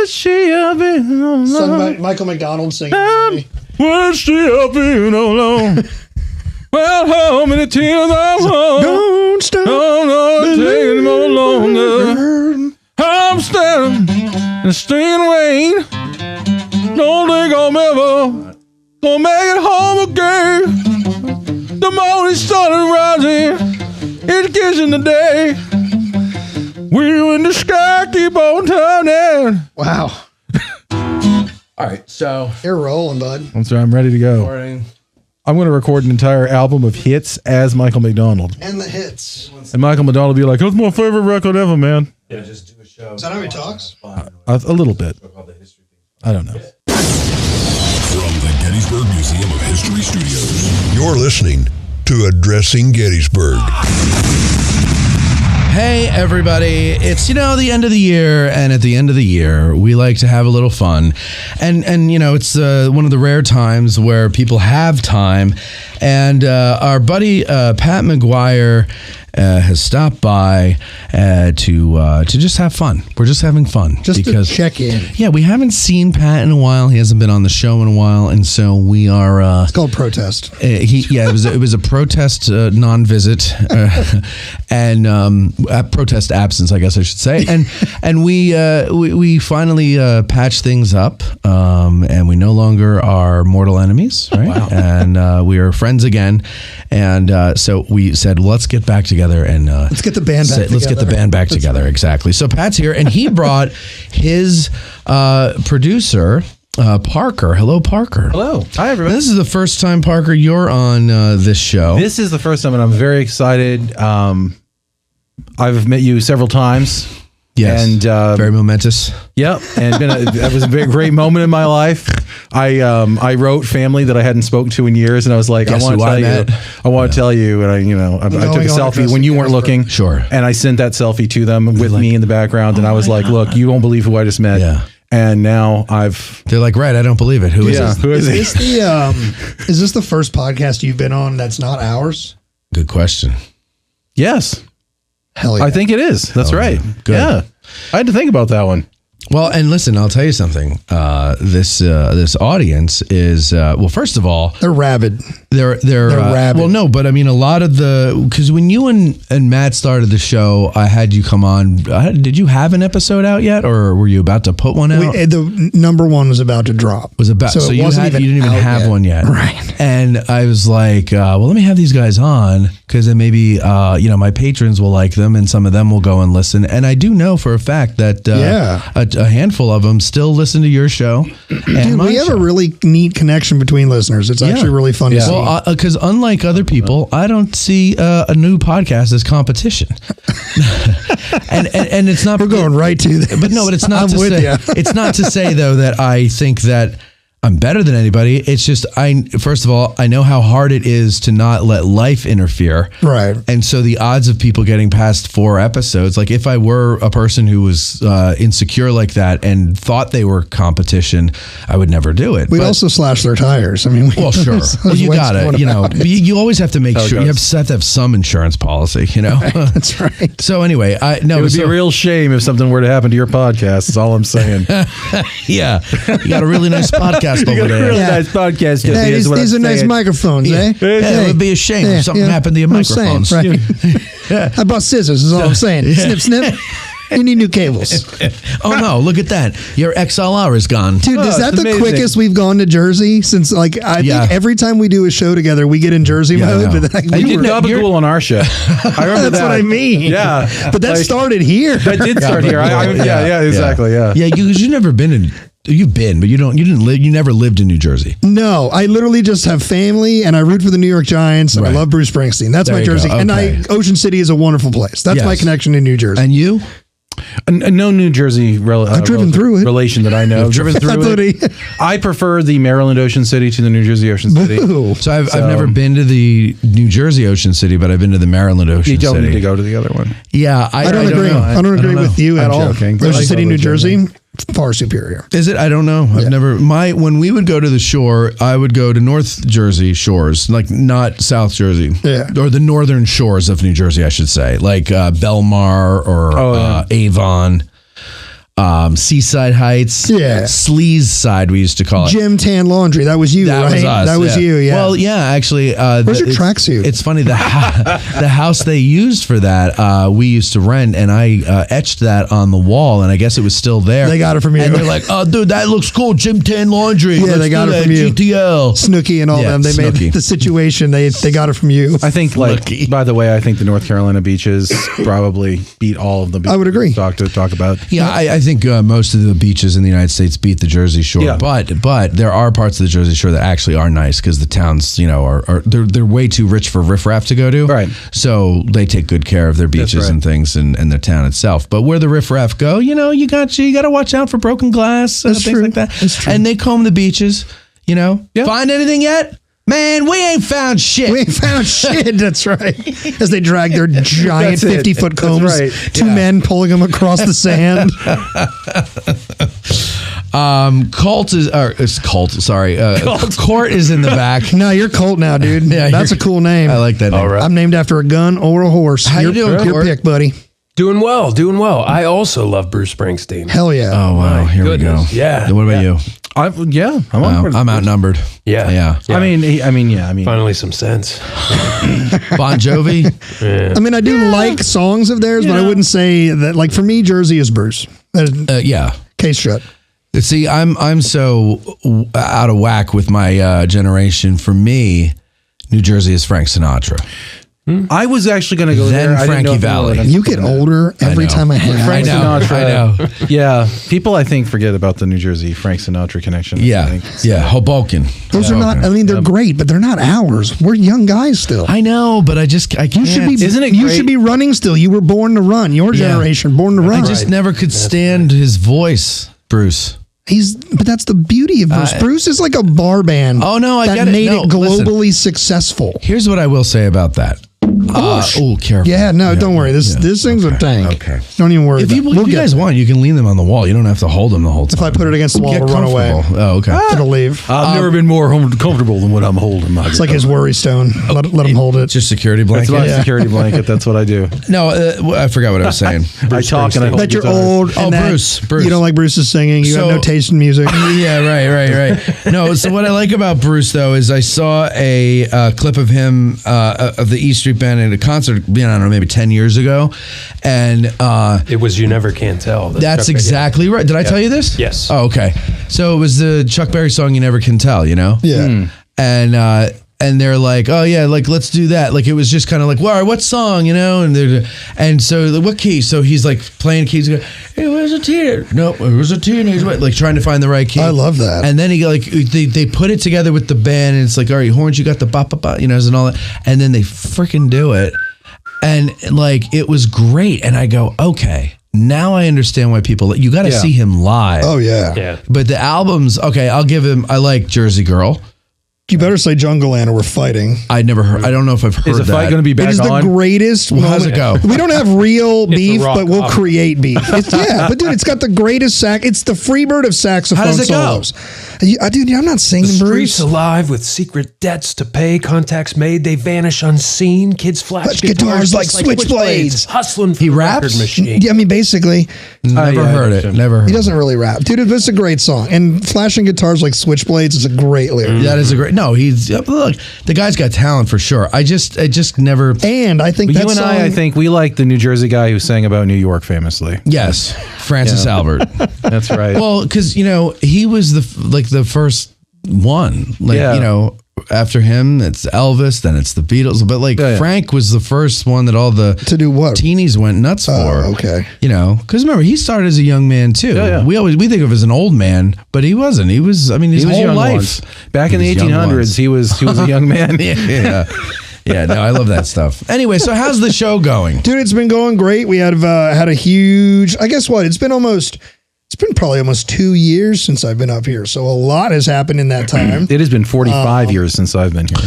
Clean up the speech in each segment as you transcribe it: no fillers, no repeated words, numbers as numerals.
Was she up in alone? Sung by Michael McDonald singing. Was she up in alone? Well, how many tears I've lost. Don't stop. No, taking no longer. I'm standing in the street rain. Don't think I'm ever gonna make it home again. The morning started rising. It's kissing the day. We in the sky keep on turning. Wow. All right, so You're rolling, bud. I'm ready to go. recording. I'm going to record an entire album of hits as Michael McDonald. And the hits. And Michael McDonald will be like, that's my favorite record ever, man. Yeah, just do a show. Is that how he talks? A little bit. I don't know. From the Gettysburg Museum of History Studios, you're listening to Addressing Gettysburg. Hey, everybody. It's, the end of the year, and at the end of the year, we like to have a little fun. And it's one of the rare times where people have time, and our buddy Pat McGuire has stopped by to just have fun. We're just having fun. Just to check in. Yeah, we haven't seen Pat in a while. He hasn't been on the show in a while, and so we are... It's called protest. It was a protest non-visit, and protest absence, I guess I should say. And we finally patched things up, and we no longer are mortal enemies, right? Wow. And we are friends again. And so we said, let's get back together and let's get the band back together. Let's get the band back together. Exactly. So Pat's here, and he brought his producer, Parker. Hello, Parker. Hello. Hi, everyone. This is the first time, Parker, you're on this show. This is the first time, and I'm very excited. I've met you several times. Yes. And very momentous. Yep. And that was a great moment in my life. I wrote family that I hadn't spoken to in years, and I was like, I want to tell you, and I took a selfie when you weren't looking. Sure. And I sent that selfie to them with me in the background, and I was like, look, you won't believe who I just met. Yeah. And now they're like, right, I don't believe it. Who is this? Who is this? Is this the first podcast you've been on that's not ours? Good question. Yes. Hell yeah. I think it is. That's right. Good. Yeah. I had to think about that one. Well, and listen, I'll tell you something. This audience is first of all, they're rabid. They're rabid. Well, no, but I mean, a lot of because when you and Matt started the show, I had you come on. Did you have an episode out yet, or were you about to put one out? The number one was about to drop. So you didn't even have one yet, right? And I was like, well, let me have these guys on because then maybe my patrons will like them, and some of them will go and listen. And I do know for a fact that a handful of them still listen to your show. Dude, we have a really neat connection between listeners. It's actually really fun to see. Well, because unlike other people, I don't see a new podcast as competition. and it's not. We're going right to this. But no, but it's not. It's not to say though that I think that I'm better than anybody. It's just first of all, I know how hard it is to not let life interfere. Right. And so the odds of people getting past 4 episodes, like if I were a person who was insecure like that and thought they were competition, I would never do it. We'd also slash their tires. I mean, well, sure. Well, you gotta, you always have to make sure you have to have some insurance policy, Right, that's right. So anyway, it would be a real shame if something were to happen to your podcast. That's all I'm saying. Yeah. You got a really nice podcast. You got a really nice podcast. Yeah, these are nice microphones, eh? Yeah, it would be a shame if something happened to your microphones. Right. I bought scissors, is all I'm saying. Snip, snip. You need new cables. Oh, no, look at that. Your XLR is gone. Dude, is that the quickest we've gone to Jersey since, I think every time we do a show together, we get in Jersey mode. But you did Gabagool on our show. I remember That's what I mean. Yeah. But that started here. That did start here. Yeah, exactly. Yeah. Yeah, because you've never been in... You've been, but you never lived in New Jersey. No, I literally just have family, and I root for the New York Giants, and I love Bruce Springsteen. That's my Jersey. Okay. And Ocean City is a wonderful place. That's my connection to New Jersey. And you? No New Jersey I've driven through it. Relation that I know. I've driven through it. I prefer the Maryland Ocean City to the New Jersey Ocean City. So I've never been to the New Jersey Ocean City, but I've been to the Maryland Ocean City. You don't need to go to the other one. Yeah, I don't agree. I don't agree with you at all. Ocean City, New Jersey, far superior. Is it? I don't know. I've never. When we would go to the shore, I would go to North Jersey shores, like not South Jersey, or the northern shores of New Jersey, I should say, like Belmar or Avon. Seaside Heights, Sleaze Side, we used to call it. Gym Tan Laundry, that was you, that right? Was us, that was you, yeah. Well, yeah, actually. Where's your tracksuit? It's funny, the house they used for that, we used to rent, and I etched that on the wall, and I guess it was still there. They got it from you. And they're like, oh, dude, that looks cool, Gym Tan Laundry. Yeah, they got it from you. GTL. Snooki and all them, they made the situation, they got it from you. I think, by the way, I think the North Carolina beaches probably beat all of the beaches. I would agree. Talk about. Yeah, I think most of the beaches in the United States beat the Jersey Shore. Yeah. But there are parts of the Jersey Shore that actually are nice because the towns, they're way too rich for riffraff to go to. Right. So they take good care of their beaches and things and their town itself. But where the riffraff go, you got to watch out for broken glass, things like that. That's true. And they comb the beaches. Find anything yet? Man, we ain't found shit. We ain't found shit. That's right. As they drag their giant 50-foot combs, two men pulling them across the sand. Court is in the back. No, you're Colt now, dude. Yeah, that's a cool name. I like that name. Right. I'm named after a gun or a horse. How you doing, Your pick, buddy. Doing well. I also love Bruce Springsteen. Hell yeah. Oh, wow. Here we go. Yeah. What about you? I'm outnumbered. Yeah. I mean, finally some sense. Bon Jovi. Yeah. I mean, I do like songs of theirs, but I wouldn't say that. Like for me, Jersey is Bruce. Case shut. See, I'm so out of whack with my generation. For me, New Jersey is Frank Sinatra. I was actually going to go then there. Frankie Valli. You get older every time I have. Frank Sinatra. I know. Yeah, people I think forget about the New Jersey Frank Sinatra connection. Yeah, Hoboken. Those are not. I mean, they're great, but they're not ours. We're young guys still. I know, but I can't. You should be running still. You were born to run. Your generation, born to run. I just never could stand his voice, Bruce. But that's the beauty of Bruce. Bruce is like a bar band. Oh no, I get it. That made it globally successful. Here's what I will say about that. Careful. Yeah, no, don't worry. This thing's a tank. Okay. Don't even worry. If you guys want, you can lean them on the wall. You don't have to hold them the whole time. If I put it against the wall, it'll run away. Oh, okay. It'll leave. I've never been more comfortable than what I'm holding. It's like his worry stone. Let him hold it. It's your security blanket. That's my security blanket. That's what I do. No, I forgot what I was saying. I talk and I hold. That you're old. Oh, Bruce. You don't like Bruce's singing. You have no taste in music. Yeah, right. No, so what I like about Bruce though is I saw a clip of him of the E Street Band at a concert. I don't know, maybe 10 years ago, and it was "You Never Can Tell." That's exactly right. Did I tell you this? Yes. Oh, okay. So it was the Chuck Berry song "You Never Can Tell." Yeah. And they're like, oh yeah, like let's do that. Like it was just kind of like, well, what song, and so what key? So he's like playing keys. It was a teenage. Nope, it was a teenage. Like trying to find the right key. I love that. And then they put it together with the band, and it's like, all right, horns, you got the ba ba ba, and all that, and then they freaking do it. And like it was great, and I go, okay, now I understand why people. You got to see him live. Oh yeah. But the albums, okay, I'll give him. I like Jersey Girl. You better say Jungle Land or we're fighting. I never heard. I don't know if I've heard that. Is the fight going to be back on? It is the greatest moment. How's it go? We don't have real beef, but we'll create beef. But dude, it's got the greatest sax. It's the Freebird of saxophone How does it solos. Dude, I'm not singing, the Bruce. Streets alive with secret debts to pay. Contacts made, they vanish unseen. Kids flash guitars like switchblades. Hustling for He the raps? record machine. Yeah, I mean, basically. Never heard it. Never heard He doesn't really rap. Dude, this is a great song. And flashing guitars like switchblades is a great lyric. That is a great. No, look, the guy's got talent for sure. I just never. And I think you and I think we like the New Jersey guy who sang about New York famously. Yes, Francis Albert. That's right. Well, because he was the first one. After him, it's Elvis, then it's the Beatles. But Frank was the first one that all the to do what teenies went nuts for. Okay. Because remember, he started as a young man too. Yeah. We think of him as an old man, but he wasn't. He was. I mean, his whole life. Once. Back in the 1800s, he was a young man. Yeah, no, I love that stuff. Anyway, so how's the show going? Dude, it's been going great. We had a huge, I guess what? It's been almost it's been probably almost 2 years since I've been up here. So a lot has happened in that time. It has been 45 years since I've been here.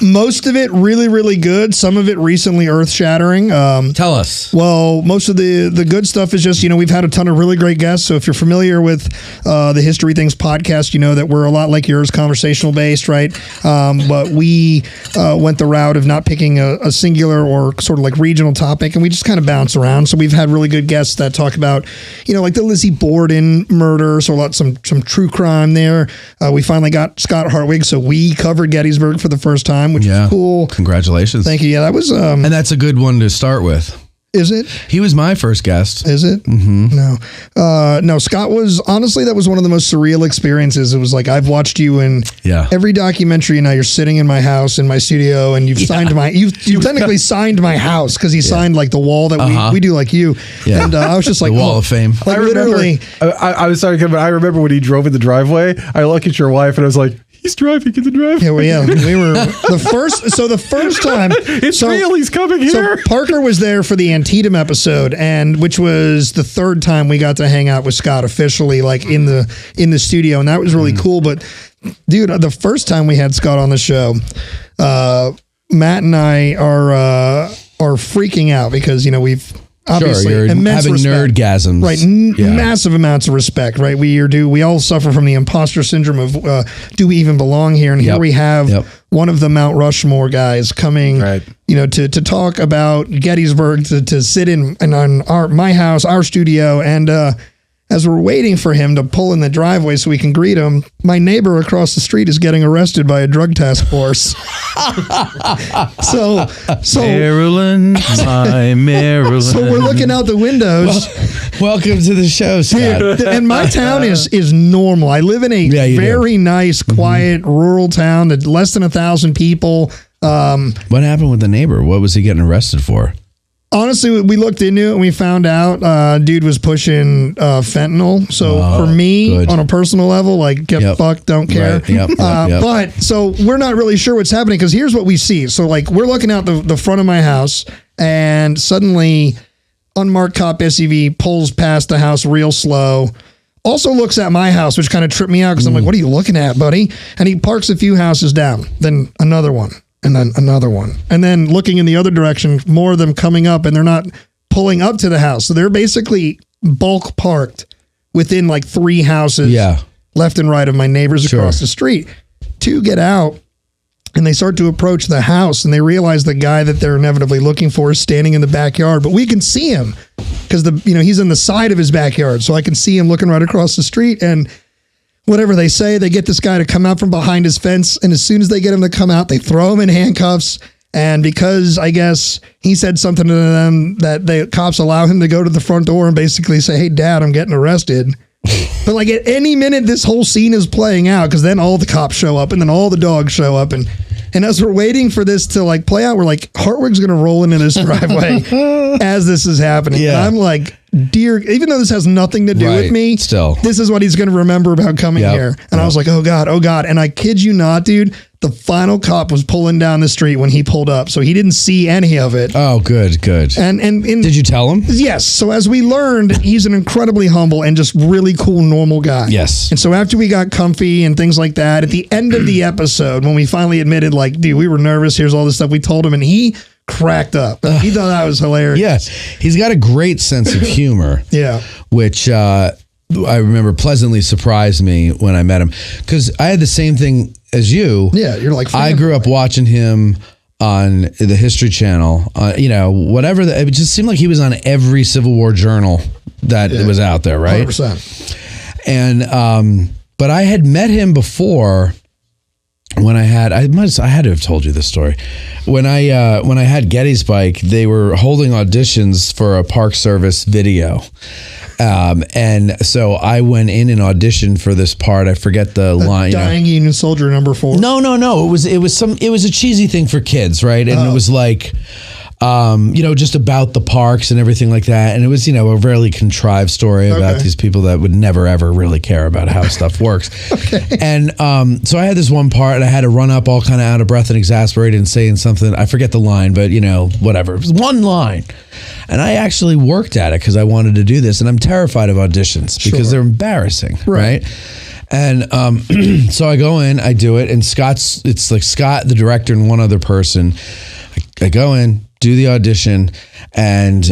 Most of it really, really good. Some of it recently earth-shattering. Tell us. Well, most of the good stuff is just, we've had a ton of really great guests. So if you're familiar with the History Things podcast, you know that we're a lot like yours, conversational based, right? But we went the route of not picking a singular or sort of like regional topic, and we just kind of bounce around. So we've had really good guests that talk about, like the Lizzie Borden murder, so some true crime there. We finally got Scott Hartwig, so we covered Gettysburg for the first time, which is cool. Congratulations. Thank you. Yeah, that was... and that's a good one to start with. Is it? He was my first guest. Is it? Mm-hmm. No, Scott was, honestly, that was one of the most surreal experiences. It was like, I've watched you in every documentary, and now you're sitting in my house, in my studio, and you've signed you've technically signed my house, because he signed like the wall that we do like you. Yeah. And I was just like, the wall of fame. Like literally. I was sorry, but I remember when he drove in the driveway, I looked at your wife and I was like, he's driving in the driveway. Yeah, we were the first time. It's real. He's coming here. So Parker was there for the Antietam episode, which was the third time we got to hang out with Scott officially, like in the studio, and that was really cool. But dude, the first time we had Scott on the show, Matt and I are freaking out because we've. Obviously, you're having nerdgasms, right? Massive amounts of respect, right? We all suffer from the imposter syndrome of do we even belong here? And here we have one of the Mount Rushmore guys coming, to talk about Gettysburg, to sit in on my house, our studio, and as we're waiting for him to pull in the driveway so we can greet him, my neighbor across the street is getting arrested by a drug task force. So Maryland, my Maryland. So we're looking out the windows. Welcome to the show, Scott. And my town is normal. I live in a very nice, quiet, rural town that less than 1,000 people. What happened with the neighbor? What was he getting arrested for? Honestly, we looked into it and we found out dude was pushing fentanyl. So for me, on a personal level, like get fucked, don't care. Right. But so we're not really sure what's happening, because here's what we see. So like we're looking out the front of my house, and suddenly unmarked cop SUV pulls past the house real slow. Also looks at my house, which kind of tripped me out, because I'm like, what are you looking at, buddy? And he parks a few houses down, then another one. And then another one. And then looking in the other direction, more of them coming up, and they're not pulling up to the house. So they're basically bulk parked within like 3 houses left and right of my neighbors across the street. 2 get out, and they start to approach the house, and they realize the guy that they're inevitably looking for is standing in the backyard. But we can see him because he's in the side of his backyard. So I can see him looking right across the street, and whatever they say, they get this guy to come out from behind his fence. And as soon as they get him to come out, they throw him in handcuffs. And because I guess he said something to them, that the cops allow him to go to the front door and basically say, hey, Dad, I'm getting arrested. But like at any minute, this whole scene is playing out, because then all the cops show up and then all the dogs show up. And as we're waiting for this to like play out, we're like, Hartwig's going to roll into this driveway as this is happening. Yeah. And I'm like, even though this has nothing to do with me, still, this is what he's going to remember about coming here. And I was like, oh God. And I kid you not, dude, the final cop was pulling down the street when he pulled up. So he didn't see any of it. Oh, good. And did you tell him? Yes. So as we learned, he's an incredibly humble and just really cool, normal guy. Yes. And so after we got comfy and things like that, at the end of the episode, when we finally admitted, like, dude, we were nervous, here's all this stuff, we told him, and he cracked up. He thought that was hilarious. Yes. He's got a great sense of humor. Which I remember pleasantly surprised me when I met him, because I had the same thing as you. Yeah, you're like, I grew up watching him on the History Channel. Whatever. It just seemed like he was on every Civil War journal that was out there, right? 100%. And but I had met him before. When I had to have told you this story. When I had Getty's Bike, they were holding auditions for a Park Service video. And so I went in and auditioned for this part. I forget the line. Dying Union Soldier number 4. No. It was a cheesy thing for kids, right? And it was like, just about the parks and everything like that. And it was, a really contrived story about these people that would never, ever really care about how stuff works. And so I had this one part, and I had to run up all kind of out of breath and exasperated and saying something. I forget the line, but, whatever. It was one line. And I actually worked at it because I wanted to do this. And I'm terrified of auditions because they're embarrassing, right? And so I go in, I do it, and it's like Scott, the director, and one other person. I go in, do the audition, and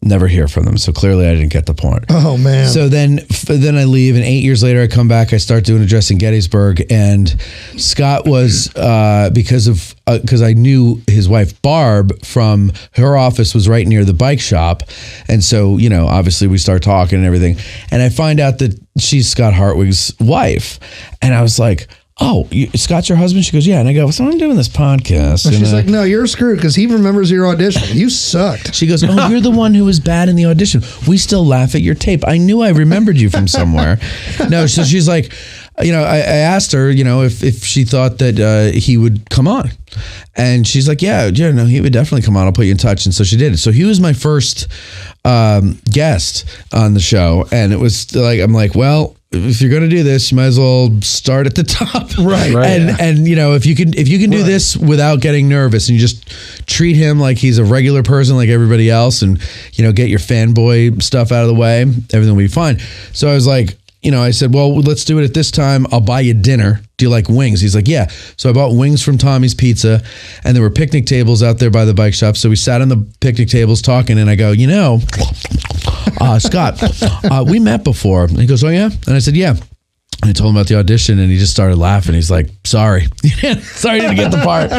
never hear from them. So clearly I didn't get the part. Oh, man. So then I leave, and 8 years later I come back, I start doing Addressing Gettysburg, and Scott was, because I knew his wife Barb from her office was right near the bike shop. And so, obviously we start talking and everything. And I find out that she's Scott Hartwig's wife. And I was like, oh, Scott's your husband? She goes, yeah. And I go, so I'm doing this podcast. And she's like, no, you're screwed because he remembers your audition. You sucked. She goes, oh, you're the one who was bad in the audition. We still laugh at your tape. I knew I remembered you from somewhere. No, so she's like, I asked her, if she thought that he would come on. And she's like, yeah, no, he would definitely come on. I'll put you in touch. And so she did it. So he was my first guest on the show. And it was like, I'm like, well, if you're going to do this, you might as well start at the top. Right. And if you can do this without getting nervous and you just treat him like he's a regular person like everybody else and, get your fanboy stuff out of the way, everything will be fine. So I was like, I said, well, let's do it at this time. I'll buy you dinner. Do you like wings? He's like, yeah. So I bought wings from Tommy's Pizza, and there were picnic tables out there by the bike shop. So we sat on the picnic tables talking, and I go, Scott, we met before. And he goes, oh, yeah? And I said, yeah. And I told him about the audition, and he just started laughing. He's like, sorry. Sorry I didn't get the part.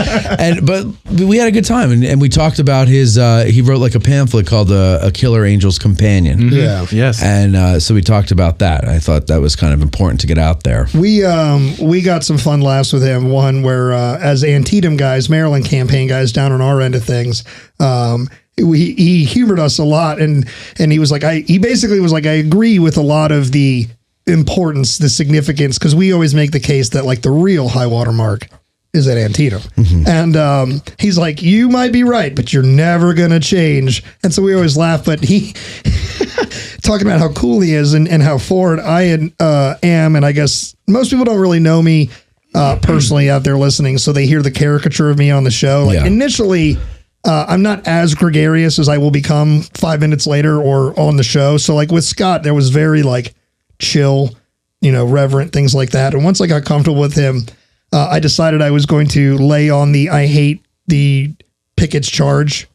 But we had a good time, and we talked about his, he wrote like a pamphlet called A Killer Angel's Companion. Mm-hmm. Yeah. Yes. And so we talked about that. I thought that was kind of important to get out there. We got some fun laughs with him. One where, as Antietam guys, Maryland campaign guys down on our end of things, he humored us a lot. And he was like, he basically was like, I agree with a lot of the importance, the significance, because we always make the case that like the real high water mark is at Antietam. Mm-hmm. And he's like, you might be right, but you're never going to change. And so we always laugh, but he talking about how cool he is and how forward I am. And I guess most people don't really know me personally out there listening. So they hear the caricature of me on the show. Like initially, I'm not as gregarious as I will become 5 minutes later or on the show. So like with Scott, there was very like chill, reverent, things like that. And once I got comfortable with him, I decided I was going to lay on the I hate the Pickett's charge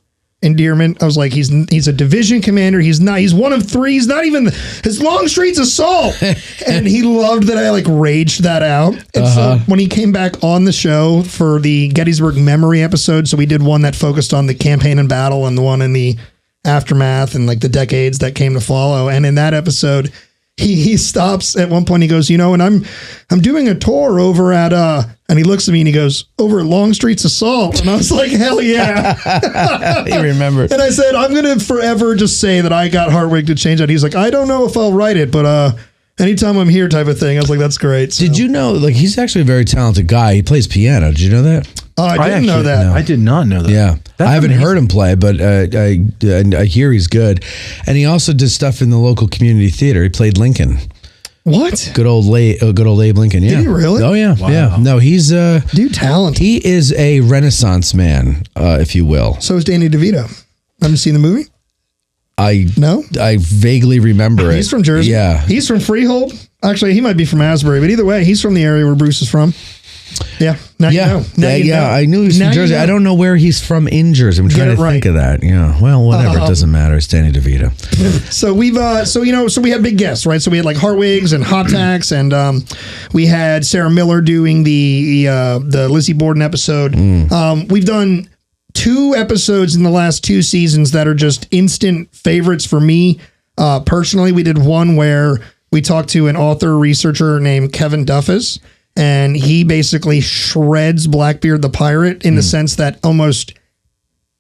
endearment. I was like, he's a division commander. He's one of three. He's not even his Longstreet's assault. And he loved that I like raged that out. And so when he came back on the show for the Gettysburg memory episode, so we did one that focused on the campaign and battle and the one in the aftermath and like the decades that came to follow. And in that episode, he stops at one point. He goes, and I'm doing a tour over at and he looks at me and he goes, over at Longstreet's assault. And I was like, hell yeah. He remembered. And I said, I'm going to forever just say that I got Hartwig to change that. He's like, I don't know if I'll write it, but anytime I'm here type of thing. I was like, that's great. So. Did you know, like, he's actually a very talented guy. He plays piano. Did you know that? I didn't know that. No. I did not know that. Yeah. That's I haven't amazing. heard him play, but I hear he's good. And he also did stuff in the local community theater. He played Lincoln. What? Good old Abe Lincoln. Yeah. Did he really? Oh, yeah. Wow. Yeah. No, he's dude, talent. He is a Renaissance man, if you will. So is Danny DeVito. Haven't seen the movie? No? I vaguely remember it. He's from Jersey. Yeah. He's from Freehold. Actually, he might be from Asbury, but either way, he's from the area where Bruce is from. Yeah. Now you know. Now you know. I knew he was from Jersey. I don't know where he's from in Jersey. I'm trying to think of that. Yeah. Well, whatever. It doesn't matter. It's Danny DeVito. So we've so we had big guests, right? So we had like Hartwigs and Hot Tax, and we had Sarah Miller doing the Lizzie Borden episode. We've done 2 episodes in the last 2 seasons that are just instant favorites for me. Personally, we did one where we talked to an author researcher named Kevin Duffus. And he basically shreds Blackbeard the pirate in the sense that almost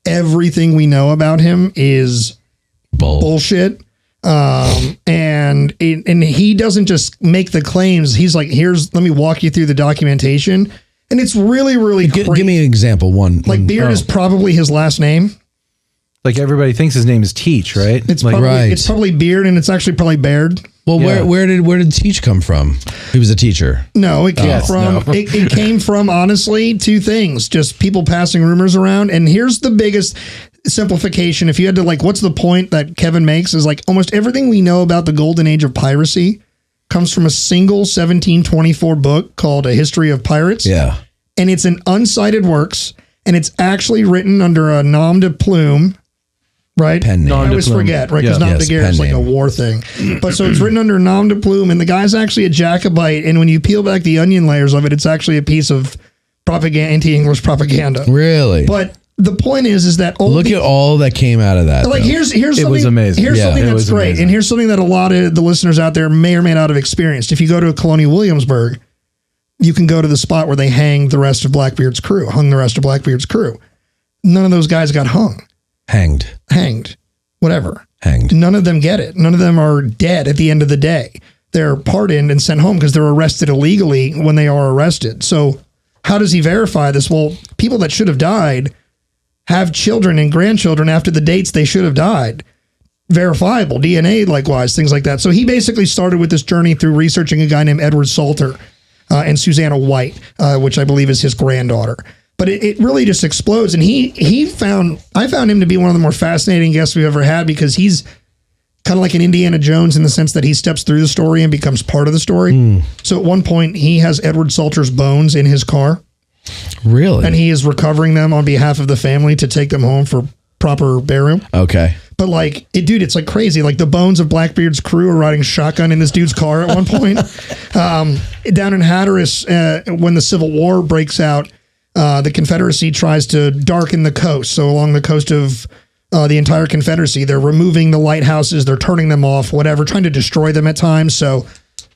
everything we know about him is bullshit. And he doesn't just make the claims. He's like, let me walk you through the documentation. And it's really, really crazy. Give me an example. One. Beard is probably his last name. Like everybody thinks his name is Teach, right? It's like, probably, it's probably Beard, and it's actually probably Baird. Well, where did Teach come from? He was a teacher. No, it came it came from, honestly, two things. Just people passing rumors around. And here's the biggest simplification. If you had to, like, what's the point that Kevin makes is, like, almost everything we know about the golden age of piracy comes from a single 1724 book called A History of Pirates. Yeah. And it's an uncited works, and it's actually written under a nom de plume. Right? Pen name. I always forget, right? Because nom de guerre is like a war thing. But so it's written under nom de plume, and the guy's actually a Jacobite. And when you peel back the onion layers of it, it's actually a piece of propaganda, anti-English propaganda. Really? But the point is that look at all that came out of that. Like, here's something. It was amazing. Here's something that's great, amazing. and here's something that a lot of the listeners out there may or may not have experienced. If you go to Colonial Williamsburg, you can go to the spot where they hung the rest of Blackbeard's crew. None of those guys got hung. Hanged. Whatever. Hanged. None of them get it. None of them are dead at the end of the day. They're pardoned and sent home because they're arrested illegally when they are arrested. So how does he verify this? Well, people that should have died have children and grandchildren after the dates they should have died. Verifiable. DNA, likewise, things like that. So he basically started with this journey through researching a guy named Edward Salter and Susanna White, which I believe is his granddaughter. But it really just explodes. And I found him to be one of the more fascinating guests we've ever had, because he's kind of like an Indiana Jones in the sense that he steps through the story and becomes part of the story. So at one point, he has Edward Salter's bones in his car. Really? And he is recovering them on behalf of the family to take them home for proper burial. Okay. But like, it's like crazy. Like, the bones of Blackbeard's crew are riding shotgun in this dude's car at one point. Down in Hatteras, when the Civil War breaks out, the Confederacy tries to darken the coast. So along the coast of the entire Confederacy, they're removing the lighthouses, they're turning them off, whatever, trying to destroy them at times. So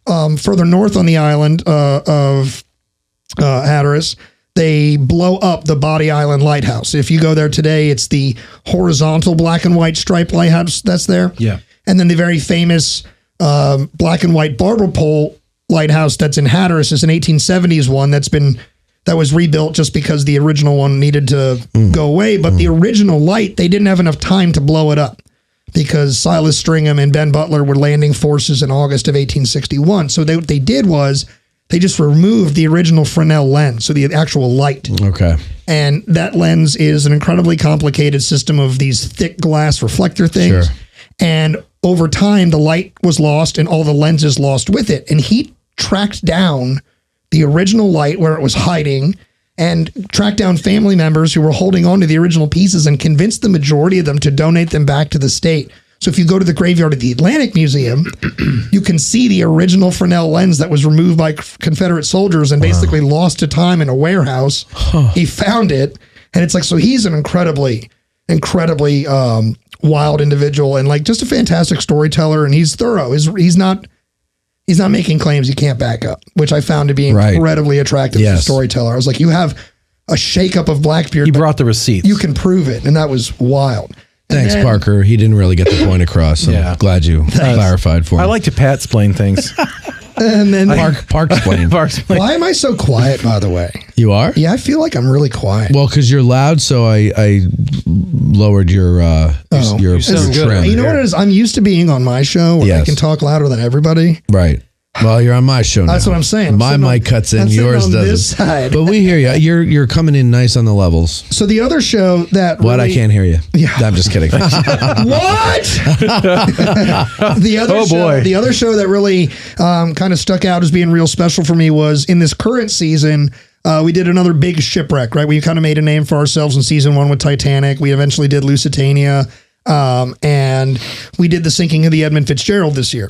further north on the island of Hatteras, they blow up the Body Island Lighthouse. If you go there today, it's the horizontal black and white striped lighthouse that's there. Yeah. And then the very famous black and white barber pole lighthouse that's in Hatteras is an 1870s one that was rebuilt just because the original one needed to go away. But the original light, they didn't have enough time to blow it up because Silas Stringham and Ben Butler were landing forces in August of 1861. So what they did was they just removed the original Fresnel lens, so the actual light. Okay. And that lens is an incredibly complicated system of these thick glass reflector things. Sure. And over time, the light was lost and all the lenses lost with it. And he tracked down the original light where it was hiding and tracked down family members who were holding on to the original pieces and convinced the majority of them to donate them back to the state. So if you go to the graveyard of the Atlantic Museum, you can see the original Fresnel lens that was removed by Confederate soldiers and basically lost to time in a warehouse. He found it. And it's like, so he's an incredibly wild individual and like just a fantastic storyteller. And he's thorough. He's not making claims he can't back up, which I found to be incredibly attractive as a storyteller. I was like, you have a shakeup of Blackbeard. He brought the receipts. You can prove it. And that was wild. Thanks, Parker. He didn't really get the point across. I'm glad you clarified for him. I like to pat-splain things. And then Park explain. Why am I so quiet, by the way? You are? Yeah, I feel like I'm really quiet. Well, because you're loud, so I lowered your trim. You know what it is? I'm used to being on my show where I can talk louder than everybody. Right. Well, you're on my show now. That's what I'm saying. My mic cuts in, yours doesn't. This side. But we hear you. You're coming in nice on the levels. So the other show that What? I can't hear you. Yeah. I'm just kidding. What? The other show that really kind of stuck out as being real special for me was in this current season. We did another big shipwreck, right? We kind of made a name for ourselves in season 1 with Titanic. We eventually did Lusitania, and we did the sinking of the Edmund Fitzgerald this year.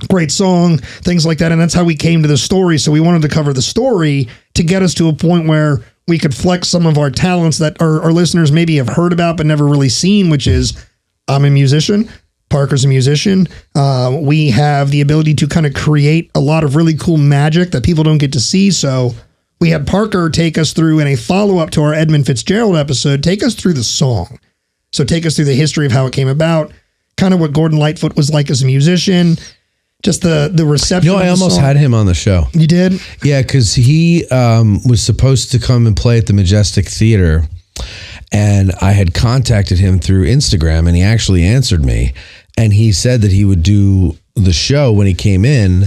Great song, things like that. And that's how we came to the story. So we wanted to cover the story to get us to a point where we could flex some of our talents that our listeners maybe have heard about but never really seen, which is I'm a musician. Parker's a musician. We have the ability to kind of create a lot of really cool magic that people don't get to see. So we had Parker take us through in a follow-up to our Edmund Fitzgerald episode, take us through the song. So take us through the history of how it came about, kind of what Gordon Lightfoot was like as a musician, just the reception. I almost had him on the show. You did? Yeah, because he was supposed to come and play at the Majestic Theater. And I had contacted him through Instagram, and he actually answered me. And he said that he would do the show when he came in,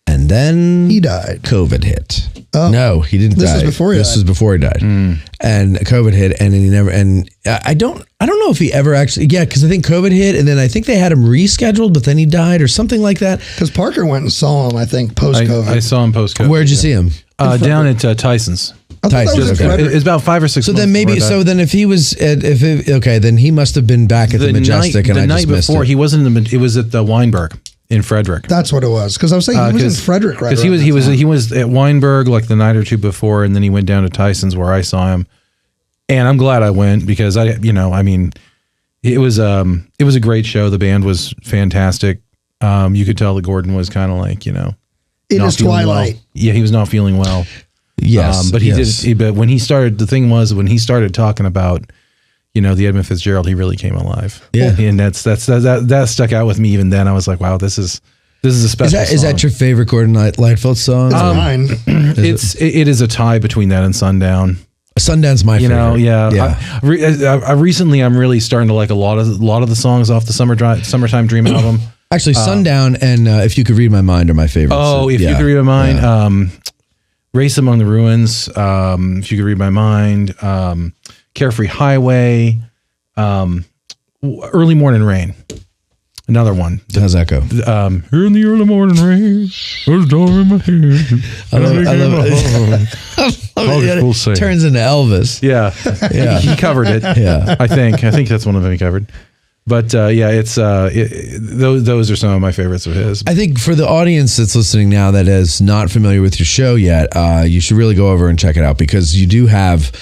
and then He died. COVID hit. Oh. No, he didn't die. This was before he This died. was before he died. And COVID hit, and then he never. And I don't know if he ever actually. Yeah, because I think COVID hit, and then I think they had him rescheduled, but then he died or something like that. Because Parker went and saw him, I think, post-COVID. I saw him post-COVID. Where'd you see him? Down at Tyson's. I thought that was Tyson, in okay. Frederick. It's about 5 or 6 So months then maybe. before So that. then if he was okay, then he must have been back at the Majestic, and the I night just missed before it. he wasn't. It was at the Weinberg in Frederick. That's what it was. Because I was saying he was in Frederick, right? Because he was at Weinberg like the night or two before, and then he went down to Tyson's where I saw him. And I'm glad I went because it was a great show. The band was fantastic. You could tell that Gordon was kind of like, in not his feeling twilight. well. Yeah, he was not feeling well. Yes, but yes. But when he started, the thing was when he started talking about, the Edmund Fitzgerald, he really came alive. Yeah. And that stuck out with me even then. I was like, wow, this is a special. Is that your favorite Gordon Lightfoot song? It's mine. It is a tie between that and Sundown. Sundown's my favorite. Yeah. I recently I'm really starting to like a lot of the songs off the Summertime Dream album. Actually, Sundown and If You Could Read My Mind are my favorites. Oh, If You Could Read My Mind, Race Among the Ruins, If You Could Read My Mind, Carefree Highway, Early Morning Rain. Another one. How's that go? Here in the early morning rain, there's a door in my head. I love it. We'll say. Turns into Elvis. Yeah. Yeah. He covered it. Yeah. I think that's one of them he covered. But it's those are some of my favorites of his. I think for the audience that's listening now that is not familiar with your show yet, you should really go over and check it out because you do have.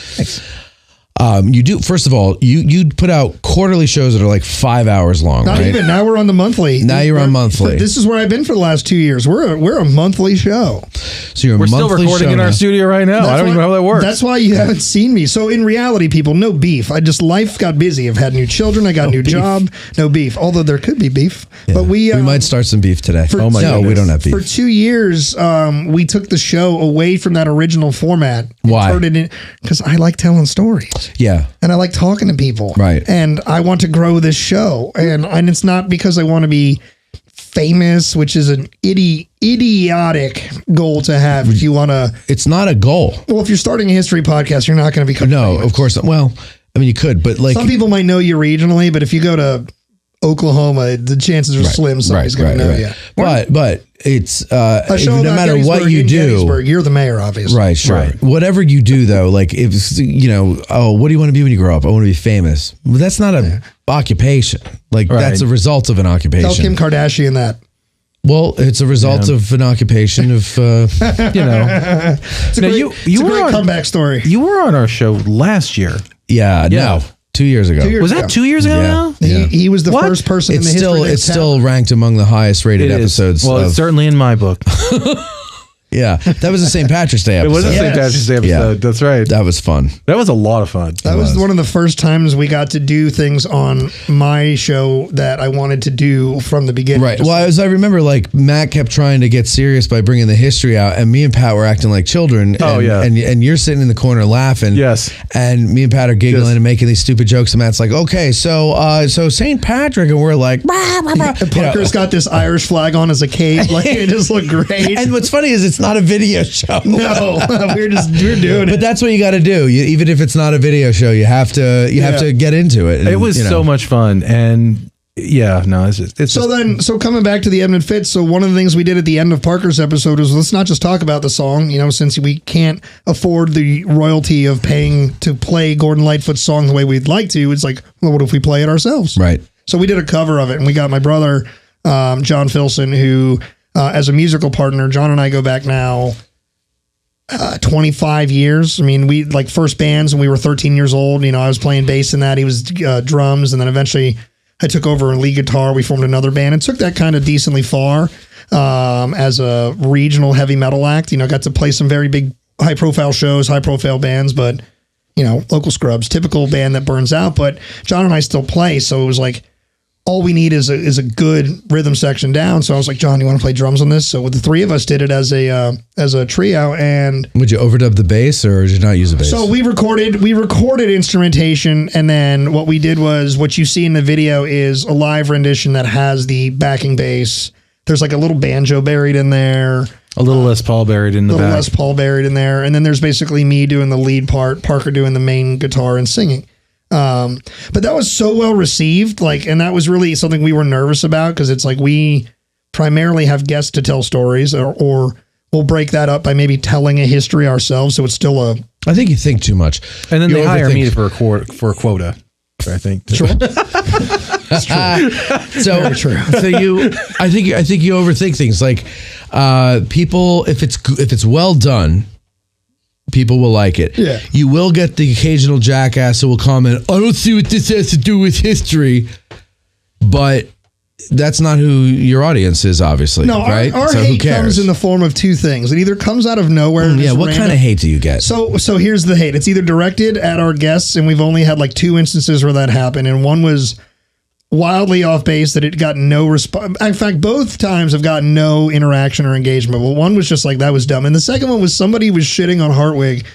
First of all, you put out quarterly shows that are like 5 hours long. Not right? even. Now we're on the monthly. Now you're on monthly. This is where I've been for the last 2 years. We're a monthly show. So you're We're still monthly recording show in our now. studio right now. I don't even know how that works. That's why you haven't seen me. So in reality, people, no beef. Life got busy. I've had new children. I got a new job. No beef. Although there could be beef. Yeah. But we might start some beef today. Oh my no, goodness. we don't have beef. For 2 years, we took the show away from that original format. Why? Turned it in because I like telling stories. Yeah. And I like talking to people. Right. And I want to grow this show. And it's not because I want to be famous, which is an idiotic goal to have if you want to. It's not a goal. Well, if you're starting a history podcast, you're not going to become No, famous. of course not. Well, I mean, you could, but like. Some people might know you regionally, but if you go to Oklahoma, the chances are slim somebody's going to know you. But it's A show no about matter what Gettysburg you in do. Gettysburg, you're the mayor, obviously. Right, sure. Right. Whatever you do, though, like if what do you want to be when you grow up? I want to be famous. Well, that's not a occupation. Like that's a result of an occupation. Tell Kim Kardashian that. Well, it's a result of an occupation of It's a Now, great, you it's a were great on- comeback story. You were on our show last year. no, 2 years ago. 2 years Was ago. that 2 years ago Yeah. now? He was the What? first person It's in the history of it's town. still ranked among the highest rated It is. episodes. Well, it's certainly in my book. Yeah, that was a St. Patrick's Day It episode. was a St. Yes. Patrick's Day episode. Yeah. That's right. That was fun. That was a lot of fun. That was one of the first times we got to do things on my show that I wanted to do from the beginning. Right. Just Well, as I remember, like Matt kept trying to get serious by bringing the history out, and me and Pat were acting like children. Oh, and, yeah. and you're sitting in the corner laughing. Yes. And me and Pat are giggling Yes. and making these stupid jokes, and Matt's like, "Okay, so St. Patrick," and we're like, "Bah, bah, bah." And Parker's got this Irish flag on as a cape. Like, it just looked great. And what's funny is it's not a video show. no, we're doing But it. that's what you got to do. Even if it's not a video show, you have to get into it. And, It was so much fun. And So coming back to the Edmund Fitz, so one of the things we did at the end of Parker's episode was let's not just talk about the song, since we can't afford the royalty of paying to play Gordon Lightfoot's song the way we'd like to. It's like, well, what if we play it ourselves? Right. So we did a cover of it, and we got my brother, John Filson, who, as a musical partner, John and I go back now 25 years. I mean, we like first bands when we were 13 years old. I was playing bass in that. He was drums, and then eventually I took over in lead guitar. We formed another band and took that kind of decently far as a regional heavy metal act. Got to play some very big, high-profile shows, high-profile bands, but local scrubs, typical band that burns out. But John and I still play, so it was like, all we need is a good rhythm section down. So I was like, John, you want to play drums on this? So with the three of us did it as a trio. And would you overdub the bass or did you not use a bass? So we recorded instrumentation, and then what we did was what you see in the video is a live rendition that has the backing bass. There's like a little banjo buried in there. A little Les Paul buried in the back. A little Les Paul buried in there. And then there's basically me doing the lead part, Parker doing the main guitar and singing. But that was so well received, and that was really something we were nervous about, because it's like we primarily have guests to tell stories, or we'll break that up by maybe telling a history ourselves. So it's still I think you think too much. And then they hire me for a quota, I think. True. That's true. So, very true. I think you overthink things. Like, people, if it's well done, people will like it. Yeah. You will get the occasional jackass who will comment, I don't see what this has to do with history. But that's not who your audience is, obviously. No, right? Our so hate comes in the form of two things. It either comes out of nowhere. What kind of hate do you get? So here's the hate. It's either directed at our guests, and we've only had like 2 instances where that happened. And one was wildly off base that it got no response. In fact, both times have gotten no interaction or engagement. Well, one was just like, that was dumb. And the second one was somebody was shitting on Hartwig.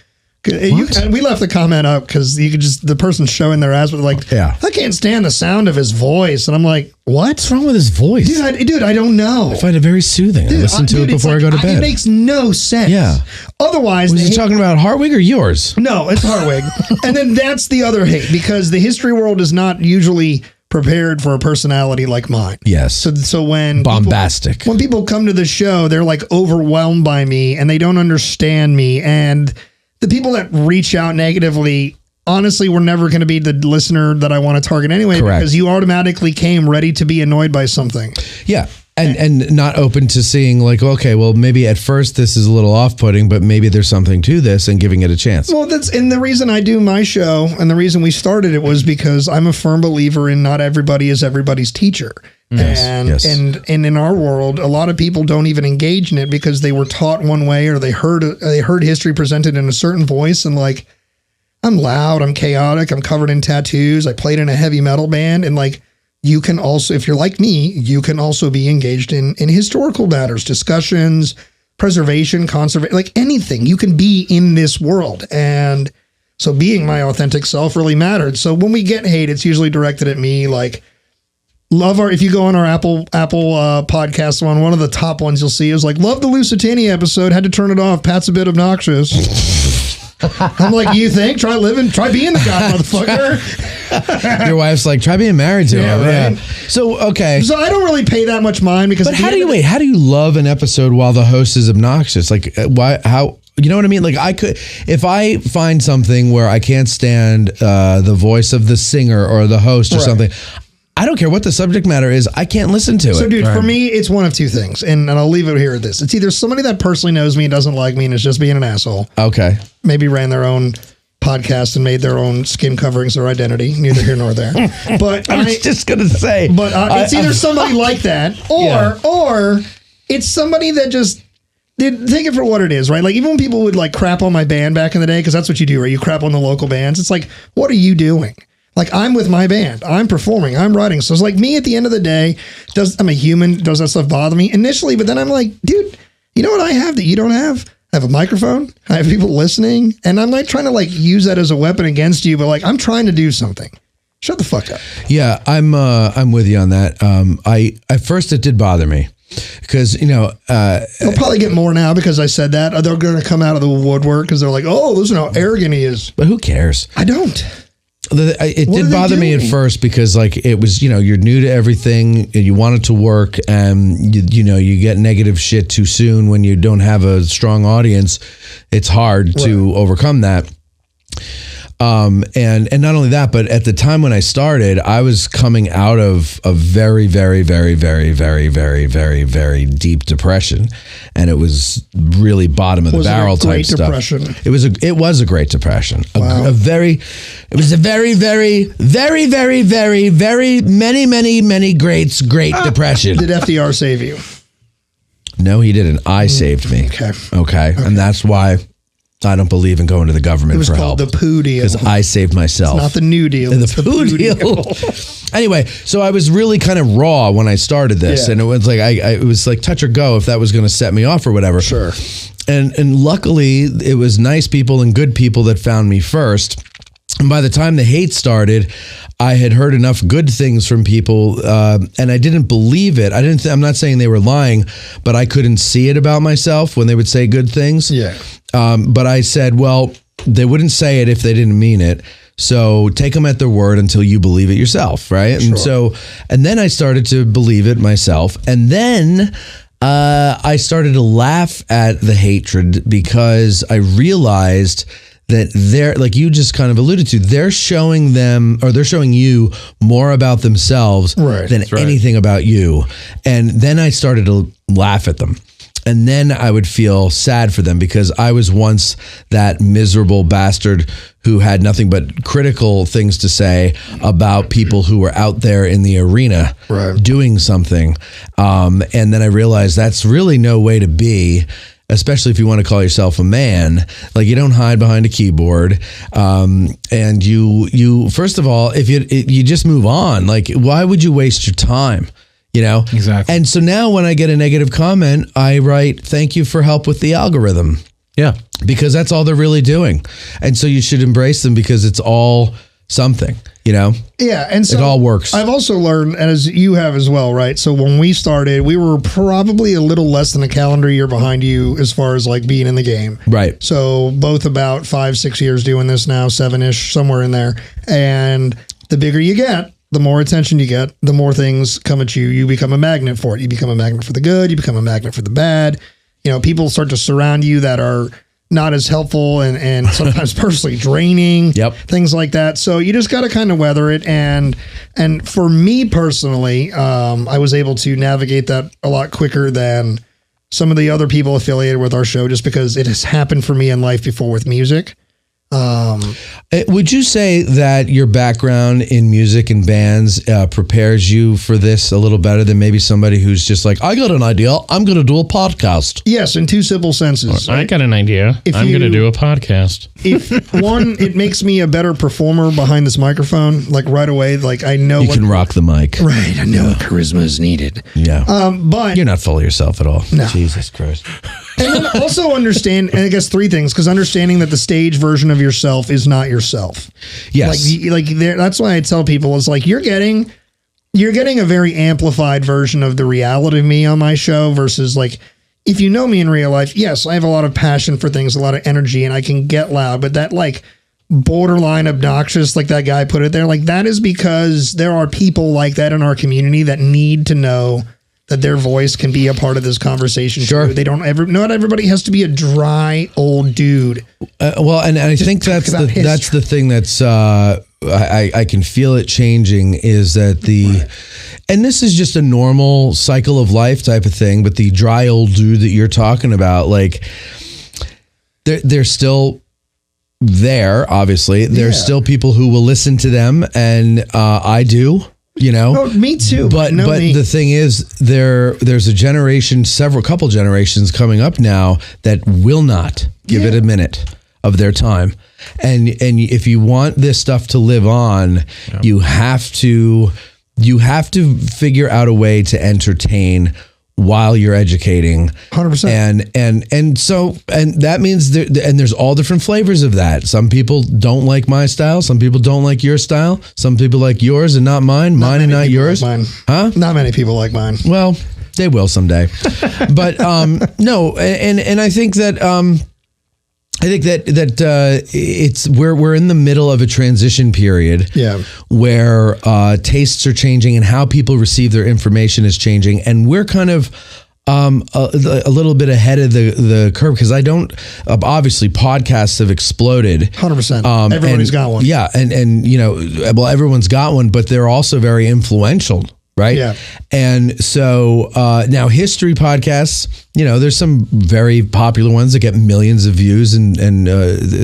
We left the comment up because you could just, the person showing their ass was like, I can't stand the sound of his voice. And I'm like, what's wrong with his voice? Dude, I don't know. I find it very soothing. I listen to it before I go to bed. It makes no sense. Yeah. Otherwise, was he talking about Hartwig or yours? No, it's Hartwig. And then that's the other hate, because the history world is not usually prepared for a personality like mine. Yes. So when bombastic, when people come to the show, they're like overwhelmed by me and they don't understand me. And the people that reach out negatively, honestly, we're never going to be the listener that I want to target anyway. Correct. Because you automatically came ready to be annoyed by something. Yeah. And not open to seeing like, okay, well, maybe at first this is a little off-putting, but maybe there's something to this, and giving it a chance. Well, and the reason I do my show and the reason we started it was because I'm a firm believer in not everybody is everybody's teacher. Yes. And in our world, a lot of people don't even engage in it because they were taught one way, or they heard history presented in a certain voice, and like, I'm loud, I'm chaotic, I'm covered in tattoos, I played in a heavy metal band, and like, you can also, if you're like me, you can also be engaged in historical matters, discussions, preservation, conservation, like anything. You can be in this world. And so being my authentic self really mattered. So when we get hate, it's usually directed at me. Like, if you go on our Apple podcast one of the top ones you'll see is like, love the Lusitania episode, had to turn it off, Pat's a bit obnoxious. I'm like, you think? Try being the guy, motherfucker. Your wife's like, try being married to him. Right? Yeah. So, okay. So I don't really pay that much mind because. But how do you love an episode while the host is obnoxious? Like, why? How? You know what I mean? Like, if I find something where I can't stand the voice of the singer or the host or something, I don't care what the subject matter is. I can't listen to it. So, dude, for me, it's one of two things, and I'll leave it here at this. It's either somebody that personally knows me and doesn't like me and is just being an asshole. Okay. Maybe ran their own podcast and made their own skin coverings their identity. Neither here nor there. But I was just going to say. But it's either somebody like that, or it's somebody that just take it for what it is, right? Like, even when people would like crap on my band back in the day, because that's what you do, right? You crap on the local bands. It's like, what are you doing? Like, I'm with my band, I'm performing, I'm writing. So it's like me at the end of the day, I'm a human. Does that stuff bother me initially? But then I'm like, dude, you know what I have that you don't have? I have a microphone. I have people listening, and I'm not trying to like use that as a weapon against you, but like, I'm trying to do something. Shut the fuck up. Yeah, I'm with you on that. At first it did bother me because, they'll probably get more now because I said that. They're going to come out of the woodwork because they're like, oh, listen how arrogant he is. But who cares? I don't. It did bother me at first because like it was, you're new to everything and you want it to work, and you get negative shit too soon when you don't have a strong audience. It's hard to overcome that. And not only that, but at the time when I started, I was coming out of a very, very, very, very, very, very, very, very deep depression, and it was really bottom of the barrel type stuff. It was a Great Depression. Wow. It was a very, very, very, very, very, very many, many, many Great Depression. Did FDR save you? No, he didn't. I saved me. Okay. And that's why I don't believe in going to the government for help. It was called the poo deal. Because I saved myself. It's not the New Deal. The poo deal. Anyway, so I was really kind of raw when I started this, and it was like it was like touch or go if that was going to set me off or whatever. Sure. And luckily, it was nice people and good people that found me first. And by the time the hate started, I had heard enough good things from people, and I didn't believe it. I'm not saying they were lying, but I couldn't see it about myself when they would say good things. Yeah. But I said, well, they wouldn't say it if they didn't mean it. So take them at their word until you believe it yourself, right? Sure. And then I started to believe it myself. And then I started to laugh at the hatred because I realized that they're, like you just kind of alluded to, they're showing you more about themselves than anything about you. And then I started to laugh at them. And then I would feel sad for them because I was once that miserable bastard who had nothing but critical things to say about people who were out there in the arena doing something. And then I realized that's really no way to be, especially if you want to call yourself a man. Like, you don't hide behind a keyboard. And you first of all, if you just move on, like, why would you waste your time? You know? Exactly. And so now when I get a negative comment, I write, thank you for help with the algorithm. Yeah. Because that's all they're really doing. And so you should embrace them because it's all something, you know? Yeah. And so it all works. I've also learned, and as you have as well, right? So when we started, we were probably a little less than a calendar year behind you as far as like being in the game. Right. So both about 5-6 years doing this now, 7-ish, somewhere in there. And the bigger you get, the more attention you get, the more things come at you. You become a magnet for it. You become a magnet for the good. You become a magnet for the bad. You know, people start to surround you that are not as helpful and sometimes personally draining. Yep. Things like that. So you just got to kind of weather it. And for me personally, I was able to navigate that a lot quicker than some of the other people affiliated with our show, just because it has happened for me in life before with music. Would you say that your background in music and bands prepares you for this a little better than maybe somebody who's just like, I got an idea, I'm going to do a podcast? Yes, in two simple senses. I got an idea. I'm going to do a podcast. If one, it makes me a better performer behind this microphone, like right away. Like I know you can rock the mic. Right, I know what charisma is needed. Yeah. But you're not full of yourself at all. No. Jesus Christ. And then also understand, and I guess three things, because understanding that the stage version of yourself is not yourself. Yes. That's why I tell people, it's like you're getting a very amplified version of the reality of me on my show versus like, if you know me in real life, yes, I have a lot of passion for things, a lot of energy, and I can get loud, but that like borderline obnoxious, like that guy put it there, like that is because there are people like that in our community that need to know that their voice can be a part of this conversation. Sure. Too. Not everybody has to be a dry old dude. Well, and I think that's the thing that's, I can feel it changing is that and this is just a normal cycle of life type of thing, but the dry old dude that you're talking about, like they're still there, obviously. There's still people who will listen to them, and I do. You know, me too. But the thing is, there's a couple generations coming up now that will not give it a minute of their time, and if you want this stuff to live on, you have to figure out a way to entertain while you're educating. 100%. And that means there's all different flavors of that. Some people don't like my style. Some people don't like your style. Some people like yours and not mine. Mine and not yours. Like mine. Huh? Not many people like mine. Well, they will someday. But no, and I think that it's we're in the middle of a transition period. Yeah. Where tastes are changing and how people receive their information is changing, and we're kind of a little bit ahead of the curve because obviously podcasts have exploded. 100%. Everybody's got one. Yeah, and you know, well, everyone's got one, but they're also very influential. Right. Yeah. And so now history podcasts, you know, there's some very popular ones that get millions of views and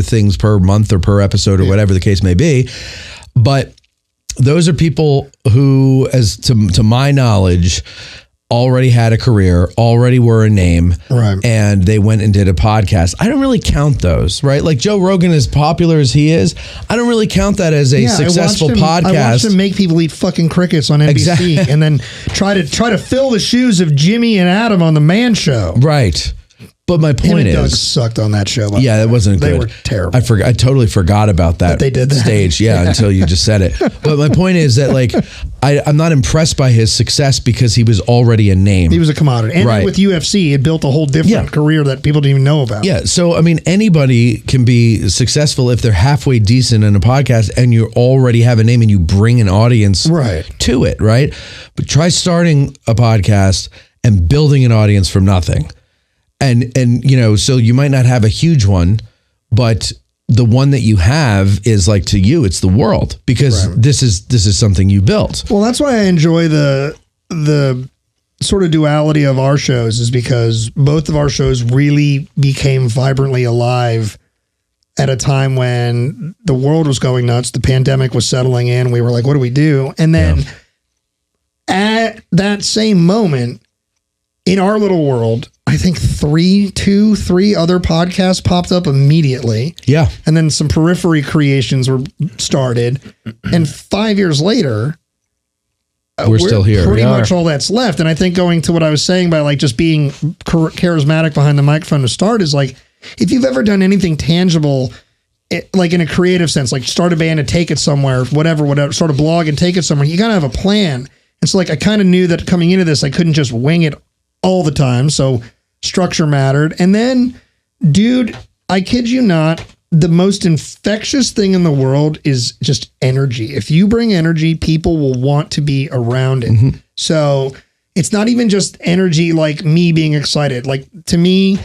things per month or per episode or whatever the case may be. But those are people who, as to my knowledge, already had a career, already were a name, Right. and they went and did a podcast. I don't really count those, right? Like Joe Rogan, as popular as he is, I don't really count that as a successful podcast. I watched him make people eat fucking crickets on NBC Exactly. and then try to fill the shoes of Jimmy and Adam on the Man Show. Right. But my Him point and Doug is, sucked on that show. yeah, that wasn't They good. were terrible. I totally forgot about that, they did that. stage. Yeah, until you just said it. But my point is that like I'm not impressed by his success because he was already a name. He was a commodity. And Right. with UFC, it built a whole different Yeah. career that people didn't even know about. Yeah, so I mean, anybody can be successful if they're halfway decent in a podcast and you already have a name and you bring an audience Right. to it, right? But try starting a podcast and building an audience from nothing. And you know, so you might not have a huge one, but the one that you have is like, to you, it's the world, because this is something you built. Well, that's why I enjoy the sort of duality of our shows, is because both of our shows really became vibrantly alive at a time when the world was going nuts. The pandemic was settling in. We were like, what do we do? And then at that same moment in our little world, I think 3 other podcasts popped up immediately. Yeah. And then some periphery creations were started. And 5 years later, We're still here. Pretty We are. much all that's left. And I think going to what I was saying by like just being charismatic behind the microphone to start is like, if you've ever done anything tangible, like in a creative sense, like start a band and take it somewhere, whatever, start a blog and take it somewhere, you got to have a plan. And so like, I kind of knew that coming into this, I couldn't just wing it all the time. So structure mattered. And then, dude, I kid you not, the most infectious thing in the world is just energy. If you bring energy, people will want to be around it. Mm-hmm. So it's not even just energy like me being excited. Like to me,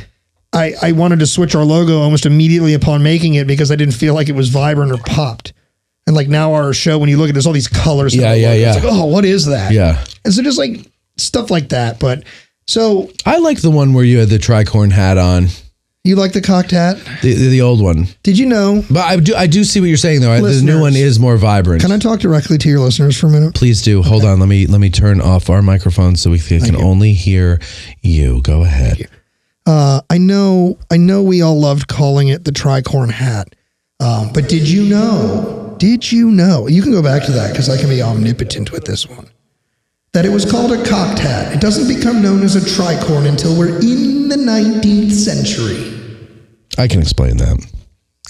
I wanted to switch our logo almost immediately upon making it because I didn't feel like it was vibrant or popped. And like now our show, when you look at it, there's all these colors. Yeah. It's like, oh, what is that? Yeah. And so just like stuff like that. But so I like the one where you had the tricorn hat on, you like the cocked hat? the old one. Did you know? But I do see what you're saying though. The Listeners, new one is more vibrant. Can I talk directly to your listeners for a minute? Please do. Hold on. Let me turn off our microphone so we can only hear you. Go ahead. I know we all loved calling it the tricorn hat. But did you know, you can go back to that because I can be omnipotent with this one, that it was called a cocked hat. It doesn't become known as a tricorn until we're in the 19th century. I can explain that.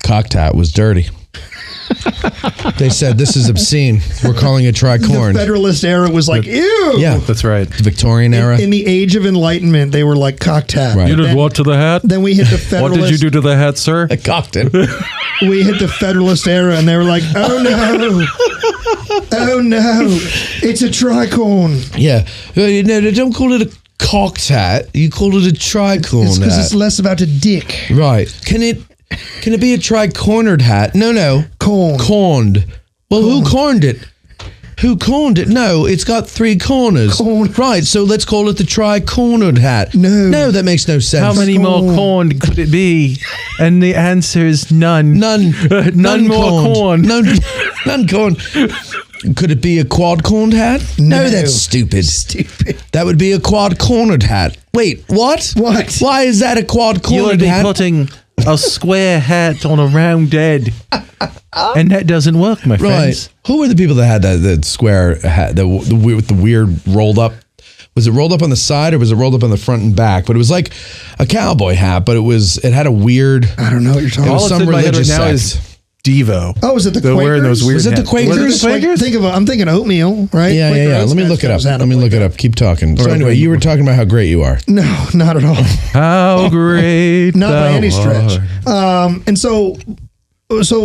Cocked hat was dirty. They said, this is obscene. We're calling it tricorn. The Federalist era was like, ew. Yeah. That's right. The Victorian era. In the age of enlightenment, they were like cocked hat. Right. You did what to the hat? Then we hit the What Federalist. did you do to the hat, sir? I cocked it. We hit the Federalist era, and they were like, "Oh no, oh no, it's a tricorn." Yeah. No, don't call it a cocked hat. You call it a tricorn It's because hat. it's less about a dick. Right. Can it be a tri-cornered hat? No. Corn. Corned. Well, who corned it? Who corned it? No, it's got 3 corners. Corn. Right, so let's call it the tri-cornered hat. No, that makes no sense. How many more corn could it be? And the answer is none. None. None more corn. None corn. Could it be a quad-corned hat? No, that's stupid. Stupid. That would be a quad-cornered hat. Wait, what? What? Why is that a You would quad-cornered be hat? putting a square hat on a round head. And that doesn't work, my friends. Right. Who were the people that had that square hat, with the weird rolled up? Was it rolled up on the side or was it rolled up on the front and back? But it was like a cowboy hat, but it had a weird. I don't know what you're talking It was about. All some that's in my head right religious now sect. is Devo. Oh, is it the They're wearing Quakers? those weird Was it the hats. Quakers? Was it the Quakers? I'm thinking oatmeal, right? Yeah. Let me look it up. Let me look it up. Keep talking. So anyway, you were talking about how great you are. No, not at all. How great. Not by thou any stretch. art. And so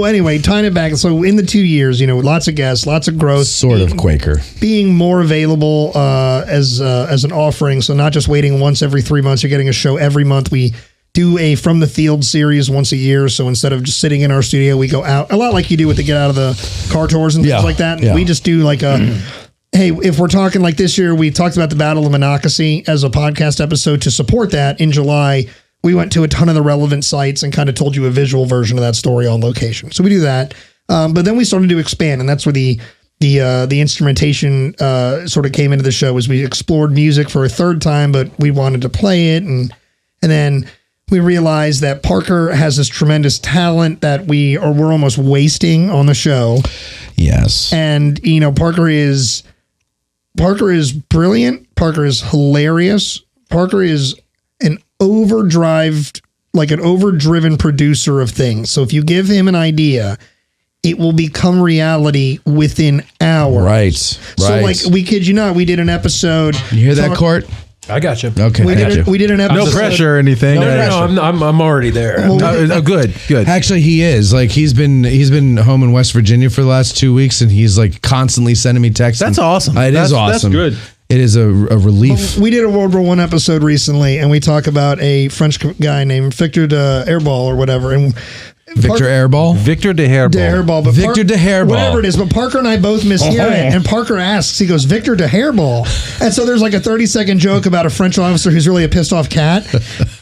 anyway, tying it back. So in the 2 years, lots of guests, lots of growth. Sort of Quaker. Being more available as an offering. So not just waiting once every 3 months, you're getting a show every month. We do a From the Field series once a year. So instead of just sitting in our studio, we go out a lot like you do with the Get Out of the Car tours and things like that. And we just do like hey, if we're talking like this year, we talked about the Battle of Monocacy as a podcast episode. To support that in July, we went to a ton of the relevant sites and kind of told you a visual version of that story on location. So we do that. But then we started to expand, and that's where the the instrumentation sort of came into the show was we explored music for a third time, but we wanted to play it. And then we realized that Parker has this tremendous talent that we're almost wasting on the show. Yes. And, Parker is brilliant. Parker is hilarious. Parker is an overdriven producer of things. So if you give him an idea, it will become reality within hours. Right. So we kid you not, we did an episode. You hear that, Court? I got you. Okay. We did an episode. No pressure or anything. No, I'm already there. Good. Actually, he is. Like, he's been home in West Virginia for the last 2 weeks, and he's like constantly sending me texts. That's awesome. It is awesome. That's good. It is a relief. We did a World War I episode recently, and we talk about a French guy named Victor de Hairball or whatever. And Victor Airball? Victor de Hairball. But Victor de Hairball. Whatever it is, but Parker and I both mishear it. And Parker asks, he goes, Victor de Hairball. And so there's like a 30-second joke about a French officer who's really a pissed off cat.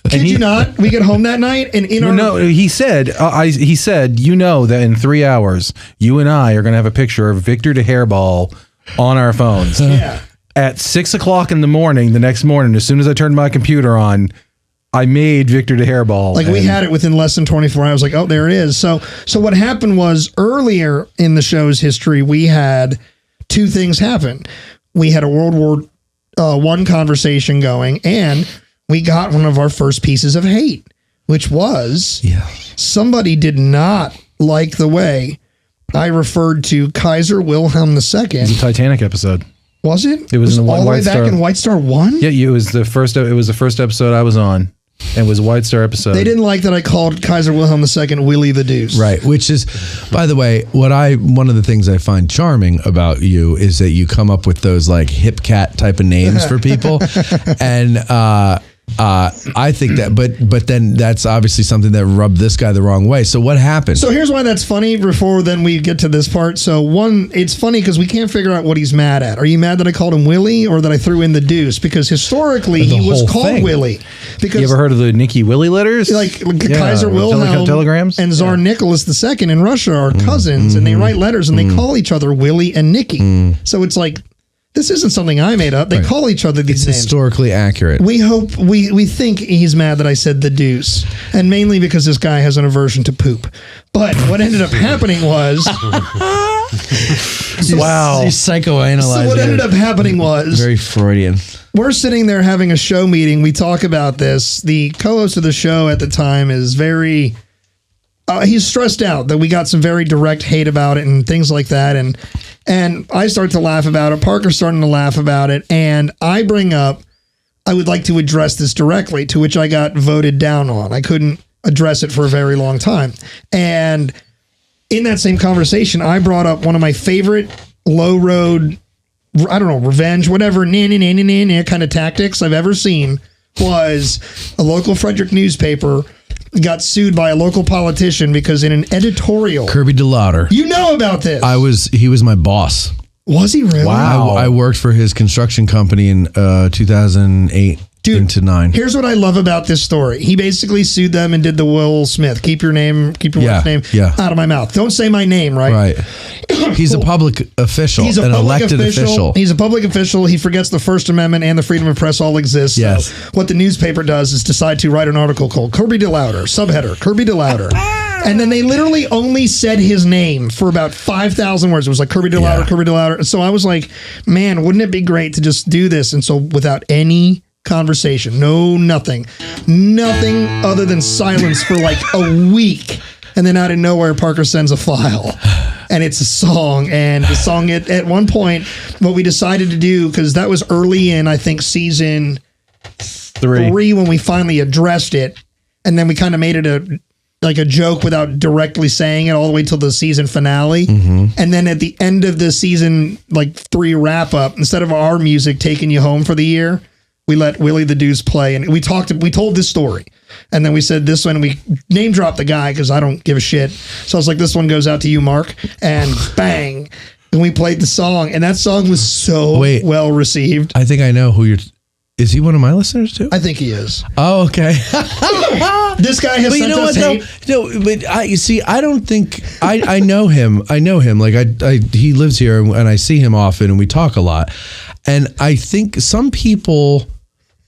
Kid you not, we get home that night and he said that in 3 hours, you and I are going to have a picture of Victor de Hairball on our phones. Yeah. At 6 o'clock in the morning, the next morning, as soon as I turned my computer on, I made Victor de Hairball. Like, we had it within less than 24 hours. Like, oh, there it is. So what happened was earlier in the show's history, we had two things happen. We had a World War I conversation going, and we got one of our first pieces of hate, which was somebody did not like the way I referred to Kaiser Wilhelm II. It was a Titanic episode. Was it? It was in the all the way back in White Star 1? Yeah, it was the first episode I was on. And was a White Star episode. They didn't like that I called Kaiser Wilhelm II Willie the Deuce. Right, which is, by the way, one of the things I find charming about you is that you come up with those like hip cat type of names for people. And I think that, but then that's obviously something that rubbed this guy the wrong way. So what happened? So here's why that's funny before then we get to this part. So one, it's funny because we can't figure out what he's mad at. Are you mad that I called him Willie or that I threw in the deuce? Because historically he was called Willie. Because you ever heard of the Nikki Willie letters? Like Kaiser Wilhelm telegrams? And Tsar Nicholas II in Russia are cousins, and they write letters and they call each other Willie and Nikki. So it's like, this isn't something I made up. They call each other these names. Historically accurate. We hope, we think he's mad that I said the deuce. And mainly because this guy has an aversion to poop. But what ended up happening was... Wow. He's psychoanalyzing. So what ended up happening was... Very Freudian. We're sitting there having a show meeting. We talk about this. The co-host of the show at the time is very... he's stressed out that we got some very direct hate about it and things like that. And I start to laugh about it. Parker's starting to laugh about it. And I bring up, I would like to address this directly, to which I got voted down on. I couldn't address it for a very long time. And in that same conversation, I brought up one of my favorite low road, I don't know, revenge, whatever, kind of tactics I've ever seen was a local Frederick newspaper got sued by a local politician because in an editorial... Kirby DeLauder. You know about this. He was my boss. Was he really? Wow. I worked for his construction company in 2008 into 9. Here's what I love about this story. He basically sued them and did the Will Smith. Keep your wife's name out of my mouth. Don't say my name, right? Right. He's a public official, an elected official. He's a public official. He forgets the First Amendment and the freedom of press all exist. Yes. So what the newspaper does is decide to write an article called Kirby DeLauder, subheader, Kirby DeLauder. And then they literally only said his name for about 5,000 words. It was like Kirby DeLauder, Kirby DeLauder. And so I was like, man, wouldn't it be great to just do this? And so without any conversation, nothing other than silence for like a week. And then out of nowhere, Parker sends a file. And it's a song. And the song, at one point, what we decided to do, because that was early in, I think, season 3 when we finally addressed it. And then we kind of made it a joke without directly saying it all the way till the season finale. And then at the end of the season, 3 wrap up, instead of our music taking you home for the year, we let Willie the Deuce play. And we told this story. And then we said this one, we name dropped the guy because I don't give a shit. So I was like, this one goes out to you, Mark. And bang. And we played the song. And that song was so well received. I think I know who you're... Is he one of my listeners too? I think he is. Oh, okay. This guy has sent us hate. No, but I don't think I know him. I know him. Like he lives here and I see him often and we talk a lot. And I think some people,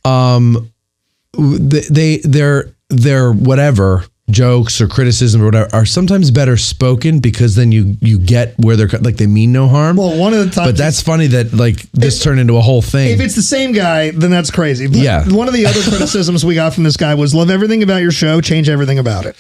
their whatever jokes or criticism or whatever are sometimes better spoken because then you get where they're like they mean no harm. Well, one of the times, but that's funny that like this turned into a whole thing. If it's the same guy, then that's crazy. But yeah. One of the other criticisms we got from this guy was love everything about your show, change everything about it.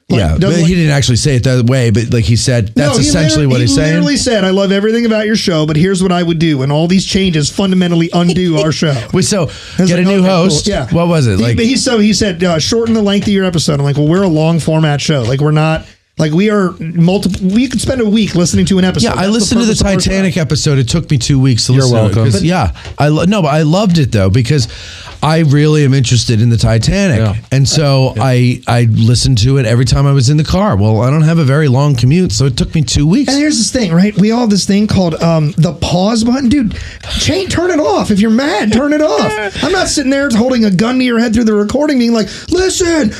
Like, but he didn't actually say it that way, but like he said, that's essentially what he's saying. He literally said, I love everything about your show, but here's what I would do. And all these changes fundamentally undo our show. So get a new host. Cool. Yeah. What was it? He said, shorten the length of your episode. I'm like, well, we're a long format show. Like we're not. Like we are multiple. We could spend a week listening to an episode. Yeah, I listened to the Titanic episode. It took me 2 weeks to listen to it. Yeah, but I loved it though because I really am interested in the Titanic, and so I listened to it every time I was in the car. Well, I don't have a very long commute, so it took me 2 weeks. And here's this thing, right? We all have this thing called the pause button, dude. Turn it off. If you're mad, turn it off. I'm not sitting there holding a gun to your head through the recording, being like, listen.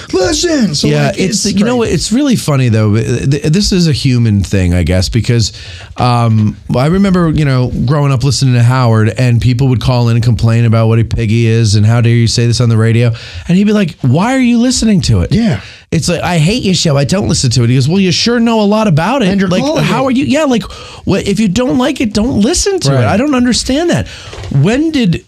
So yeah, like, it's you know what? It's really funny though. This is a human thing, I guess, because I remember, growing up listening to Howard and people would call in and complain about what a pig he is and how dare you say this on the radio. And he'd be like, why are you listening to it? Yeah. It's like, I hate your show. I don't listen to it. He goes, well, you sure know a lot about it. And you're like, how are you? Yeah, like, if you don't like it, don't listen to it. I don't understand that. When did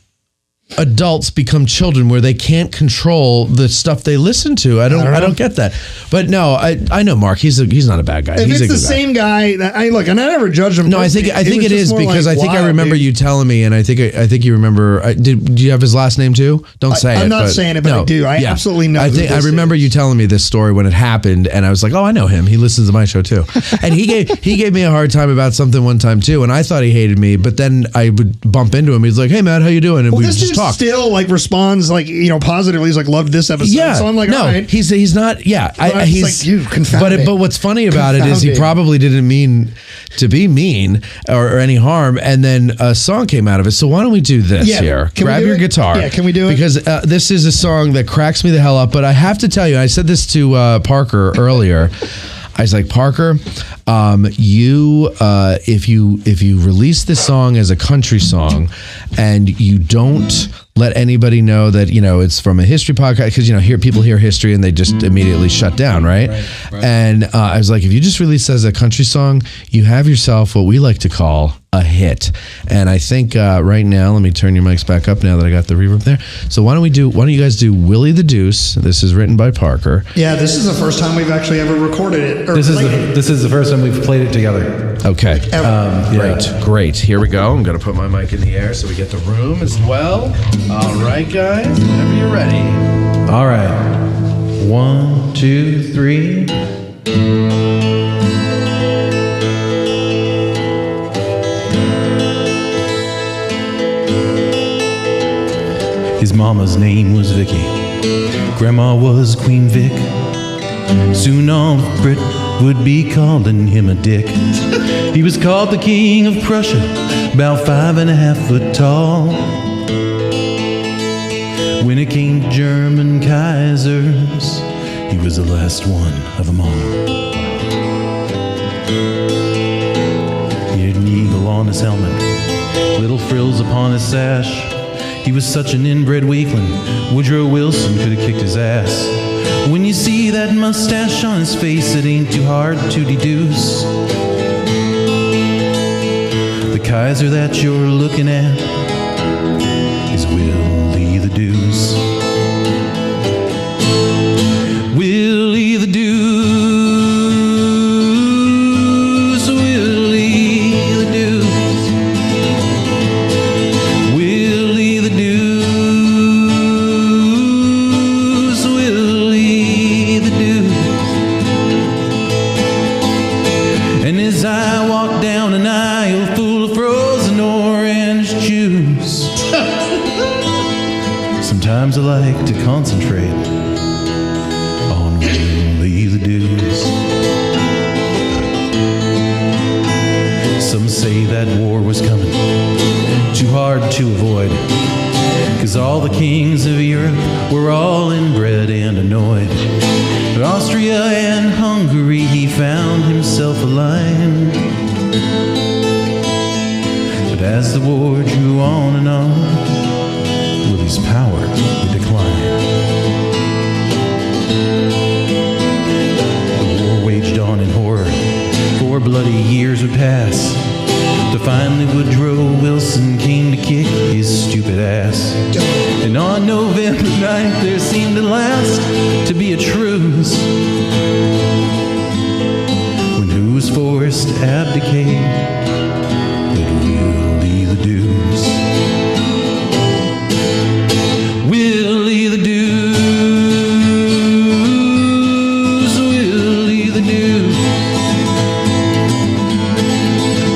adults become children where they can't control the stuff they listen to? I don't get that. But no, I know Mark. He's not a bad guy. If he's it's the same guy, and I never judge him. No, I think it is because I think I remember you telling me, and I think you remember. Do you have his last name too? Don't say it. I'm not saying it, but I do. I absolutely know. I remember you telling me this story when it happened, and I was like, oh, I know him. He listens to my show too. And he gave me a hard time about something one time too, and I thought he hated me, but then I would bump into him. He's like, hey man, how you doing? And we just talk. Still like responds like positively. He's like, loved this episode. Yeah, so I'm like, no, all right. He's not. Yeah, he's like, you confound me. But what's funny about it is he probably didn't mean to be mean or any harm, and then a song came out of it. So why don't we do this here? Grab your guitar. Yeah, can we do it? Because this is a song that cracks me the hell up. But I have to tell you, I said this to Parker earlier. I was like, Parker, if you release this song as a country song and you don't let anybody know that it's from a history podcast, because people hear history and they just immediately shut down, right? And I was like, if you just release it as a country song, you have yourself what we like to call a hit. And I think right now, let me turn your mics back up now that I got the reverb there. So why don't you guys do Willie the Deuce? This is written by Parker. Yeah, this is the first time we've actually ever recorded it. This is the first time we've played it together. Okay. Great. Here we go. I'm going to put my mic in the air so we get the room as well. All right, guys. Whenever you're ready. All right. 1, 2, 3. His mama's name was Vicky. Grandma was Queen Vic. Soon all Brit would be calling him a dick. He was called the King of Prussia, about 5.5 foot tall. When it came to German Kaisers, he was the last one of them all. He had an eagle on his helmet, little frills upon his sash. He was such an inbred weakling, Woodrow Wilson could have kicked his ass. When you see that mustache on his face, it ain't too hard to deduce. The Kaiser that you're looking at is Willie the Deuce. Willie the Deuce. Sometimes I like to concentrate on Willie the Deuce. Some say that war was coming, too hard to avoid, 'cause all the kings of Europe were all inbred and annoyed. But Austria and Hungary, he found himself a line. But as the war drew on and on, Willie's power would decline. The war waged on in horror. 4 bloody years would pass, till finally Woodrow Wilson came to kick his stupid ass. And on November 9th, there seemed at last to be a truce, when who was forced to abdicate but Willie the Deuce. Willie the Deuce, Willie the Deuce,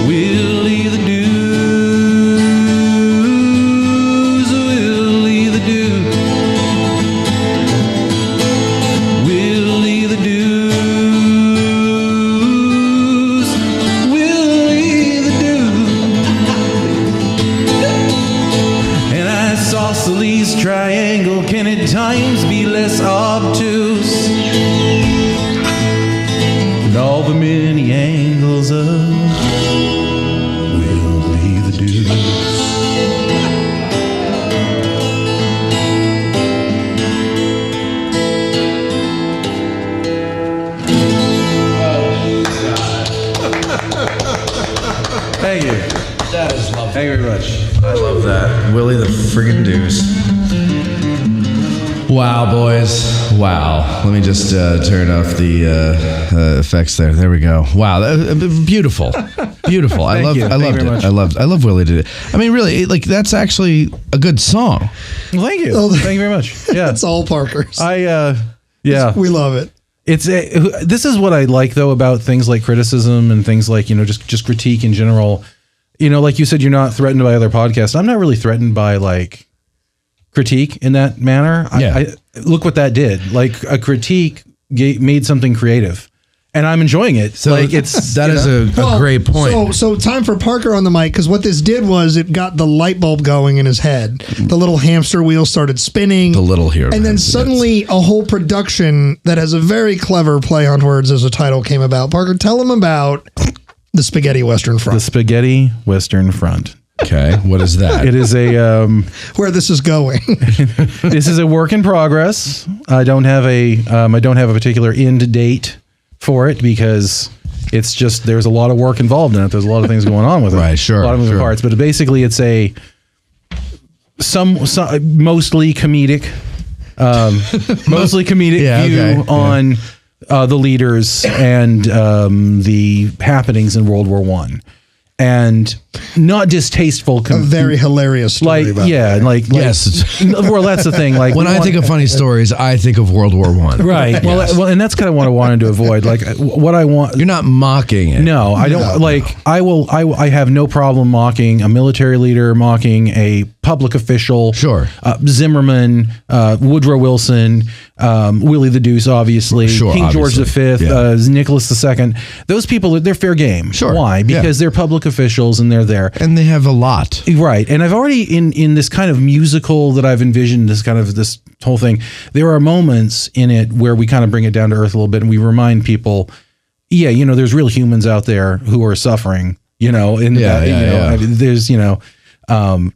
Willie the Deuce, Willie the Deuce, Willie the Deuce, Willie the Deuce. And isosceles triangle can at times be less obtuse than all the many angles of Willie the Deuce. Thank you. That is lovely. Thank you very much. I love that. Willie the friggin' Deuce. Wow, boys. Wow. Let me just turn off the effects there. There we go. Wow. Beautiful. Beautiful. I loved it. I love Willie did it. I mean, really, like, that's actually a good song. Well, thank you. Thank you very much. Yeah. It's all Parker's. Yeah. We love it. This is what I like, though, about things like criticism and things like, just critique in general. Like you said, you're not threatened by other podcasts. I'm not really threatened by, like, critique in that manner. Yeah. I look what that did. Like, a critique made something creative, and I'm enjoying it. So like, it's that is a great point. So time for Parker on the mic, because what this did was it got the light bulb going in his head. The little hamster wheel started spinning. The little hero. And then suddenly a whole production that has a very clever play on words as a title came about. Parker, tell him about the Spaghetti Western Front. the Spaghetti Western Front. Okay, what is that? It is a Where this is going. this is a work in progress. I don't have a particular end date for it, because it's just, there's a lot of work involved in it. There's a lot of things going on with it. Right, sure, A lot of moving sure. parts, but basically it's a some mostly comedic view on the leaders and the happenings in World War I. And not distasteful. A very hilarious story about that. Yes. Well, that's the thing. Like, When I think of funny stories, I think of World War I. right. Well, and that's kind of what I wanted to avoid. Like, what I want. You're not mocking it. No, I don't. I have no problem mocking a military leader, mocking a public official. Sure. Zimmerman, Woodrow Wilson, Willie the Deuce, obviously. Sure, King obviously. George V, Yeah. Nicholas II. Those people, they're fair game. Sure. Why? Because they're public officials and they're there. And they have a lot. Right. And I've already, in this kind of musical that I've envisioned, this whole thing, there are moments in it where we kind of bring it down to earth a little bit and we remind people, there's real humans out there who are suffering, there's, The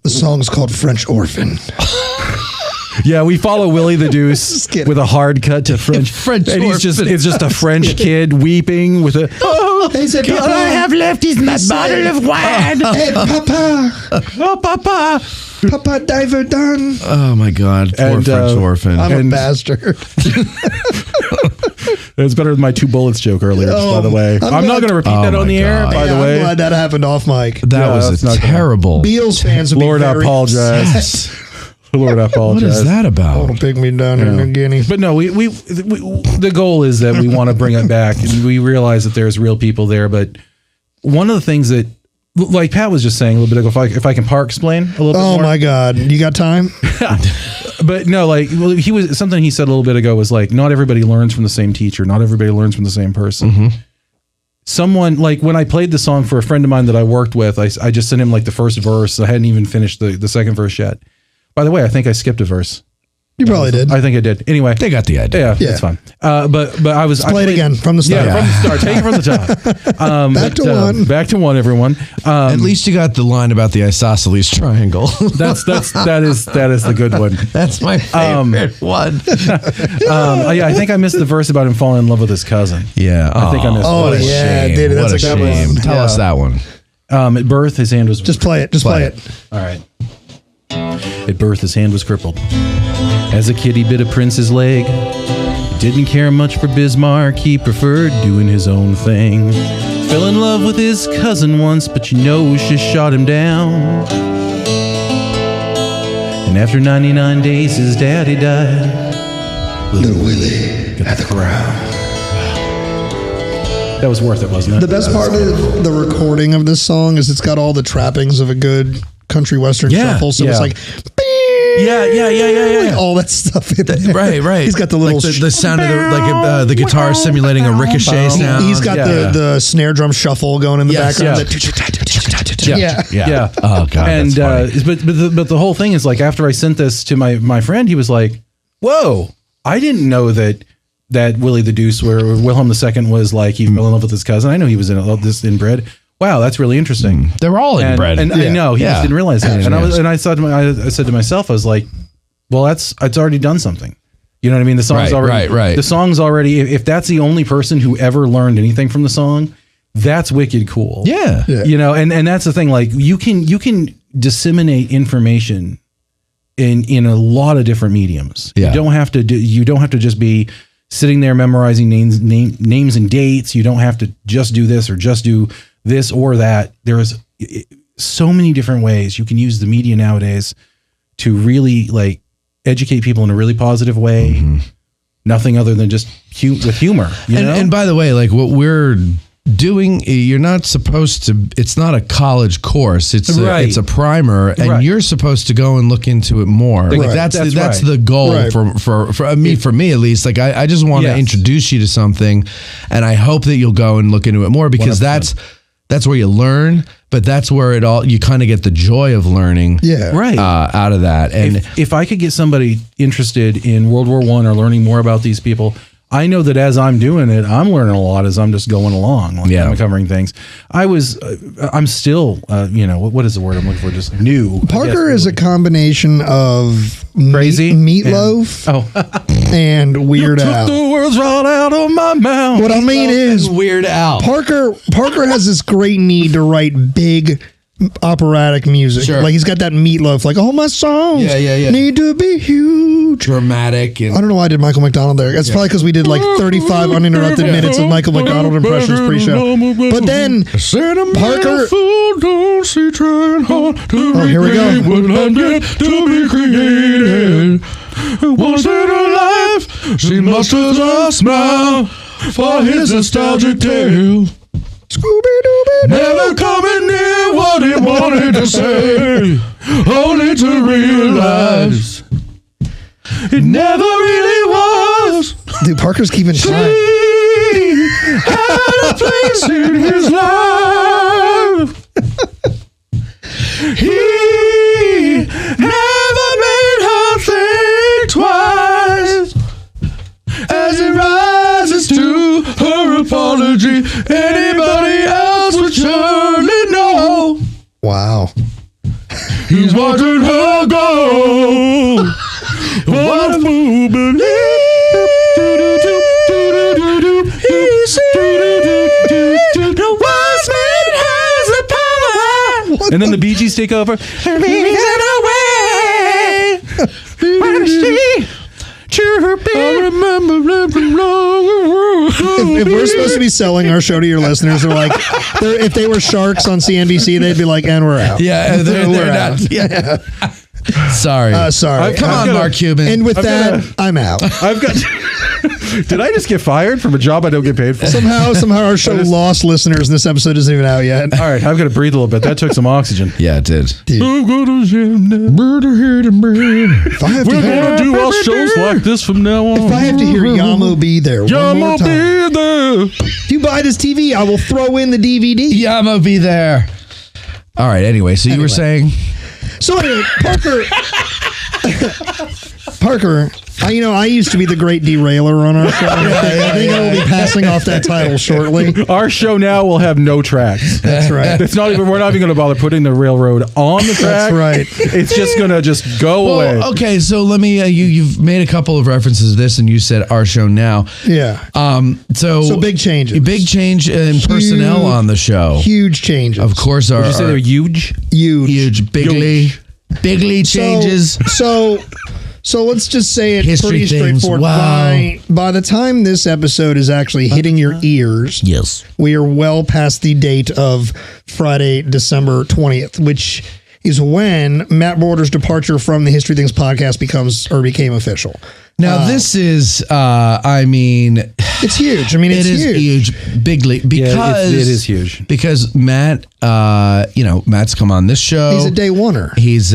song's called French Orphan. yeah, we follow Willie the Deuce kidding. with a hard cut to French. French and it's just a French kid weeping with a, He said, all I have left is my bottle of wine. Hey, Papa. Oh, Papa. Papa Diver Done. Oh my God, poor And, French orphan. I'm a And- bastard. It's better than my 2 bullets joke earlier, by the way. I'm not going to repeat that Oh on my the air, God. by the I'm way. glad that happened off mic. that Yeah, was that's a not gonna- terrible. Beals fans would be Lord, I very apologize. upset. Lord, I What apologize. is that about? Don't pick me down in the Guinea. But no, we the goal is that we want to bring it back, and we realize that there's real people there. But one of the things that, like Pat was just saying a little bit ago, if I can explain a little bit Oh more. my God. You got time? But no, something he said a little bit ago was like, not everybody learns from the same teacher, not everybody learns from the same person. someone, like when I played the song for a friend of mine that I worked with, I just sent him like the first verse. I hadn't even finished the second verse yet. By the way, I think I skipped a verse. You probably did. I think I did. Anyway, They got the idea. yeah, it's fine. But I was Play it again from the start. Yeah, from the start. Take it from the top. Back to one. Back to one, everyone. At least you got the line about the isosceles triangle. That is the good one. That's my favorite one. Yeah, I think I missed the verse about him falling in love with his cousin. Yeah. I think I missed. Oh, What a yeah, shame. dude, that's What a a good shame. one. Tell us that one. At birth, his hand was Just play it. Just play it. All right. At birth, his hand was crippled. As a kid, he bit a prince's leg. He didn't care much for Bismarck. He preferred doing his own thing. Fell in love with his cousin once, but you know she shot him down. And after 99 days, his daddy died. Little Willie Got the crown. That was worth it, wasn't it? The best part of the recording of this song is it's got all the trappings of a good country western shuffle. So yeah. it's like, Yeah. all that stuff in there. Right. He's got the little. the sound of the guitar simulating a ricochet sound. He's got the snare drum shuffle going in the Yes, background. Yeah. Yeah. Oh god. And that's funny. but the whole thing is like after I sent this to my friend, he was like, "Whoa, I didn't know that Willie the Deuce, where Wilhelm II was like he fell in love with his cousin. I know he was this inbred. Wow, that's really interesting. They're all inbred. And I know he just didn't realize that. And I said to myself, I was like, well, it's already done something. You know what I mean? The song's already right. The song's already. If that's the only person who ever learned anything from the song, that's wicked cool. Yeah. You know, and that's the thing. Like you can disseminate information in a lot of different mediums. Yeah. You don't have to just be sitting there memorizing names and dates. You don't have to just do this or just do this or that. There's so many different ways you can use the media nowadays to really like educate people in a really positive way. Mm-hmm. Nothing other than just with humor. You know? And by the way, like what we're doing, you're not supposed to. It's not a college course. It's a primer, and you're supposed to go and look into it more. Like that's the goal for me at least. Like I just want to introduce you to something, and I hope that you'll go and look into it more because 100%. That's where you learn, but that's where you kind of get the joy of learning. Yeah, right. Out of that, and if I could get somebody interested in World War I or learning more about these people. I know that as I'm doing it, I'm learning a lot as I'm just going along. Like I'm covering things. I'm still, what is the word I'm looking for? Just new. Parker is a combination of crazy meatloaf and Weird Al. Took the words right out of my mouth. What I mean is Weird Al. Parker has this great need to write big operatic music. Sure. Like he's got that meatloaf, like all my songs need to be huge. Dramatic. And I don't know why I did Michael McDonald there. It's probably because we did like 35 uninterrupted minutes of Michael McDonald impressions pre-show. But then Parker. Oh, here we go. To be created. Was it alive? She mustered a smile for his nostalgic tale. Scooby-Dooby. Never coming near what he wanted to say, only to realize it never really was. Dude, Parker's keeping She time. had a place in his life. He never made her think twice. As he rises to her apology, anybody else would surely know. Wow. He's watching her go. What a fool believes. The wise man has the power. And then the Bee Gees take over. I remember living long. If we're supposed to be selling our show to your listeners, if they were sharks on CNBC, they'd be like, and we're out. yeah, they're out. not. Yeah. Sorry. Sorry. Come on, Mark Cuban. And with that, I'm out. I've got Did I just get fired from a job I don't get paid for? Somehow our show lost listeners, and this episode isn't even out yet. All right, I've got to breathe a little bit. That took some oxygen. Yeah, it did. We're gonna do our shows like this from now on. If I have to hear Yamo be there one more time. Be there. If you buy this TV, I will throw in the DVD. Yeah, I'm gonna be there. All right. Anyway, so you were saying. So anyway, Parker, I used to be the great derailer on our show. I think I will be passing off that title shortly. Our show now will have no tracks. That's right. We're not even going to bother putting the railroad on the track. That's right. It's just going to go away. Okay, so let me. You've made a couple of references to this, and you said our show now. Yeah. So big changes. Big change in personnel on the show. Huge changes. Of course, Did you say they're huge? Huge. Bigly changes. So let's just say it History pretty things, straightforward. wow. By the time this episode is actually hitting your ears, Yes. we are well past the date of Friday, December 20th, which is when Matt Border's departure from the History Things podcast became official. Now this is, it's huge. It's huge, bigly, because it is huge. Because Matt, Matt's come on this show. He's a day oneer. He's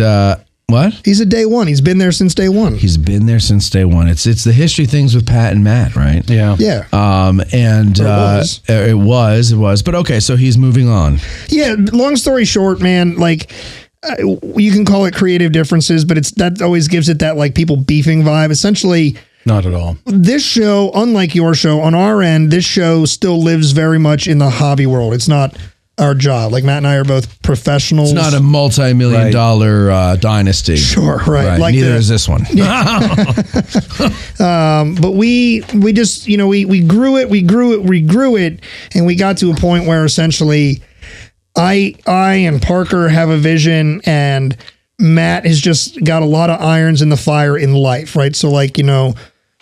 what? He's a day one. He's been there since day one. He's been there since day one. It's the History Things with Pat and Matt, right? Yeah. Yeah. It was. But okay, so he's moving on. Yeah. Long story short, man, you can call it creative differences, but that always gives it that people beefing vibe. Essentially, not at all. This show, unlike your show, on our end, this show still lives very much in the hobby world. It's not our job. Matt and I are both professionals. It's not a multi-million dollar dynasty. Sure, right. Neither is this one. But we just, we grew it, and we got to a point where essentially I and Parker have a vision, and Matt has just got a lot of irons in the fire in life, right? So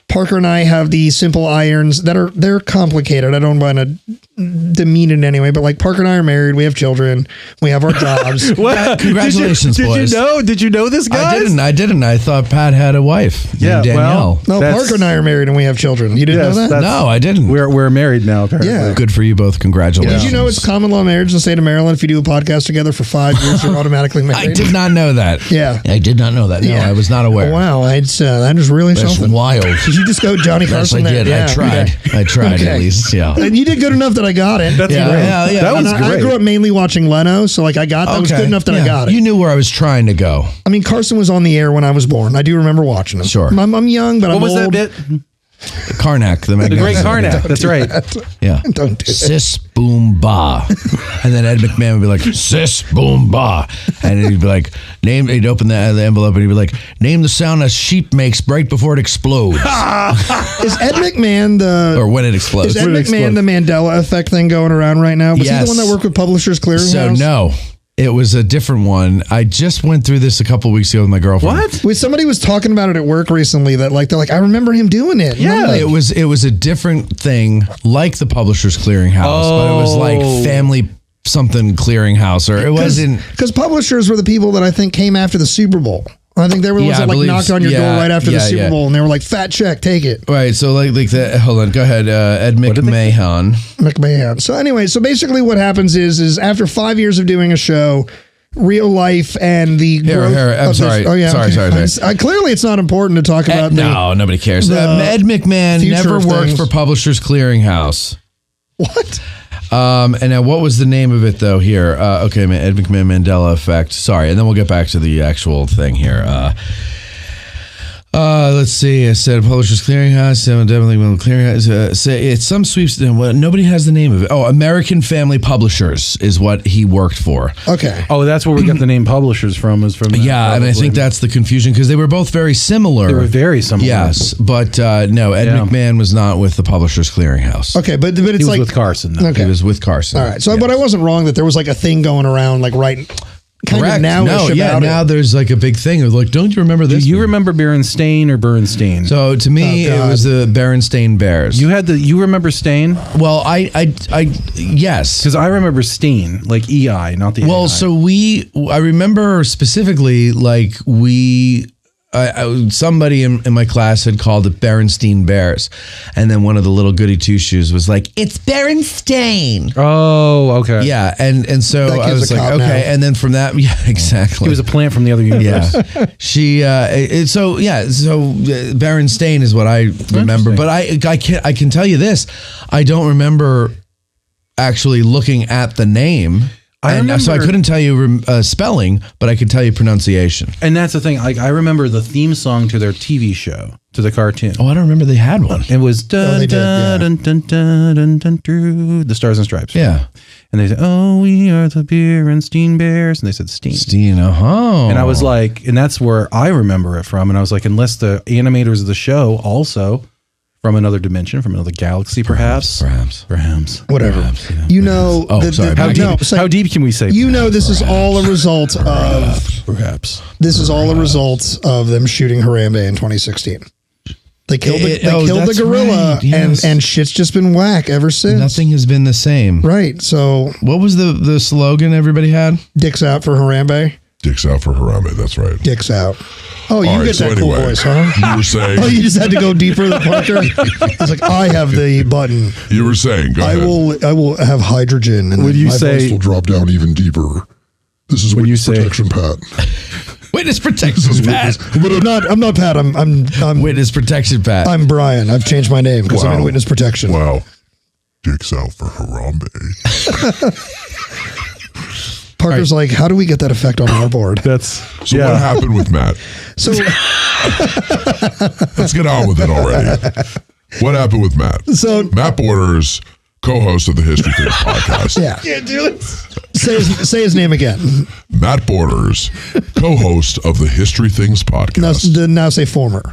Parker and I have these simple irons they're complicated. I don't want to demean it anyway, but Parker and I are married. We have children. We have our jobs. Well, congratulations, boys. Did you know this, guys? I didn't. I thought Pat had a wife named Danielle. No, Parker and I are married and we have children. You didn't know that? No, I didn't. We're married now, apparently. Yeah. Good for you both. Congratulations. Did you know it's common law marriage in the state of Maryland? If you do a podcast together for 5 years, you're automatically married. I did not know that. Yeah. I did not know that. No, I was not aware. Wow. That is really That's something. wild. Did you just go Johnny Yes, Carson I there? did. Yeah, I tried. okay. I tried Okay. at least. Yeah. And you did good enough that I got it. That's great. Yeah. That was And I great. grew up mainly watching Leno, so I got that was good enough that I got it. You knew where I was trying to go. Carson was on the air when I was born. I do remember watching him. Sure. I'm young, but What I'm was old. that bit? Karnak, the The great Karnak. That's right. Yeah. Don't do it. Sis boom ba. And then Ed McMahon would be like, sis boom ba. And he'd be like, he'd open the envelope and he'd be like, name the sound a sheep makes right before it explodes. Is Ed McMahon Or when it explodes. Is Ed McMahon the Mandela effect thing going around right now? Was he Yes. the one that worked with Publishers Clearinghouse? So no, it was a different one. I just went through this a couple weeks ago with my girlfriend. What? Somebody was talking about it at work recently that they're like, I remember him doing it. And I'm like, It was a different thing, like the Publishers Clearinghouse, but it was like Family something Clearinghouse, or it wasn't. Because publishers were the people that I think came after the Super Bowl. I think they were the ones that knocked on your door right after the Super Bowl, and they were like, "Fat check, take it." Right. So like that. Hold on. Go ahead. Ed McMahon. So anyway, so basically, what happens is after 5 years of doing a show, real life and the growth. I'm sorry. Oh yeah. Sorry. Clearly, it's not important to talk about. No, nobody cares. Ed McMahon never worked for Publishers Clearinghouse. What? And now what was the name of it though here? Okay, Ed McMahon Mandela effect. Sorry. And then we'll get back to the actual thing here. Let's see. I said Publishers Clearinghouse. Definitely Clearinghouse. Say it's some sweeps. Nobody has the name of it. Oh, American Family Publishers is what he worked for. Okay. Oh, that's where we got the name Publishers from. Was from Yeah, and I think that's the confusion because they were both very similar. They were very similar. Yes, but no, Ed McMahon was not with the Publishers Clearinghouse. Okay, but it's he was like with Carson. Though. Okay. He was with Carson. All right. So, but I wasn't wrong that there was like a thing going around, like kind Correct. of now-ish about now it. there's like a big thing. It was like, don't you remember this? Do you remember Berenstain or Bernstein? So to me, it was the Berenstain Bears. You remember Stain? Well, I yes, because I remember Steen, like EI, not the. Well, AI. so I remember specifically, like we somebody in my class had called it Berenstein Bears, and then one of the little goody two shoes was like, "It's Berenstain." Oh, okay. Yeah, and so That I kid's was a like, cop okay, now. and then from that, yeah, exactly. He was a plant from the other universe. Yeah, she. So Berenstain is what I remember, but I can tell you this: I don't remember actually looking at the name. So I couldn't tell you spelling, but I could tell you pronunciation. And that's the thing. Like, I remember the theme song to their TV show, to the cartoon. Oh, I don't remember they had one. It was dun, they did, yeah. dun, dun, dun, dun, dun, dun, the Stars and Stripes. Yeah. And they said, "Oh, we are the Berenstein Bears," and they said Steen. Steen, And I was like, and that's where I remember it from. And I was like, unless the animators of the show also from another dimension, from another galaxy, perhaps. Whatever. Perhaps, yeah. You know, Oh, sorry. How deep can we say? You know, this is all a result of. Perhaps. This is all a result of them shooting Harambe in 2016. They killed the that's gorilla, right, yes. and shit's just been whack ever since. Nothing has been the same. Right. So, What was the slogan everybody had? dicks out for Harambe. Dicks out for Harambe. That's right. Dicks out. Oh, you All right, get so that cool anyway, voice, huh? You were saying. Oh, you just had to go deeper than Parker. It's like, I have the button. You were saying. Go ahead. I will have hydrogen, and Would you My say? voice will drop down even deeper. This is When you witness say- protection, Pat. Witness protection, Pat. But I'm not Pat. I'm Witness protection, Pat. I'm Brian. I've changed my name because I'm in Wow. witness protection. Wow. Dicks out for Harambe. Parker's like, how do we get that effect on our board? That's So what happened with Matt? So Let's get on with it already. What happened with Matt? So- Matt Borders, co-host of the History Things podcast. yeah, say his name again. Matt Borders, co-host of the History Things podcast. Now say former.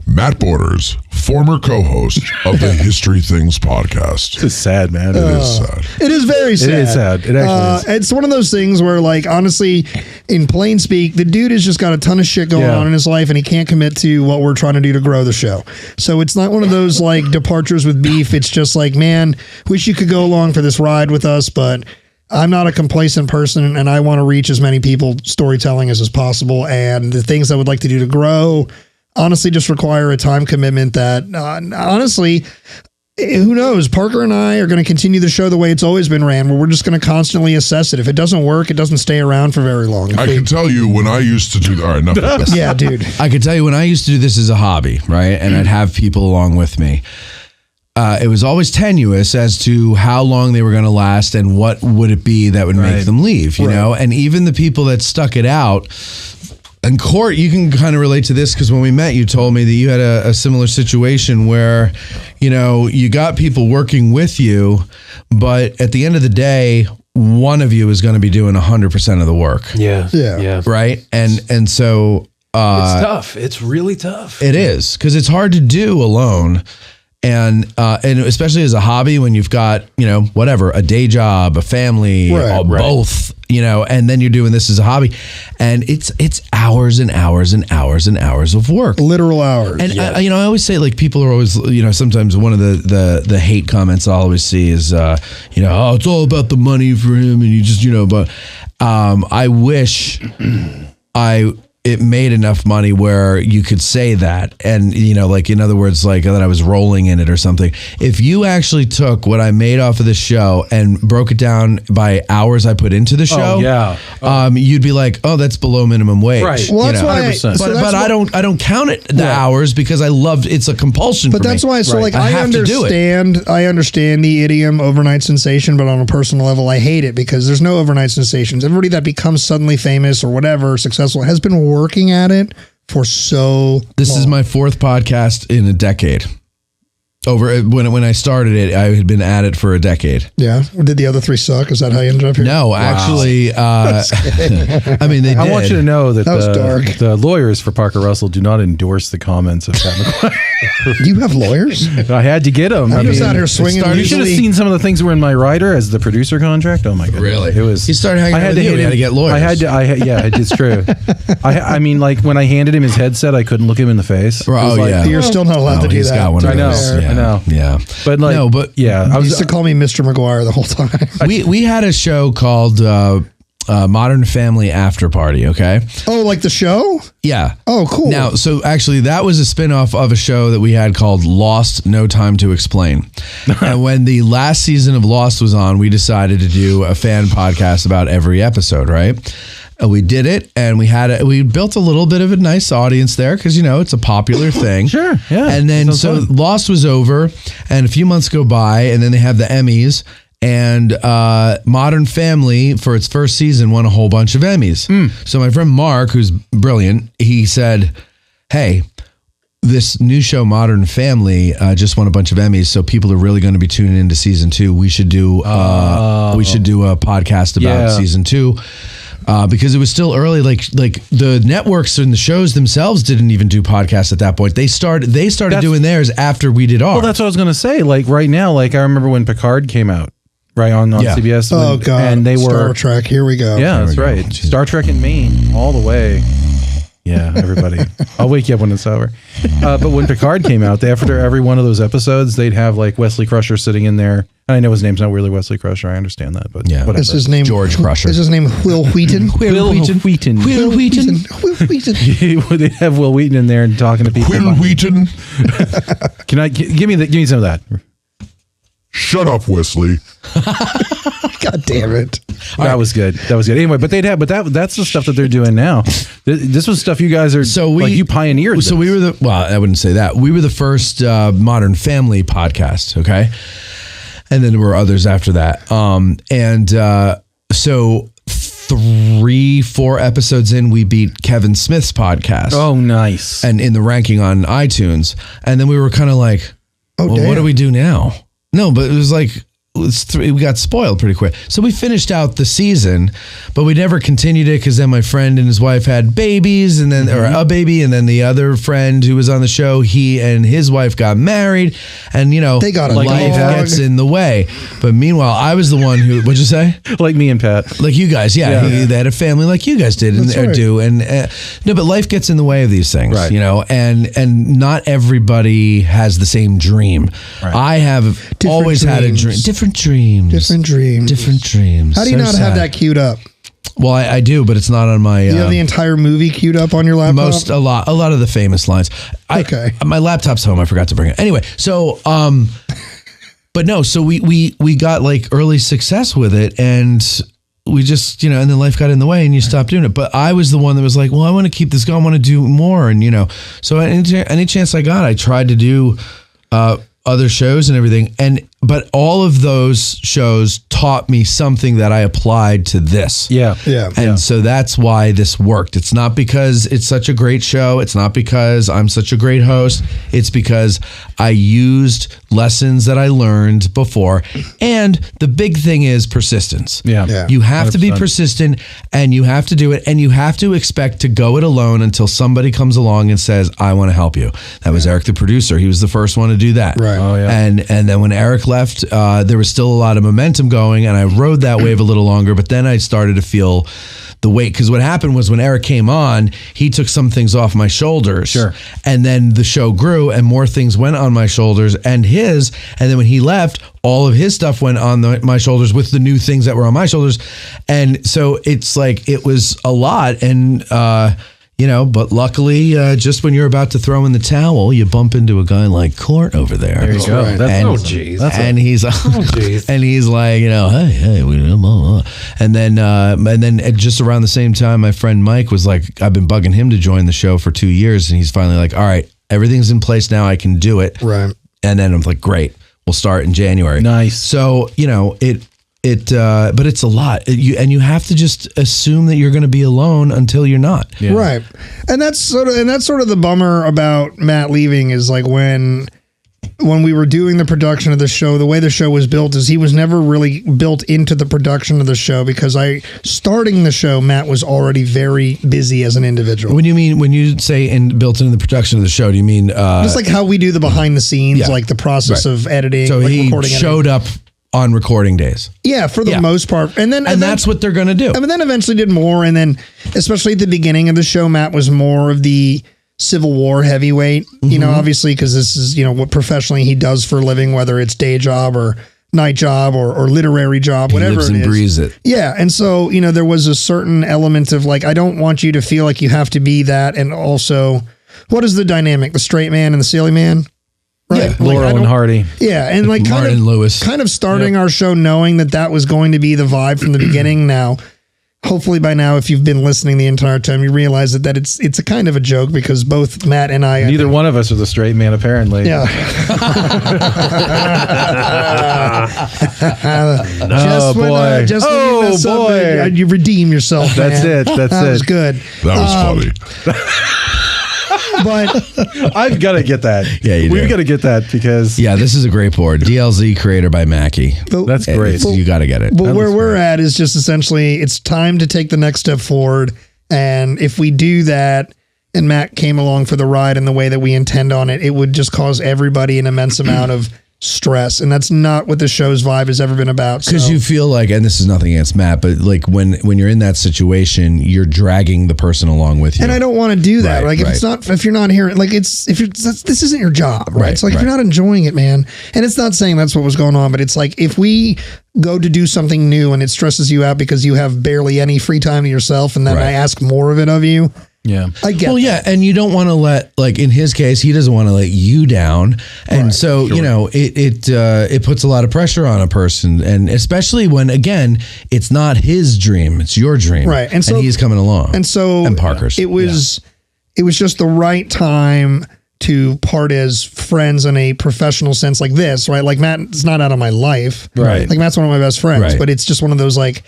Matt Borders, former co-host of the History Things podcast. This is sad, man. It is sad. It is very sad. It is sad. It actually is. It's one of those things where, like, honestly, in plain speak, the dude has just got a ton of shit going on in his life, and he can't commit to what we're trying to do to grow the show. So it's not one of those, like, departures with beef. It's just like, man, wish you could go along for this ride with us, but I'm not a complacent person, and I want to reach as many people storytelling as possible. And the things I would like to do to grow honestly just require a time commitment that honestly, who knows? Parker and I are going to continue the show the way it's always been ran, where we're just going to constantly assess it. If it doesn't work, it doesn't stay around for very long. I can tell you when I used to do that. All right, enough of this. Yeah, dude. I could tell you when I used to do this as a hobby, right? And I'd have people along with me. It was always tenuous as to how long they were going to last and what would it be that would make them leave, you know? And even the people that stuck it out. And Court, you can kind of relate to this because when we met, you told me that you had a similar situation where, you know, you got people working with you, but at the end of the day, one of you is going to be doing 100% of the work. Yeah. Right. And so It's tough. It's really tough. it is because it's hard to do alone. And especially as a hobby, when you've got, you know, whatever, a day job, a family, both, you know, and then you're doing this as a hobby, and it's hours and hours and hours and hours of work, Literal hours. And I always say, like, people are always, you know, sometimes one of the hate comments I'll always see is, you know, oh, it's all about the money for him, and you just, you know, but I wish it made enough money where you could say that. And, you know, like, in other words, like that I was rolling in it or something. If you actually took what I made off of the show and broke it down by hours I put into the show, you'd be like, oh, that's below minimum wage. Right. Well, that's why. 100%. But I don't count it the hours because I love it's a compulsion. But for that's me. why. So, like, I have to do it. I understand the idiom overnight sensation, but on a personal level, I hate it because there's no overnight sensations. Everybody that becomes suddenly famous or whatever, successful, has been working at it for so This long. is my fourth podcast in a decade. When I started it, I had been at it for a decade. Yeah. Did the other three suck? Is that how you ended up here? No, actually, I mean, they did. I want you to know that was dark. the lawyers for Parker Russell do not endorse the comments of Pat McGuire. You have lawyers? I had to get them. I'm just out here swinging. You should have seen some of the things that were in my rider as the producer contract. Oh my god! Really? It was. He started hanging I out had with to you. hit He him. had to get lawyers. Yeah, it's true. I mean, like when I handed him his headset, I couldn't look him in the face. Oh, yeah. You're still not allowed to do he's that. got one of I know. those. Yeah. I know. Yeah. But like, no, but yeah, I You was. used to call me Mr. McGuire the whole time. we had a show called Modern Family After Party, okay? Oh, like the show? Yeah. Oh, cool. Now, so actually, that was a spinoff of a show that we had called Lost, No Time to Explain. And when the last season of Lost was on, we decided to do a fan podcast about every episode, right? And we did it, and we built a little bit of a nice audience there because, it's a popular thing. Sure, yeah. And then, so fun. Lost was over, and a few months go by, and then they have the Emmys. And Modern Family, for its first season, won a whole bunch of Emmys. So my friend Mark, who's brilliant, he said, hey, this new show, Modern Family, just won a bunch of Emmys, so people are really going to be tuning into season 2. We should do a podcast about season 2. Because it was still early, like the networks and the shows themselves didn't even do podcasts at that point. They started doing theirs after we did ours. Well, that's what I was going to say. Like right now, like I remember when Picard came out, right on CBS. Oh God! And they were Star Trek. Here we go. Yeah, that's right. Star Trek in Maine, all the way. Yeah, everybody. I'll wake you up when it's over. But when Picard came out, after every one of those episodes, they'd have like Wesley Crusher sitting in there. And I know his name's not really Wesley Crusher. I understand that, but yeah, whatever. Is his name George Crusher? Is his name Will Wheaton? Will Wheaton. Will Wheaton. They'd have Will Wheaton in there and talking to people. Will Wheaton. Can I give me some of that? Shut up, Wesley. God damn it! That was good. Anyway, but that's the stuff that they're doing now. This was stuff you guys are. So you pioneered. So we were I wouldn't say that. We were the first Modern Family podcast. Okay, and then there were others after that. So 3-4 episodes in, we beat Kevin Smith's podcast. Oh, nice! And in the ranking on iTunes, and then we were kind of like, what do we do now? No, but it was like we got spoiled pretty quick. So we finished out the season, but we never continued it because then my friend and his wife had babies, and then or a baby, and then the other friend who was on the show, he and his wife got married, and they got a life dog. gets in the way. But meanwhile, I was the one who. What'd you say? Like me and Pat, like you guys, yeah. They had a family like you guys did, or do, and no, but life gets in the way of these things, right. and not everybody has the same dream. Right. I have always had a dream. Different dreams. How do you not have that queued up? Well, I do, but it's not on my. You have the entire movie queued up on your laptop? A lot of the famous lines. Okay. My laptop's home. I forgot to bring it. Anyway, so but no, so we got like early success with it, and we just and then life got in the way, and you stopped doing it. But I was the one that was like, well, I want to keep this going. I want to do more, and so any chance I got, I tried to do other shows and everything, but all of those shows taught me something that I applied to this. Yeah. And so that's why this worked. It's not because it's such a great show. It's not because I'm such a great host. It's because I used lessons that I learned before. And the big thing is persistence. Yeah. You have 100%. To be 100%. persistent, and you have to do it, and you have to expect to go it alone until somebody comes along and says, I want to help you. That was Eric, the producer. He was the first one to do that. Right. Oh, yeah. And then when Eric left, there was still a lot of momentum going, and I rode that wave a little longer, but then I started to feel the weight, because what happened was when Eric came on, he took some things off my shoulders. Sure. And then the show grew and more things went on my shoulders and then when he left, all of his stuff went on my shoulders with the new things that were on my shoulders. And so it's like, it was a lot. And, but luckily, just when you're about to throw in the towel, you bump into a guy like Court over there. There you go. Right. And he's like, hey, and then just around the same time, my friend Mike was like, I've been bugging him to join the show for 2 years, and he's finally like, all right, everything's in place now, I can do it. Right. And then I'm like, great, we'll start in January. Nice. So but it's a lot. You have to just assume that you're going to be alone until you're not. Yeah. Right. And that's sort of the bummer about Matt leaving is like when we were doing the production of the show, the way the show was built is he was never really built into the production of the show, because starting the show, Matt was already very busy as an individual. When you say built into the production of the show, do you mean just like how we do the behind the scenes, like the process of editing? So like he showed up on recording days. Yeah, for the most part. And that's what they're going to do. And then eventually did more. And then, especially at the beginning of the show, Matt was more of the Civil War heavyweight, obviously, because this is, what professionally he does for a living, whether it's day job or night job or literary job, He whatever lives it and is. breathes it. Yeah. And so, there was a certain element of like, I don't want you to feel like you have to be that. And also, what is the dynamic? The straight man and the silly man? Right. Yeah. Like, Laurel and Hardy. Yeah. And like Martin Lewis. kind of starting our show knowing that was going to be the vibe from the beginning. Now, hopefully by now, if you've been listening the entire time, you realize that it's a kind of a joke because both Matt and I Neither one of us are the straight man, apparently. Yeah. boy. Just when you mess up, boy. you redeem yourself. That's man. it. That's That was it. good. That was funny. But I've got to get that. Yeah, you do. We've got to get that because Yeah, this is a great board. DLZ creator by Mackie. that's great. You got to get it. but where we're at is just essentially it's time to take the next step forward. And if we do that, and Matt came along for the ride in the way that we intend on it, it would just cause everybody an immense amount of stress. And that's not what the show's vibe has ever been about. Because you feel like, and this is nothing against Matt, but like when you're in that situation, you're dragging the person along with you. And I don't want to do that. Right, Like if you're not hearing, like this isn't your job, right? So like if you're not enjoying it, man, and it's not saying that's what was going on, but it's like if we go to do something new and it stresses you out because you have barely any free time to yourself, and then I ask more of it of you. Yeah. I get Well, that. yeah, and you don't want to let, like in his case, he doesn't want to let you down, and so it puts a lot of pressure on a person, and especially when again it's not his dream, it's your dream, Right. And so he's coming along, and Parker's. It was just the right time to part as friends in a professional sense like this, right? Like Matt's not out of my life, Right. Like Matt's one of my best friends, Right. but it's just one of those like.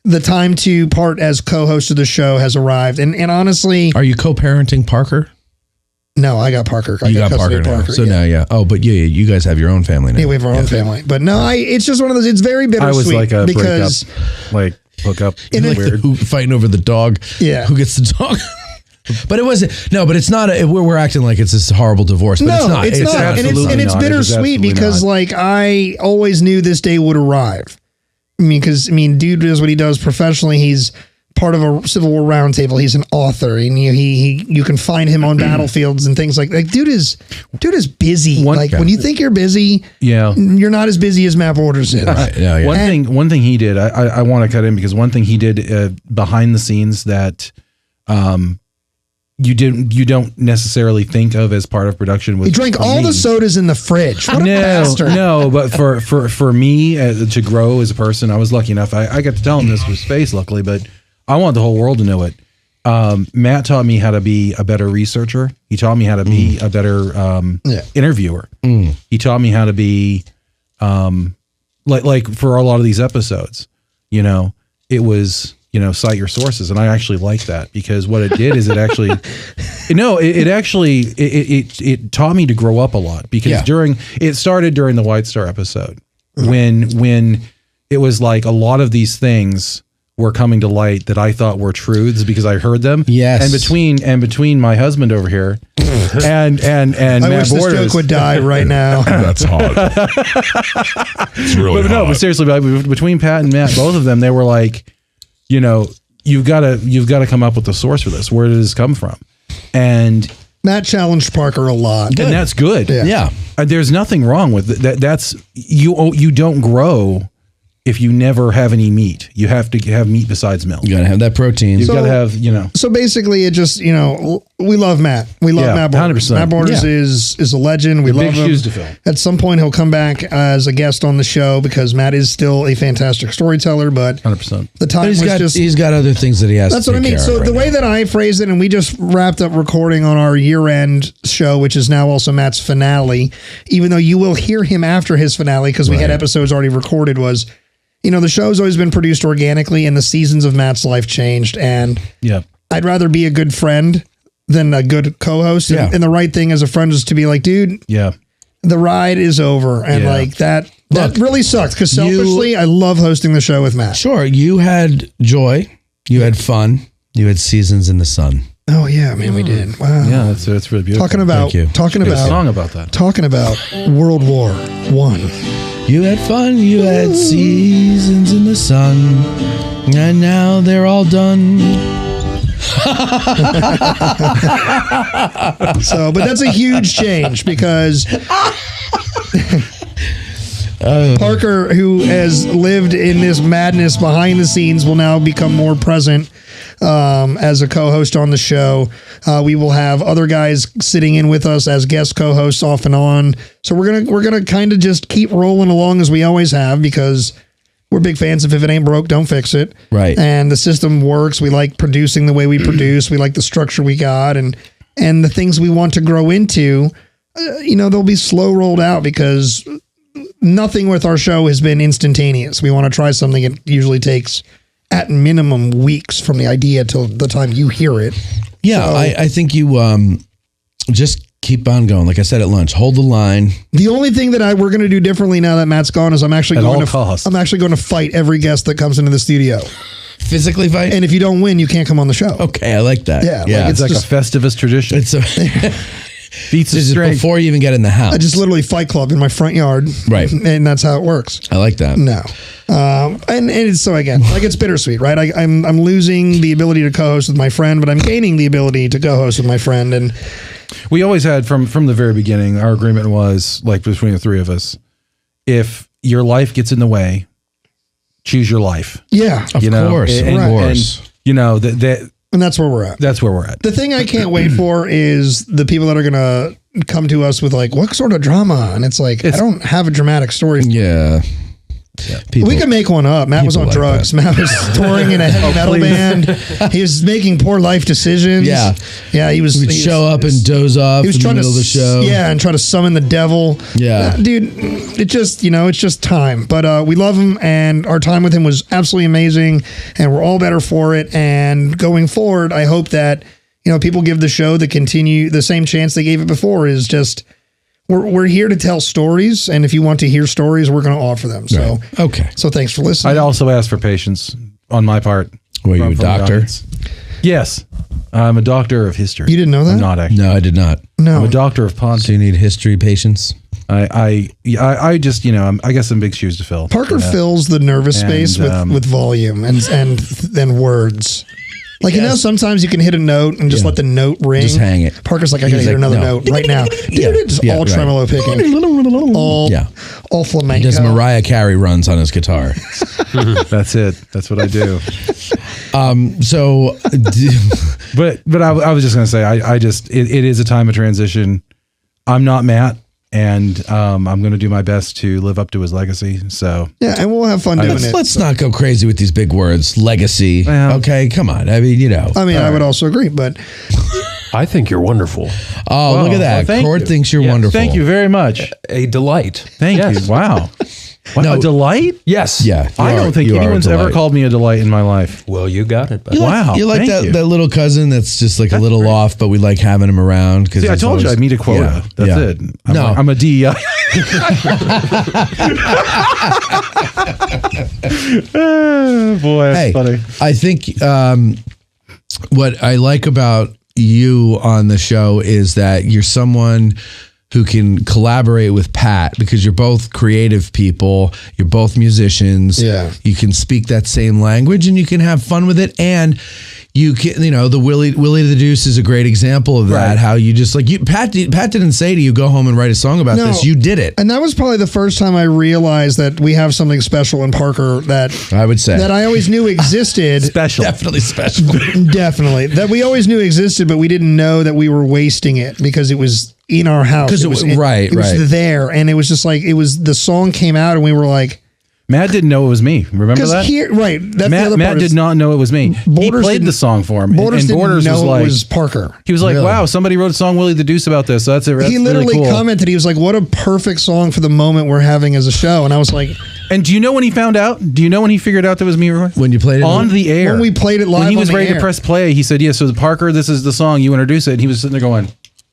The time to part as co-host of the show has arrived, and honestly, Are you co-parenting Parker? no, I got Parker. I You got custody Parker of now, so now, yeah. Oh, but yeah, you guys have your own family now. Yeah, we have our own family, but no, it's just one of those. It's very I bittersweet was like a because breakup, like hook up. Like Weird. who fighting over the dog? Yeah. Who gets the dog? But it wasn't. No, but it's not. We're acting like it's this horrible divorce. But no, it's not. it's not, and absolutely it's not. It is bittersweet absolutely because not. like I always knew this day would arrive. Dude does what he does professionally. He's part of a Civil War roundtable. He's an author, and you can find him on battlefields and things like that. Dude is busy. When you think you're busy, Yeah. you're not as busy as Matt Borders is. Yeah. One thing he did, I want to cut in because one thing he did behind the scenes that you don't necessarily think of as part of production was He drank all the sodas in the fridge. What a bastard. No, but for me to grow as a person, I was lucky enough. I got to tell him this with space, luckily, but I want the whole world to know it. Matt taught me how to be a better researcher. He taught me how to be a better interviewer. He taught me how to be like for a lot of these episodes, it was, cite your sources. And I actually like that because what it did is it actually, it taught me to grow up a lot because it started during the White Star episode when it was like a lot of these things were coming to light that I thought were truths because I heard them. Yes. And between my husband over here and I Matt wish this Borders, joke would die right now. That's hot. It's really hot. no, but seriously, between Pat and Matt, both of them, they were like, you've got to come up with a source for this. Where did this come from? And Matt challenged Parker a lot. and that's good. Yeah. There's nothing wrong with it. That's you don't grow if you never have any meat. You have to have meat besides milk. You got to have that protein. You've got to have, So basically, it just we love Matt. We love Matt Borders. 100%. Matt Borders is a legend. We love big him. shoes to fill. At some point, he'll come back as a guest on the show because Matt is still a fantastic storyteller. But 100%. the time was just. He's got other things that he has. That's to what I take mean. care So of the right way now. that I phrase it, and we just wrapped up recording on our year-end show, which is now also Matt's finale, even though you will hear him after his finale because we had episodes already recorded, was, the show's always been produced organically and the seasons of Matt's life changed. And I'd rather be a good friend than a good co-host. Yeah. And the right thing as a friend is to be like, dude, the ride is over. And like that really sucked because selfishly, I love hosting the show with Matt. Sure, you had joy, you had fun, you had seasons in the sun. Oh yeah, man, we did. Wow. Yeah, that's really beautiful. Talking about Thank you. Good song about that. Talking about World War I. You had fun, you had seasons in the sun, and now they're all done. So, but that's a huge change because Parker, who has lived in this madness behind the scenes, will now become more present as a co-host on the show. We will have other guys sitting in with us as guest co-hosts off and on. So we're gonna kind of just keep rolling along as we always have, because we're big fans of if it ain't broke, don't fix it. Right. And the system works. We like producing the way we produce. We like the structure we got, and the things we want to grow into. They'll be slow rolled out, because nothing with our show has been instantaneous. We want to try something. It usually takes at minimum weeks from the idea till the time you hear it. Yeah, so, I think you just keep on going. Like I said at lunch, hold the line. The only thing that we're going to do differently now that Matt's gone is I'm actually going to fight every guest that comes into the studio. Physically fight? And if you don't win, you can't come on the show. Okay, I like that. Yeah. Like it's like a Festivus tradition. It's Feats of strength. Before you even get in the house. I just literally Fight Club in my front yard. Right. And that's how it works. I like that. No. And it's, so again, like, it's bittersweet, right? I'm losing the ability to co-host with my friend, but I'm gaining the ability to co-host with my friend. And we always had from the very beginning, our agreement was, like, between the three of us, if your life gets in the way, choose your life. Yeah. Of course. And that's where we're at. That's where we're at. The thing I can't wait for is the people that are going to come to us with, like, what sort of drama? And it's like, I don't have a dramatic story. Yeah. We can make one up. Matt was on drugs. Matt was touring in a heavy metal band. He was making poor life decisions. Yeah. Yeah, he was. We'd show up and doze off in the middle of the show. Yeah, and try to summon the devil. Yeah. Dude, it's just time. But we love him, and our time with him was absolutely amazing, and we're all better for it. And going forward, I hope that, people give the show the same chance they gave it before. Is just, we're here to tell stories, and if you want to hear stories, we're going to offer them. So, right. Okay. So thanks for listening. I'd also ask for patience on my part. Were you a doctor? Yes. I'm a doctor of history. You didn't know that? I'm not actually. No, I did not. No. I'm a doctor of podcast. So you need history patience? I just, I guess some big shoes to fill. Parker fills the nervous space with volume and words. Like, sometimes you can hit a note and just let the note ring. Just hang it. Parker's like, I gotta hit another note right now. Dude, it's all tremolo picking. All flamenco. He does Mariah Carey runs on his guitar. That's it. That's what I do. But I was just going to say, it is a time of transition. I'm not Matt. And I'm going to do my best to live up to his legacy. So yeah, and we'll have fun doing it. Let's not go crazy with these big words. Legacy. Okay, come on. I mean, I would also agree, but I think you're wonderful. Oh, look at that. Cord thinks you're wonderful. Thank you very much. A delight. Thank you. Wow. A delight? Yes. Yeah. I don't think anyone's ever called me a delight in my life. Well, you got it. Buddy. Wow. You like that little cousin that's just like a little off, but we like having him around. See, I told you I meet a quota. That's it. I'm a DEI. Boy, that's funny. I think what I like about you on the show is that you're someone who can collaborate with Pat, because you're both creative people, you're both musicians. Yeah. You can speak that same language and you can have fun with it. And you can, the Willie the Deuce is a great example of that. Right. How you just Pat didn't say to you, go home and write a song about this. You did it. And that was probably the first time I realized that we have something special in Parker that I would say that I always knew existed. Special. Definitely special. Definitely. That we always knew existed, but we didn't know that we were wasting it because it was in our house. Because it was there. And it was just like, the song came out and we were like, Matt didn't know it was me. Remember that? That's Matt did not know it was me. He played the song for him. Borders and Borders didn't know was like, it was Parker. He was like, wow, somebody wrote a song, Willie the Deuce, about this. So that's it. He literally really cool. commented, he was like, what a perfect song for the moment we're having as a show. And I was like... And do you know when he found out? Do you know when he figured out that was me? When you played it? On the air. When we played it live. When he was ready to press play, he said, so Parker, this is the song. You introduce it. And he was sitting there going...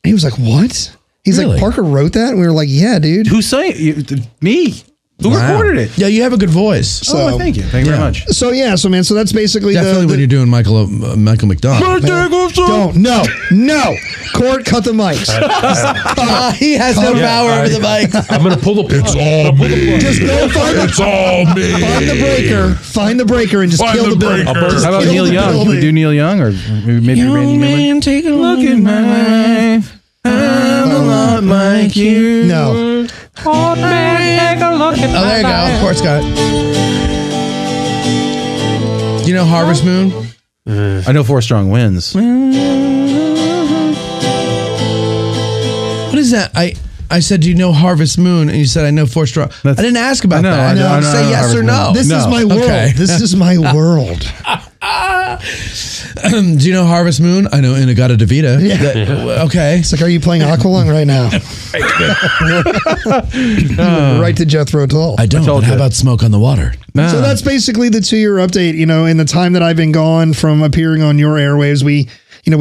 He was like, what? He's like, Parker wrote that? And we were like, yeah, dude. Who sang it? Me. Who recorded it? Yeah, you have a good voice. So, thank you. Thank you very much. So, so that's basically definitely when you're doing Michael McDonald. No. Court, cut the mics. He has no power over the mics. I'm going to pull the plug. It's all me. Just go find the breaker and just kill the building. How about Neil Young? Can we do Neil Young? Or maybe Randy Newman? Take a look at my life. I'm a lot like you. No. Old man, take a look at Oh, there you go. Of course, got it. Do you know Harvest Moon? I know Four Strong Winds. What is that? I said, do you know Harvest Moon? And you said, I know Four Strong. I didn't ask about that. I know Say yes or no. This is my world. Okay. This is my world. Do you know Harvest Moon? I know Inagata Devita. Yeah. Okay. It's like, are you playing Aqualung right now? Right to Jethro Tull. I don't. But how about Smoke on the Water? So that's basically the 2-year update. You know, in the time that I've been gone from appearing on your airwaves, we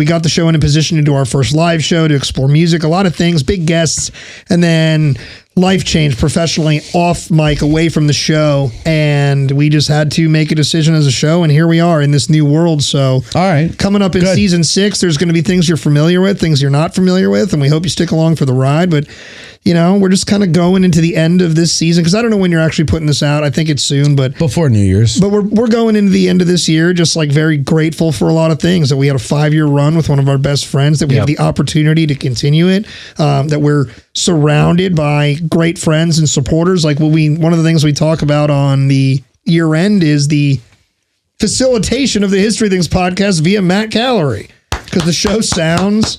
got the show in a position to do our first live show, to explore music, a lot of things, big guests, and then life changed professionally off mic, away from the show, and we just had to make a decision as a show, and here we are in this new world. So, all right, coming up in season 6, there's going to be things you're familiar with, things you're not familiar with, and we hope you stick along for the ride. But we're just kind of going into the end of this season, because I don't know when you're actually putting this out. I think it's soon, but before New Year's. But we're going into the end of this year, just like very grateful for a lot of things, that we had a 5-year run with one of our best friends, that we have the opportunity to continue it, that we're surrounded by great friends and supporters. Like one of the things we talk about on the year end is the facilitation of the History Things podcast via Matt Callery, because the show sounds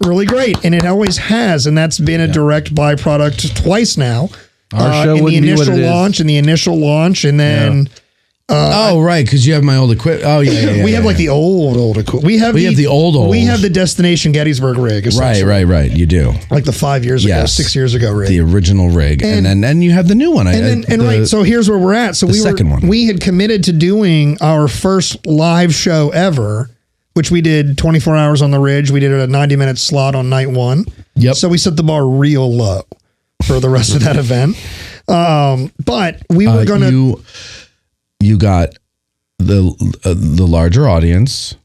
really great, and it always has, and that's been a direct byproduct twice now. Our show in the wouldn't be what it initial launch, and then right, because you have my old equipment. Oh yeah. We have like the old equipment. We have the old. We have the Destination Gettysburg rig. Right. You do, like the 5 years ago, 6 years ago rig, the original rig, and then you have the new one. Right. So here's where we're at. So we had committed to doing our first live show ever, which we did 24 hours on the Ridge. We did a 90-minute slot on night 1. Yep. So we set the bar real low for the rest of that event. But we were going to... You got the larger audience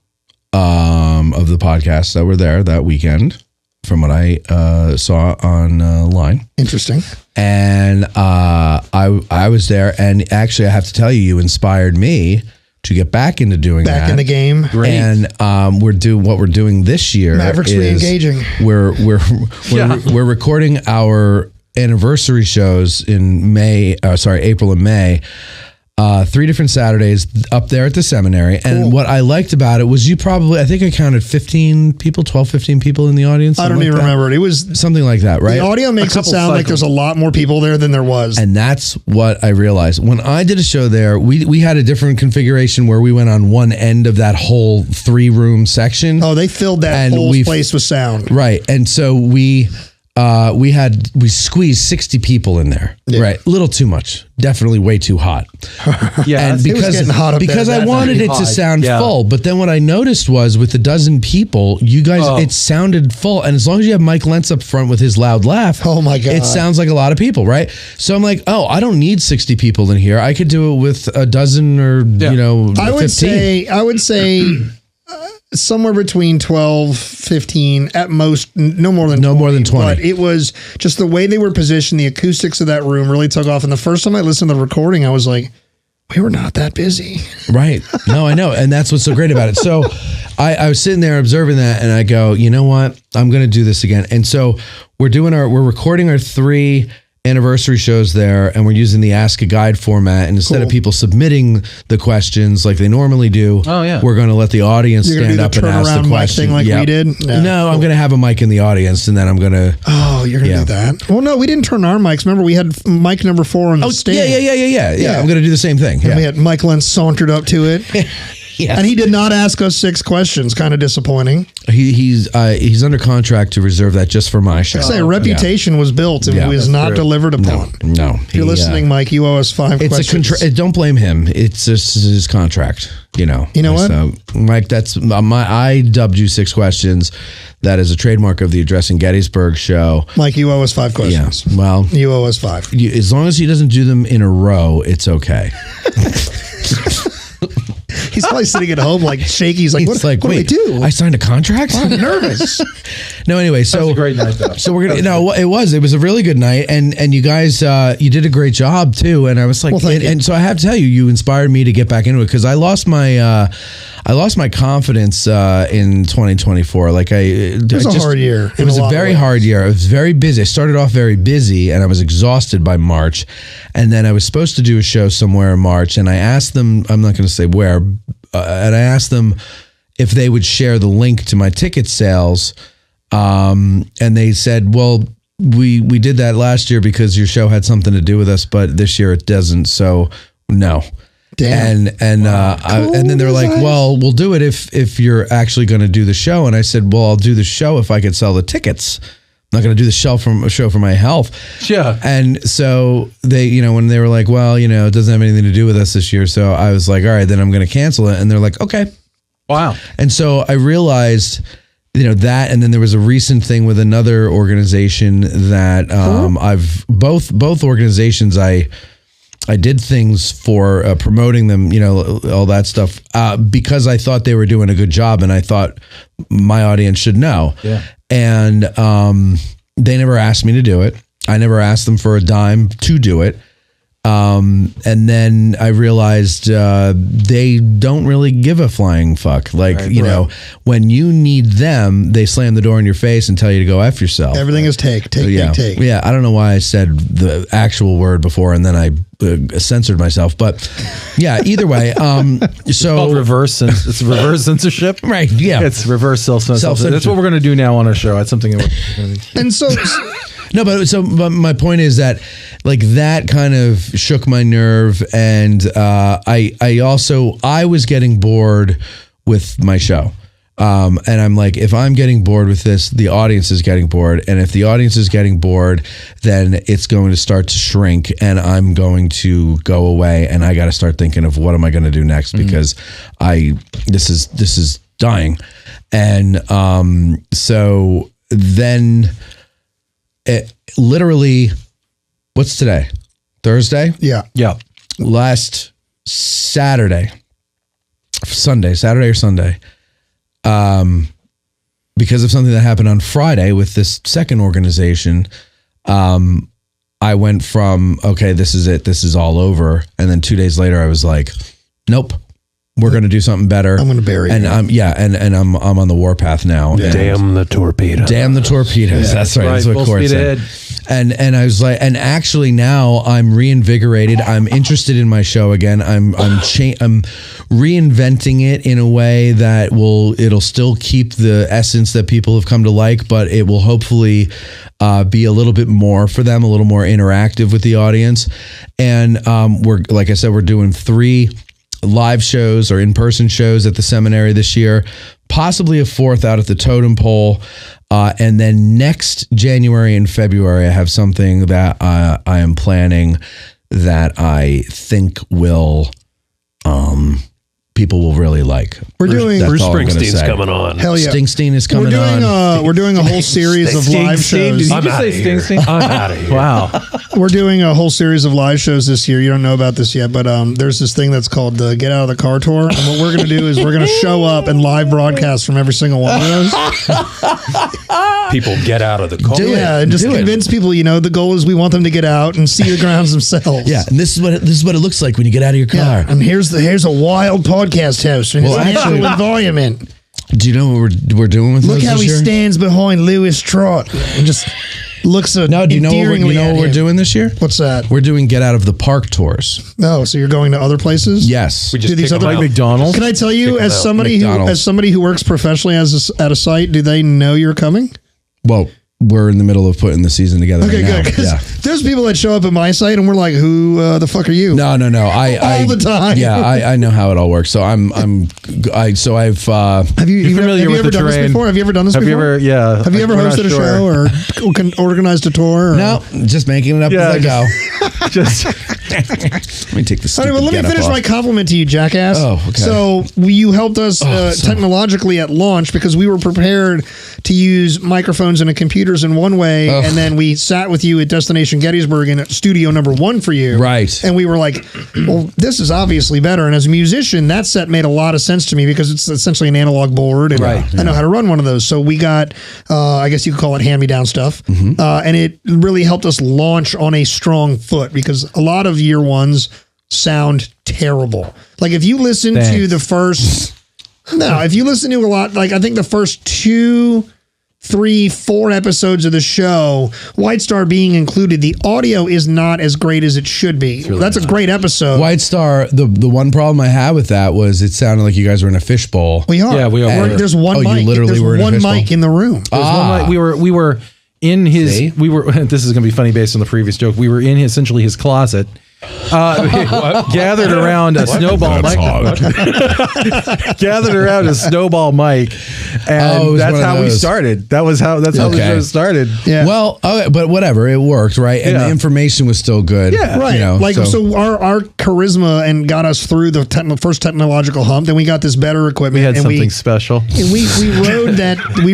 of the podcasts that were there that weekend, from what I saw online. Interesting. And I was there, and actually I have to tell you, you inspired me to get back into doing that. Back in the game. Great. And what we're doing this year Mavericks is re-engaging. We're recording our anniversary shows in April and May. 3 different Saturdays up there at the seminary. And what I liked about it was I think I counted 15 people in the audience. I don't even remember it. It was something like that, right? The audio makes it sound like there's a lot more people there than there was. And that's what I realized. When I did a show there, we had a different configuration where we went on one end of that whole 3-room section. Oh, they filled that whole place with sound. Right. And so we squeezed 60 people in there. Yeah. Right. A little too much. Definitely way too hot. Yeah. And because I wanted it to sound full. But then what I noticed was with the dozen people, you guys, it sounded full. And as long as you have Mike Lentz up front with his loud laugh, oh my God, it sounds like a lot of people, right? So I'm like, I don't need 60 people in here. I could do it with a dozen or, 15. I would say somewhere between 12, 15, at most, no more than 20. But it was just the way they were positioned, the acoustics of that room really took off. And the first time I listened to the recording, I was like, we were not that busy. Right. No, I know. And that's what's so great about it. So I was sitting there observing that, and I go, you know what? I'm going to do this again. And so we're recording our 3 anniversary shows there, and we're using the Ask a Guide format, and instead of people submitting the questions like they normally do, we're going to let the audience stand up and ask the question. Like we did? No, I'm going to have a mic in the audience, and then I'm going to... Oh, you're going to do that? Well, no, we didn't turn our mics. Remember, we had mic number 4 on the stand. Yeah. I'm going to do the same thing. And we had Mike Lentz sauntered up to it. Yes. And he did not ask us 6 questions. Kind of disappointing. He's under contract to reserve that just for my show. I say a reputation was built and was not delivered upon. No. If you're listening, Mike, you owe us 5 questions. Don't blame him. It's just his contract. You know what? So, Mike, that's I dubbed you 6 questions. That is a trademark of the Addressing Gettysburg show. Mike, you owe us 5 questions. Yeah. Well, you owe us 5. As long as he doesn't do them in a row, it's okay. He's probably sitting at home like shaky. He's like, what do I do? I signed a contract? I'm nervous. No, anyway, so That was a great night, though. So we're gonna. No, it was a really good night, and you guys, you did a great job too. And I was like, and so I have to tell you, you inspired me to get back into it because I lost my confidence in 2024. Like it was a hard year. It was a very hard year. I was very busy. I started off very busy, and I was exhausted by March. And then I was supposed to do a show somewhere in March, and I asked them. I'm not going to say where, and I asked them if they would share the link to my ticket sales. And they said, well, we did that last year because your show had something to do with us, but this year it doesn't. So no. Damn. And then they're like, well, we'll do it if you're actually going to do the show. And I said, well, I'll do the show if I could sell the tickets. I'm not going to do the show for my health. Yeah. And so they, when they were like, well, it doesn't have anything to do with us this year. So I was like, all right, then I'm going to cancel it. And they're like, okay. Wow. And so I realized, that, and then there was a recent thing with another organization that I've both organizations I did things for promoting them, all that stuff, because I thought they were doing a good job and I thought my audience should know. Yeah. And they never asked me to do it. I never asked them for a dime to do it. And then I realized they don't really give a flying fuck. Like, when you need them, they slam the door in your face and tell you to go F yourself. Everything is take. Yeah, I don't know why I said the actual word before and then I censored myself. But yeah, either way. It's called reverse censorship. Right, yeah. It's reverse self-censorship. That's what we're going to do now on our show. That's something. And so... No, but my point is that like that kind of shook my nerve, and I was getting bored with my show, and I'm like, if I'm getting bored with this, the audience is getting bored, and if the audience is getting bored, then it's going to start to shrink, and I'm going to go away, and I got to start thinking of what am I going to do next because this is dying, and so then. Literally, what's today? Thursday? Yeah. Last Saturday or Sunday, because of something that happened on Friday with this second organization, I went from, okay, this is it. This is all over. And then 2 days later, I was like, nope. We're going to do something better. I'm going to bury and you. And I'm on the warpath now. Yeah. Damn the torpedoes. Damn the torpedoes. Yeah. That's right. That's what Court said. And I was like, and actually now I'm reinvigorated. I'm interested in my show again. I'm reinventing it in a way that it'll still keep the essence that people have come to like, but it will hopefully be a little bit more for them, a little more interactive with the audience. And like I said, we're doing 3 live shows or in-person shows at the seminary this year, possibly a 4th out at the Totem Pole. And then next January and February, I have something that I am planning that I think will people will really like. We're doing Bruce Springsteen's coming on. Hell yeah. Springsteen is coming on. We're doing a whole series of live shows. Did you just say Springsteen? I'm out of here. Wow. We're doing a whole series of live shows this year. You don't know about this yet, but there's this thing that's called the Get Out of the Car Tour. And what we're going to do is we're going to show up and live broadcast from every single one of those. People get out of the car. And just convince people, the goal is we want them to get out and see the grounds themselves. Yeah, and this is what it looks like when you get out of your car. Yeah, and here's a wild podcast host in his natural environment. Do you know what we're doing with Look those how he this year? stands behind Lewis Trott and just looks at No, do you know what we're doing this year? What's that? We're doing Get Out of the Park tours. No, so you're going to other places? Yes. We just these kick 'em other out. McDonald's? Can I tell you, as somebody who works professionally at a site, do they know you're coming? Well, we're in the middle of putting the season together. Okay, right good. now. Yeah. There's people that show up at my site and we're like, "Who the fuck are you?" No. All the time. Yeah, I know how it all works. So Have you familiar with the terrain? This before? Have you ever done this before? Have you ever hosted a show or organized a tour? Or? No, just making it up as I go. Just let me take this. All right, well, let me finish my compliment to you, jackass. Oh, okay. So you helped us technologically at launch because we were prepared to use microphones and a computer computers in one way, and then we sat with you at Destination Gettysburg in studio number 1 for you. Right. And we were like, well, this is obviously better. And as a musician, that set made a lot of sense to me because it's essentially an analog board. And I know how to run one of those. So we got, I guess you could call it hand-me-down stuff. And it really helped us launch on a strong foot because a lot of year ones sound terrible. Like if you listen to the first... No, if you listen to a lot, like I think the first 2, 3, 4 episodes of the show, White Star being included, the audio is not as great as it should be. Really That's a great episode. White Star, the one problem I had with that was it sounded like you guys were in a fishbowl. We are. Yeah, we are. There's one mic. You literally were in a fishbowl? One mic in the room. There's one mic. We were in his. See? We were. This is going to be funny based on the previous joke. We were in essentially his closet. Gathered around a snowball mic. Gathered around a snowball mic, and that's how we started. That's how the show started. Yeah. Well, okay, but whatever, it worked, right? And the information was still good. Yeah, right. You know, so our charisma and got us through the first technological hump. Then we got this better equipment. We had something special. And we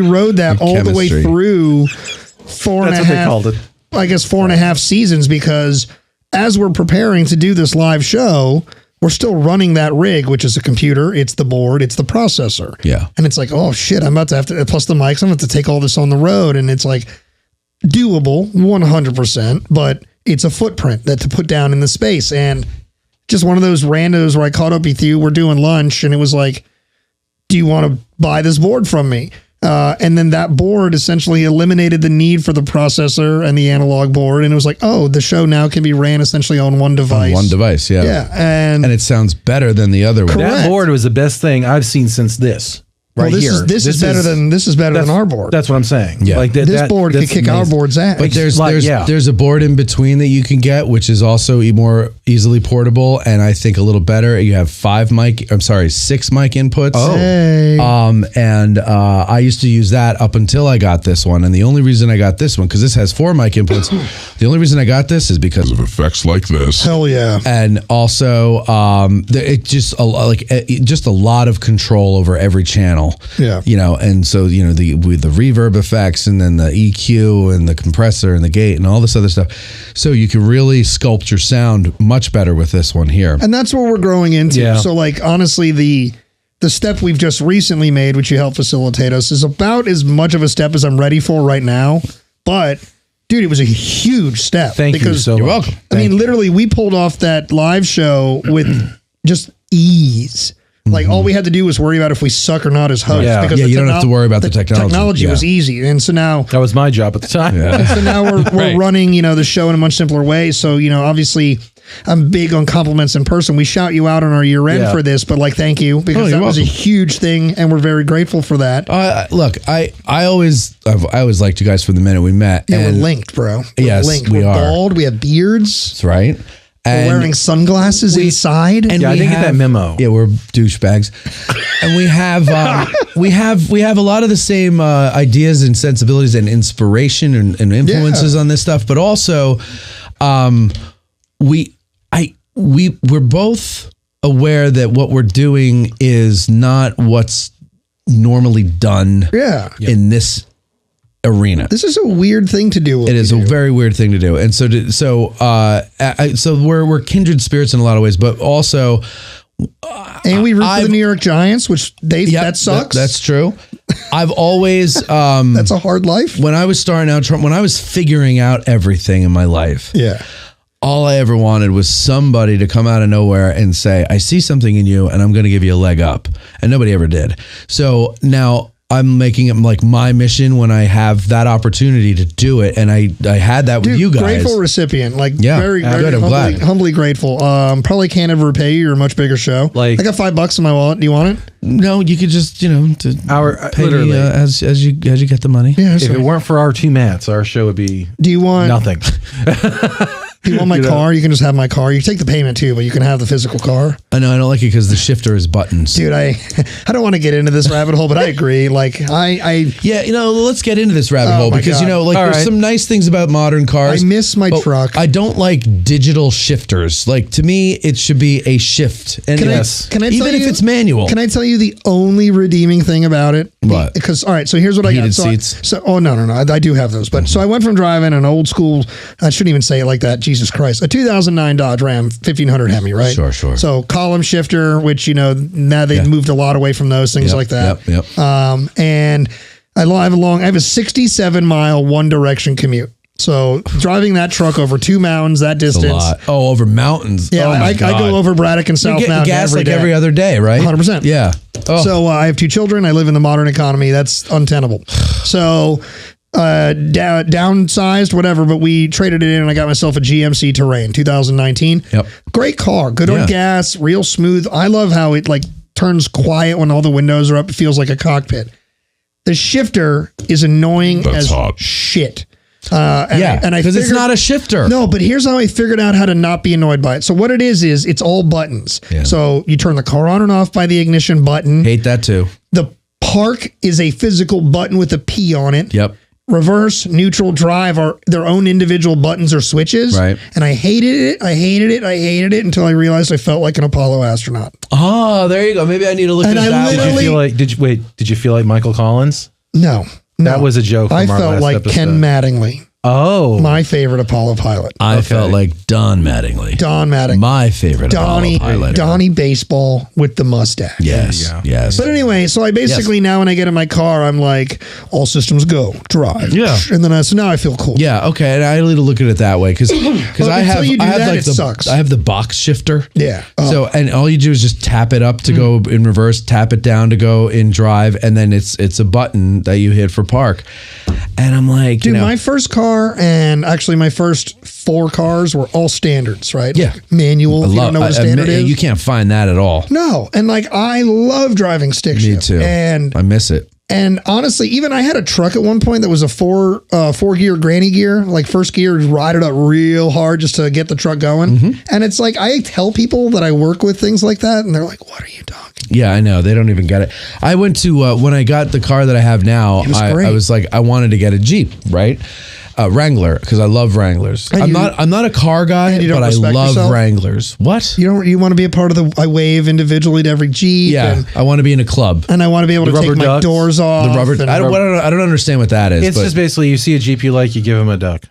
rode that all the way through 4.5. That's what they called it. I guess 4.5 seasons because. As we're preparing to do this live show, we're still running that rig, which is a computer. It's the board. It's the processor. Yeah. And it's like, oh, shit, I'm about to have to, plus the mics, I'm going to have to take all this on the road. And it's like doable 100%, but it's a footprint that to put down in the space. And just one of those randos where I caught up with you. We're doing lunch and it was like, do you want to buy this board from me? And then that board essentially eliminated the need for the processor and the analog board. And it was like, oh, the show now can be ran essentially on one device. On one device, yeah. Yeah. And it sounds better than the other one. That board was the best thing I've seen since this. Right this here. This is better than our board. That's what I'm saying. Yeah. Like this board could kick our board's ass. But there's a board in between that you can get, which is also more easily portable, and I think a little better. You have 6 mic inputs. Oh. Hey. And I used to use that up until I got this one, and the only reason I got this one because this has 4 mic inputs. The only reason I got this is because of effects like this. Hell yeah. And also, it just a lot of control over every channel. Yeah. You know, and so, you know, with the reverb effects and then the EQ and the compressor and the gate and all this other stuff. So you can really sculpt your sound much better with this one here. And that's what we're growing into. Yeah. So like, honestly, the step we've just recently made, which you helped facilitate us, is about as much of a step as I'm ready for right now. But dude, it was a huge step. Thank you so much. You're welcome. I mean, literally, we pulled off that live show with just ease. Like all we had to do was worry about if we suck or not as hosts. Yeah. Because You don't have to worry about the technology. Technology was easy, and so now That was my job at the time. and so now we're running, you know, the show in a much simpler way. So you know, obviously, I'm big on compliments in person. We shout you out on our year end for this, but like, thank you because that was a huge thing, and we're very grateful for that. Look, I always liked you guys from the minute we met. Yeah, and we're linked, bro. Yes, linked. we We're are. bald. We have beards. That's right. We're wearing sunglasses inside. And Yeah, I didn't get that memo. Yeah, we're douchebags, and we have a lot of the same ideas and sensibilities and inspiration and influences on this stuff. But also, we're both aware that what we're doing is not what's normally done. In this arena. This is a weird thing to do. It is a very weird thing to do, and so we're kindred spirits in a lot of ways, but also, and we root for the New York Giants, which that sucks. That's true. I've always that's a hard life. When I was starting out, when I was figuring out everything in my life, all I ever wanted was somebody to come out of nowhere and say, "I see something in you, and I'm going to give you a leg up," and nobody ever did. So now I'm making it like my mission when I have that opportunity to do it, and I had that with you guys. Grateful recipient, like very good. I'm glad. Humbly grateful. Probably can't ever repay you. You're a much bigger show. Like I got $5 in my wallet. Do you want it? No, you could just pay literally me as you get the money. Yeah. If it weren't for our 2 mats, our show would be Do you want nothing. You want my car? You can just have my car. You take the payment too, but you can have the physical car. I know I don't like it because the shifter is buttons. Dude, I don't want to get into this rabbit hole, but I agree. Like yeah, let's get into this rabbit hole because God. There's some nice things about modern cars. I miss my truck. I don't like digital shifters. Like to me, it should be a shift. And can I even if it's manual. Can I tell you the only redeeming thing about it? What? Because all right, so here's what I got. Heated seats. No, I do have those. But so I went from driving an old school. I shouldn't even say it like that. Jesus Christ, a 2009 Dodge Ram 1500 Hemi, right? Sure. So column shifter, which now they've moved a lot away from those things like that. Yep. And I have a 67 mile one direction commute. So driving that truck over 2 mountains, that distance. A lot. Oh, over mountains. Yeah, oh my I go over Braddock and South Mountain gas every day. every other day, right? 100%. Yeah. Oh. So I have 2 children. I live in the modern economy. That's untenable. So downsized, whatever, but we traded it in and I got myself a GMC Terrain 2019. Yep. Great car. Good on gas, real smooth. I love how it turns quiet when all the windows are up. It feels like a cockpit. The shifter is annoying as shit. Because it's not a shifter. No, but here's how I figured out how to not be annoyed by it. So what it is it's all buttons. Yeah. So you turn the car on and off by the ignition button. Hate that too. The park is a physical button with a P on it. Yep. Reverse, neutral, drive are their own individual buttons or switches. Right. And I hated it until I realized I felt like an Apollo astronaut. Oh, there you go. Maybe I need to look at that. Did you feel like Michael Collins? No. That was a joke. I felt like episode. Ken Mattingly. Oh. My favorite Apollo pilot. I felt like Don Mattingly. My favorite Apollo pilot. Donnie Baseball with the mustache. Yes. But anyway, so I basically now when I get in my car, I'm like, all systems go, drive. Yeah. And then now I feel cool. Yeah, okay. And I need to look at it that way because I have the box shifter. Yeah. So and all you do is just tap it up to go in reverse, tap it down to go in drive, and then it's a button that you hit for park. And I'm like, dude, my first car and actually my first 4 cars were all standards, right? Yeah. Like manual. You don't know what a standard is? You can't find that at all. No. And I love driving stick shift. Me too. And I miss it. And honestly, even I had a truck at one point that was a 4-gear granny gear, like first gear, ride it up real hard just to get the truck going. And it's like, I tell people that I work with things like that and they're like, what are you talking? Yeah, I know. They don't even get it. I went to, when I got the car that I have now, I was like, I wanted to get a Jeep, right? Wrangler, because I love Wranglers. I'm not a car guy, but I love yourself? Wranglers. What? You want to be a part of the? I wave individually to every Jeep. Yeah, I want to be in a club, and I want to be able to take my doors off. The rubber. I don't understand what that is. It's just basically you see a Jeep you like, you give him a duck.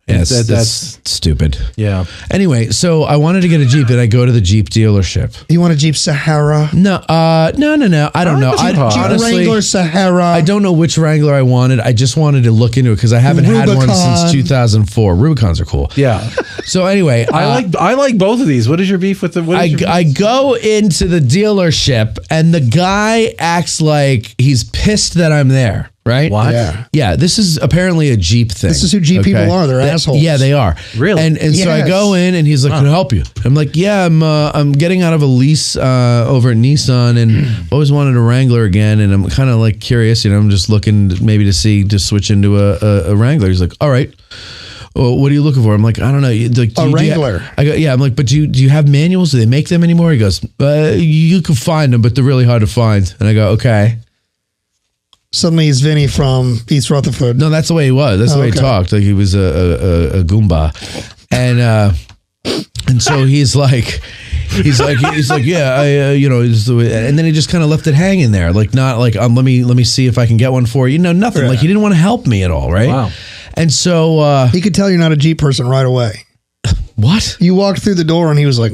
Yes, that's stupid. Yeah. Anyway, so I wanted to get a Jeep, and I go to the Jeep dealership. You want a Jeep Sahara? No. I don't know. Honestly, Wrangler Sahara. I don't know which Wrangler I wanted. I just wanted to look into it because I haven't had one since 2004. Rubicons are cool. Yeah. So anyway, I like both of these. What is your beef with the? I go into the dealership, and the guy acts like he's pissed that I'm there. Right? What? Yeah. This is apparently a Jeep thing. This is who Jeep people are. They're assholes. Yeah, they are. Really? And so I go in and he's like, "Can I help you?" I'm like, "Yeah, I'm getting out of a lease over at Nissan and always wanted a Wrangler again, and I'm kind of like curious. I'm just looking maybe to switch into a Wrangler." He's like, "All right. Well, what are you looking for?" I'm like, "I don't know." A Wrangler. I go, "Yeah." I'm like, "But do you have manuals? Do they make them anymore?" He goes, "You can find them, but they're really hard to find." And I go, "Okay." Suddenly he's Vinny from East Rutherford. No, that's the way he was. That's the way he talked. Like he was a Goomba. And so he's like, yeah, and then he just kind of left it hanging there. Like not like, let me see if I can get one for you. Nothing. Yeah. Like he didn't want to help me at all. Right. Wow. And so, he could tell you're not a Jeep person right away. What? You walked through the door and he was like,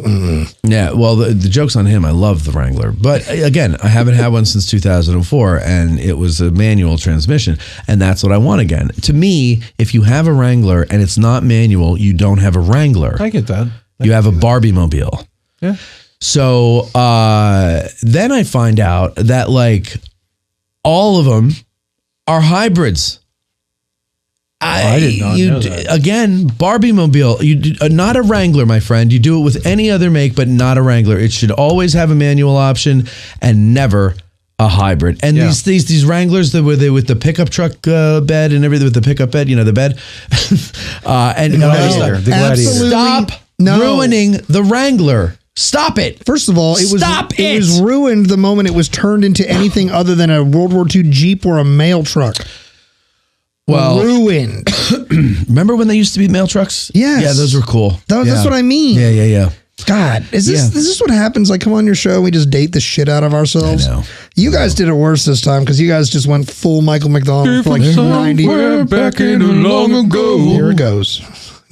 Yeah, well, the joke's on him. I love the Wrangler. But again, I haven't had one since 2004, and it was a manual transmission, and that's what I want again. To me, if you have a Wrangler and it's not manual, you don't have a Wrangler. I get that. You have a Barbie mobile. Yeah. So then I find out that, like, all of them are hybrids. I did not know that. Again, Barbie mobile. You do, not a Wrangler, my friend. You do it with any other make, but not a Wrangler. It should always have a manual option and never a hybrid. And these Wranglers with the pickup truck bed and everything, with the pickup bed, the bed. And the Gladiator. Stop ruining the Wrangler. Stop it. First of all, it was ruined the moment it was turned into anything other than a World War II Jeep or a mail truck. Well, ruined. Remember when they used to be mail trucks? Yes. Yeah, those were cool. That's what I mean. Yeah. God, is this what happens? Like, come on your show, we just date the shit out of ourselves. I know. You guys did it worse this time because you guys just went full Michael McDonald for like 90. Back in long ago. Here it goes.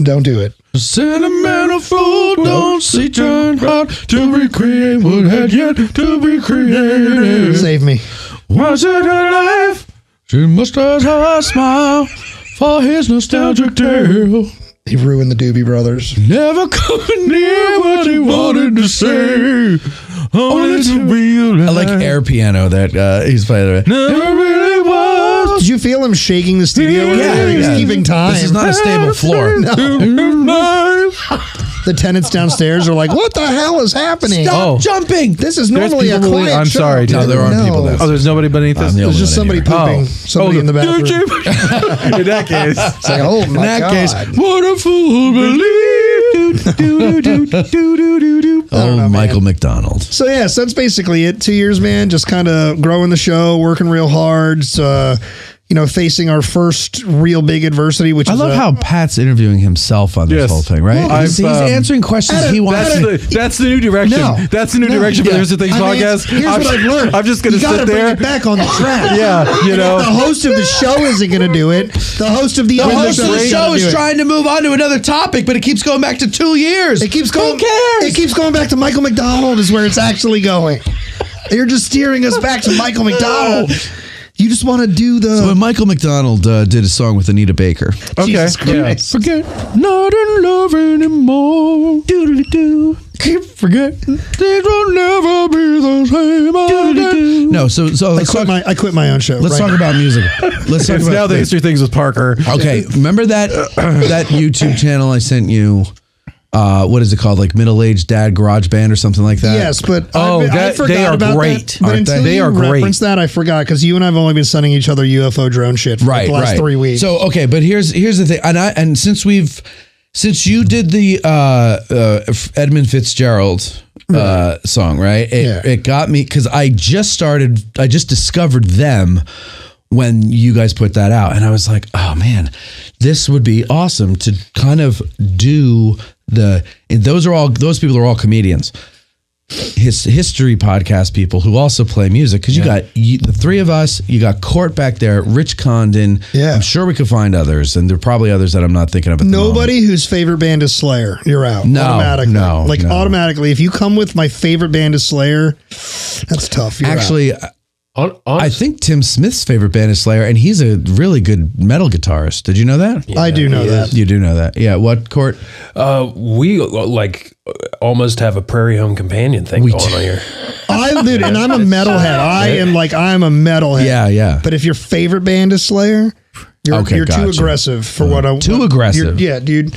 Don't do it. Sentimental fool, don't see turn hard to recreate what had yet to be created. Save me. Was it alive? She must have a smile for his nostalgic tale. He ruined the Doobie Brothers. Never coming near what he wanted to say. Only to realize. I like air piano that he's playing. Never really was. Did you feel him shaking the studio? Yeah. He's keeping time. This is not a stable floor. The tenants downstairs are like, what the hell is happening? Stop jumping. This is normally a quiet I'm show. sorry. No, there aren't people there. Oh, there's nobody beneath us? the There's only just one in somebody here. pooping. Somebody in the bathroom. In that case. It's like, oh my In that God. case, What a fool believed. oh, Michael McDonald. So that's basically it. 2 years, man. Just kind of growing the show, working real hard. Facing our first real big adversity, which I love how Pat's interviewing himself on this Yes. whole thing, right? Well, he's answering questions he wants. That's the new direction. No. That's the new direction for the Here's the Things podcast. Here's what I've learned. I'm just going to You gotta sit there. bring it back on the track. Yeah, And if the host of the show isn't going to do it, the host of the The other host of the is show gonna do is it. trying to move on to another topic, but it keeps going back to 2 years. It keeps going. Who cares? It keeps going back to Michael McDonald is where it's actually going. You're just steering us back to Michael McDonald. You just want to do the. So when Michael McDonald did a song with Anita Baker. Okay. Jesus Christ. Forget not in love anymore. Doodly-doo. Forget things will never be the same again. No, so I quit my own show. let's right talk about music. Let's talk It's about now the History Things with Parker. Okay, remember that YouTube channel I sent you? What is it called? Like Middle-Aged Dad Garage Band or something like that? Yes, but Oh, I forgot they are about great, that. But aren't they? until They you are great. referenced that, I forgot because you and I have only been sending each other UFO drone shit for like the last 3 weeks. So okay, but here's the thing, and since you did the Edmund Fitzgerald song, right? It got me because I just discovered them when you guys put that out, and I was like, oh man, this would be awesome to kind of do those people are all comedians. History podcast people who also play music because you got the three of us, you got Court back there, Rich Condon. Yeah. I'm sure we could find others, and there are probably others that I'm not thinking of at the moment. Nobody whose favorite band is Slayer, you're out. No, automatically. no, like no. automatically. If you come with my favorite band is Slayer, that's tough. You're Actually, I think Tim Smith's favorite band is Slayer, and he's a really good metal guitarist. Did you know that? I do know that. You do know that. Yeah. What, Court? We almost have a Prairie Home Companion thing going on here. I'm a metalhead. I'm a metalhead. Yeah. But if your favorite band is Slayer, you're too gotcha. aggressive for what I Too aggressive. Yeah, dude.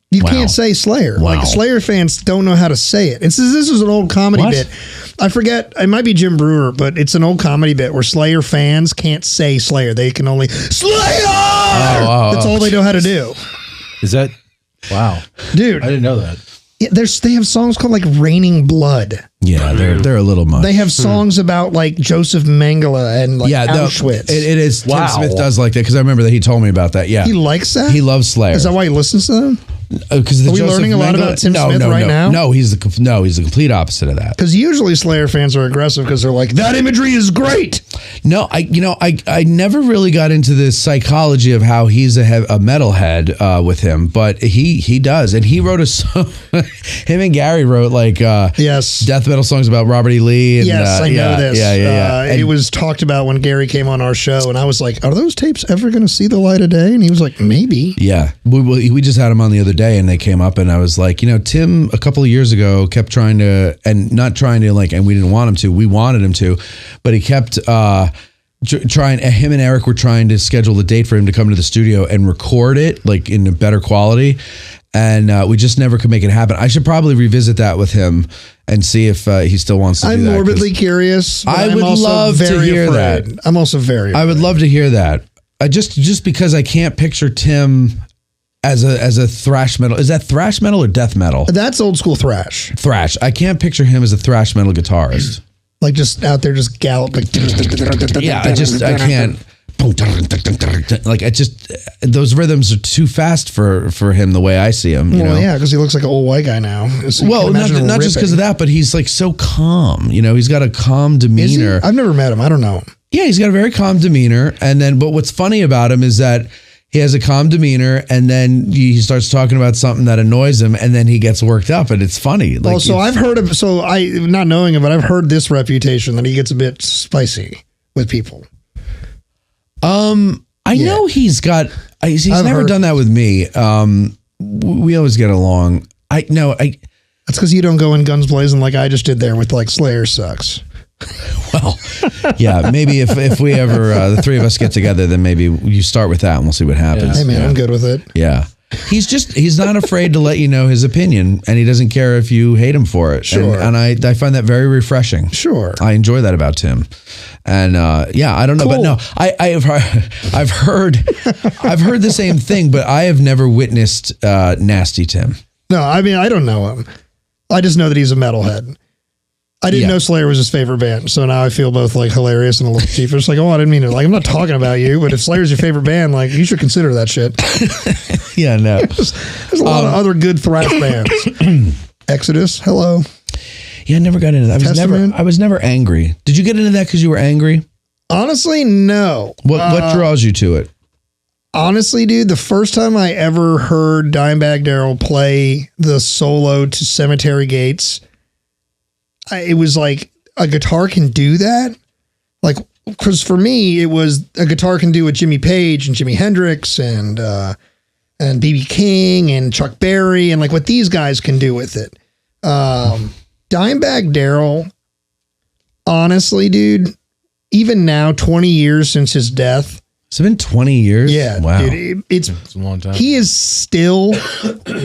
You can't say Slayer. Wow. Like Slayer fans don't know how to say it. This is an old comedy bit. I forget. It might be Jim Brewer, but it's an old comedy bit where Slayer fans can't say Slayer. They can only Slayer. That's all they know how to do. Is that? Wow. Dude, I didn't know that. yeah, they have songs called like Raining Blood. Yeah, they're a little much. They have songs about like Joseph Mengele and like Auschwitz. It is. Wow. Tim Smith does like that because I remember that he told me about that. Yeah, He likes that? He loves Slayer. Is that why he listens to them? Because Are we learning a lot about Tim Smith right now? No, he's the complete opposite of that. Because usually Slayer fans are aggressive because they're like, that imagery is great. No, I never really got into the psychology of how he's a metalhead with him, but he does, and he wrote a song. Him and Gary wrote like Yes. death metal songs about Robert E. Lee. And, Yes, I know this. Yeah. It was talked about when Gary came on our show, and I was like, are those tapes ever going to see the light of day? And he was like, maybe. Yeah, we just had him on the other day, and they came up, and I was like, Tim a couple of years ago kept trying to, and not trying to like, and we didn't want him to. We wanted him to, but he kept trying. Him and Eric were trying to schedule a date for him to come to the studio and record it like in a better quality. And we just never could make it happen. I should probably revisit that with him and see if he still wants to do that. I'm morbidly curious. I would love to hear that. I'm also very afraid. I would love to hear that. Just because I can't picture Tim as a thrash metal. Is that thrash metal or death metal? That's old school thrash. Thrash. I can't picture him as a thrash metal guitarist. Like just out there just galloping. Yeah, I can't. Like those rhythms are too fast for him the way I see him. You know? Yeah, because he looks like an old white guy now. So well, not just because of that, but he's like so calm. You know, he's got a calm demeanor. I've never met him. I don't know him. Yeah, he's got a very calm demeanor. But what's funny about him is that he has a calm demeanor, and then he starts talking about something that annoys him, and then he gets worked up, and it's funny. Like, so I've heard of. So not knowing him, but I've heard this reputation that he gets a bit spicy with people. I know he's never done that with me. We always get along. That's because you don't go in guns blazing like I just did there with like Slayer sucks. Well, yeah, maybe if we ever the three of us get together, then maybe you start with that and we'll see what happens. Hey man, I'm good with it. Yeah. He's not afraid to let you know his opinion, and he doesn't care if you hate him for it. Sure. And I find that very refreshing. Sure. I enjoy that about Tim. And I don't know, but no, I've heard the same thing, but I have never witnessed Nasty Tim. No, I mean, I don't know him. I just know that he's a metalhead. I didn't know Slayer was his favorite band, so now I feel both like hilarious and a little sheepish. Like, I didn't mean it. Like, I'm not talking about you, but if Slayer's your favorite band, like, you should consider that shit. Yeah, no. There's a lot of other good thrash bands. Exodus, hello. Yeah, I never got into that. I was never angry. Did you get into that because you were angry? Honestly, no. What draws you to it? Honestly, dude, the first time I ever heard Dimebag Darrell play the solo to Cemetery Gates, it was like, a guitar can do that? Like, because for me, it was a guitar can do what Jimmy Page and Jimi Hendrix and B.B. King and Chuck Berry and like what these guys can do with it. Dimebag Darrell, honestly, dude, even now, 20 years since his death. It's been 20 years? Yeah. Wow. Dude, it's a long time. He is still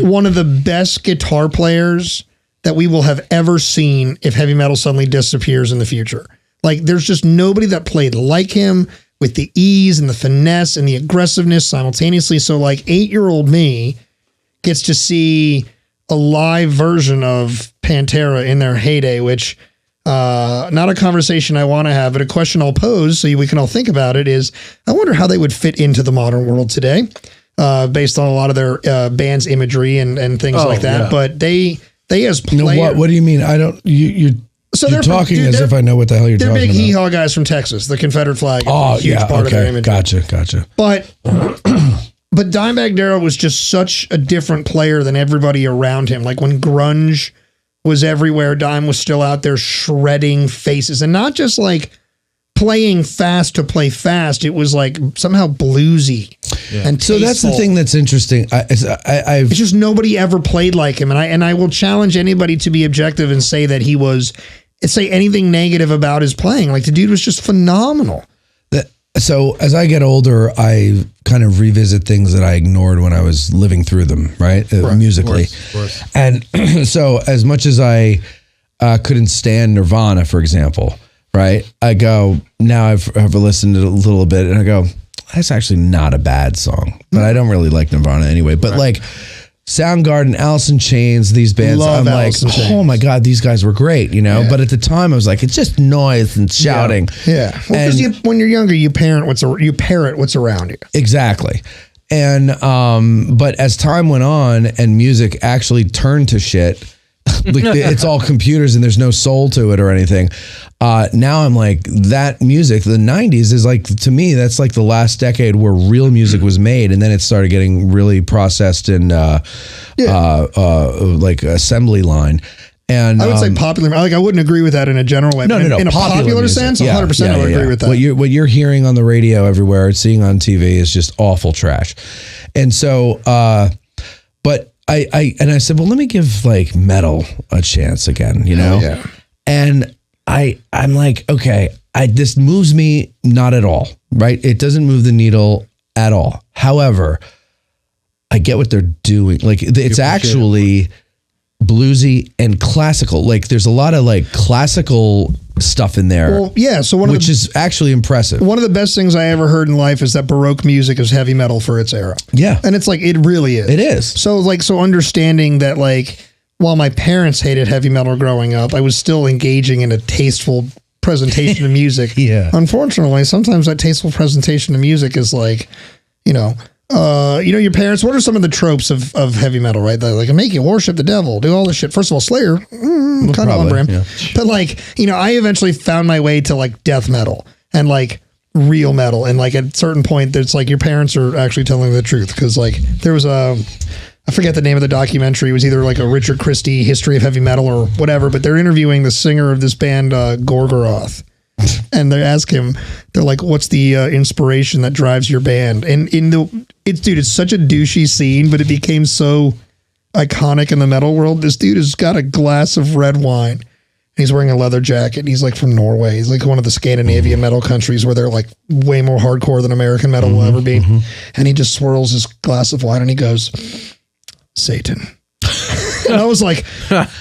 one of the best guitar players that we will have ever seen if heavy metal suddenly disappears in the future. Like, there's just nobody that played like him with the ease and the finesse and the aggressiveness simultaneously. So, like, 8-year-old me gets to see a live version of Pantera in their heyday, which, not a conversation I want to have, but a question I'll pose so we can all think about it is, I wonder how they would fit into the modern world today, based on a lot of their band's imagery and things like that. Yeah. But they as players. What do you mean? I don't. You're talking as if I know what the hell you're talking about. They're big hee-haw guys from Texas. The Confederate flag is a huge part of their image. Gotcha. But Dimebag Darrell was just such a different player than everybody around him. Like when grunge was everywhere, Dime was still out there shredding faces, and not just like playing fast to play fast. It was like somehow bluesy. Yeah. And so that's the thing that's interesting. It's just nobody ever played like him, and I will challenge anybody to be objective and say that he was. Say anything negative about his playing. Like the dude was just phenomenal. So as I get older, I kind of revisit things that I ignored when I was living through them, right? Musically. Of course. And so as much as I couldn't stand Nirvana, for example, right? I go, now I've listened to it a little bit and I go, that's actually not a bad song, but I don't really like Nirvana anyway. But like Soundgarden, Alice in Chains, these bands, I'm like, oh my God, these guys were great, you know? Yeah. But at the time I was like, it's just noise and shouting. Yeah. Well, because when you're younger, you parrot what's around you. Exactly. And, but as time went on and music actually turned to shit, like it's all computers and there's no soul to it or anything. Now I'm like, that music, the 90s is like, to me, that's like the last decade where real music was made. And then it started getting really processed in like assembly line. And I would say popular. Like I wouldn't agree with that in a general way. No. In a popular sense, 100% I would agree with that. What you're hearing on the radio everywhere, seeing on TV is just awful trash. And so, but I said, well, let me give like metal a chance again, you know? Yeah. And I'm like, okay, this moves me not at all, right? It doesn't move the needle at all. However, I get what they're doing. Like it's actually bluesy and classical. Like there's a lot of like classical stuff in there. Well, yeah. So which is actually impressive. One of the best things I ever heard in life is that Baroque music is heavy metal for its era. Yeah. And it's like, it really is. It is. So understanding that like, while my parents hated heavy metal growing up, I was still engaging in a tasteful presentation of music. Yeah. Unfortunately, sometimes that tasteful presentation of music is like, your parents, what are some of the tropes of heavy metal, right? They're like, make you worship the devil, do all this shit. First of all, Slayer, kind of on brand. Yeah. But like, I eventually found my way to like death metal and like real metal. And like at a certain point, it's like your parents are actually telling the truth. Cause like there was I forget the name of the documentary. It was either like a Richard Christie history of heavy metal or whatever, but they're interviewing the singer of this band, Gorgoroth. And they ask him, they're like, what's the inspiration that drives your band? And it's such a douchey scene, but it became so iconic in the metal world. This dude has got a glass of red wine. And he's wearing a leather jacket. And he's like from Norway. He's like one of the Scandinavian metal countries where they're like way more hardcore than American metal will ever be. And he just swirls his glass of wine and he goes, Satan. And I was like,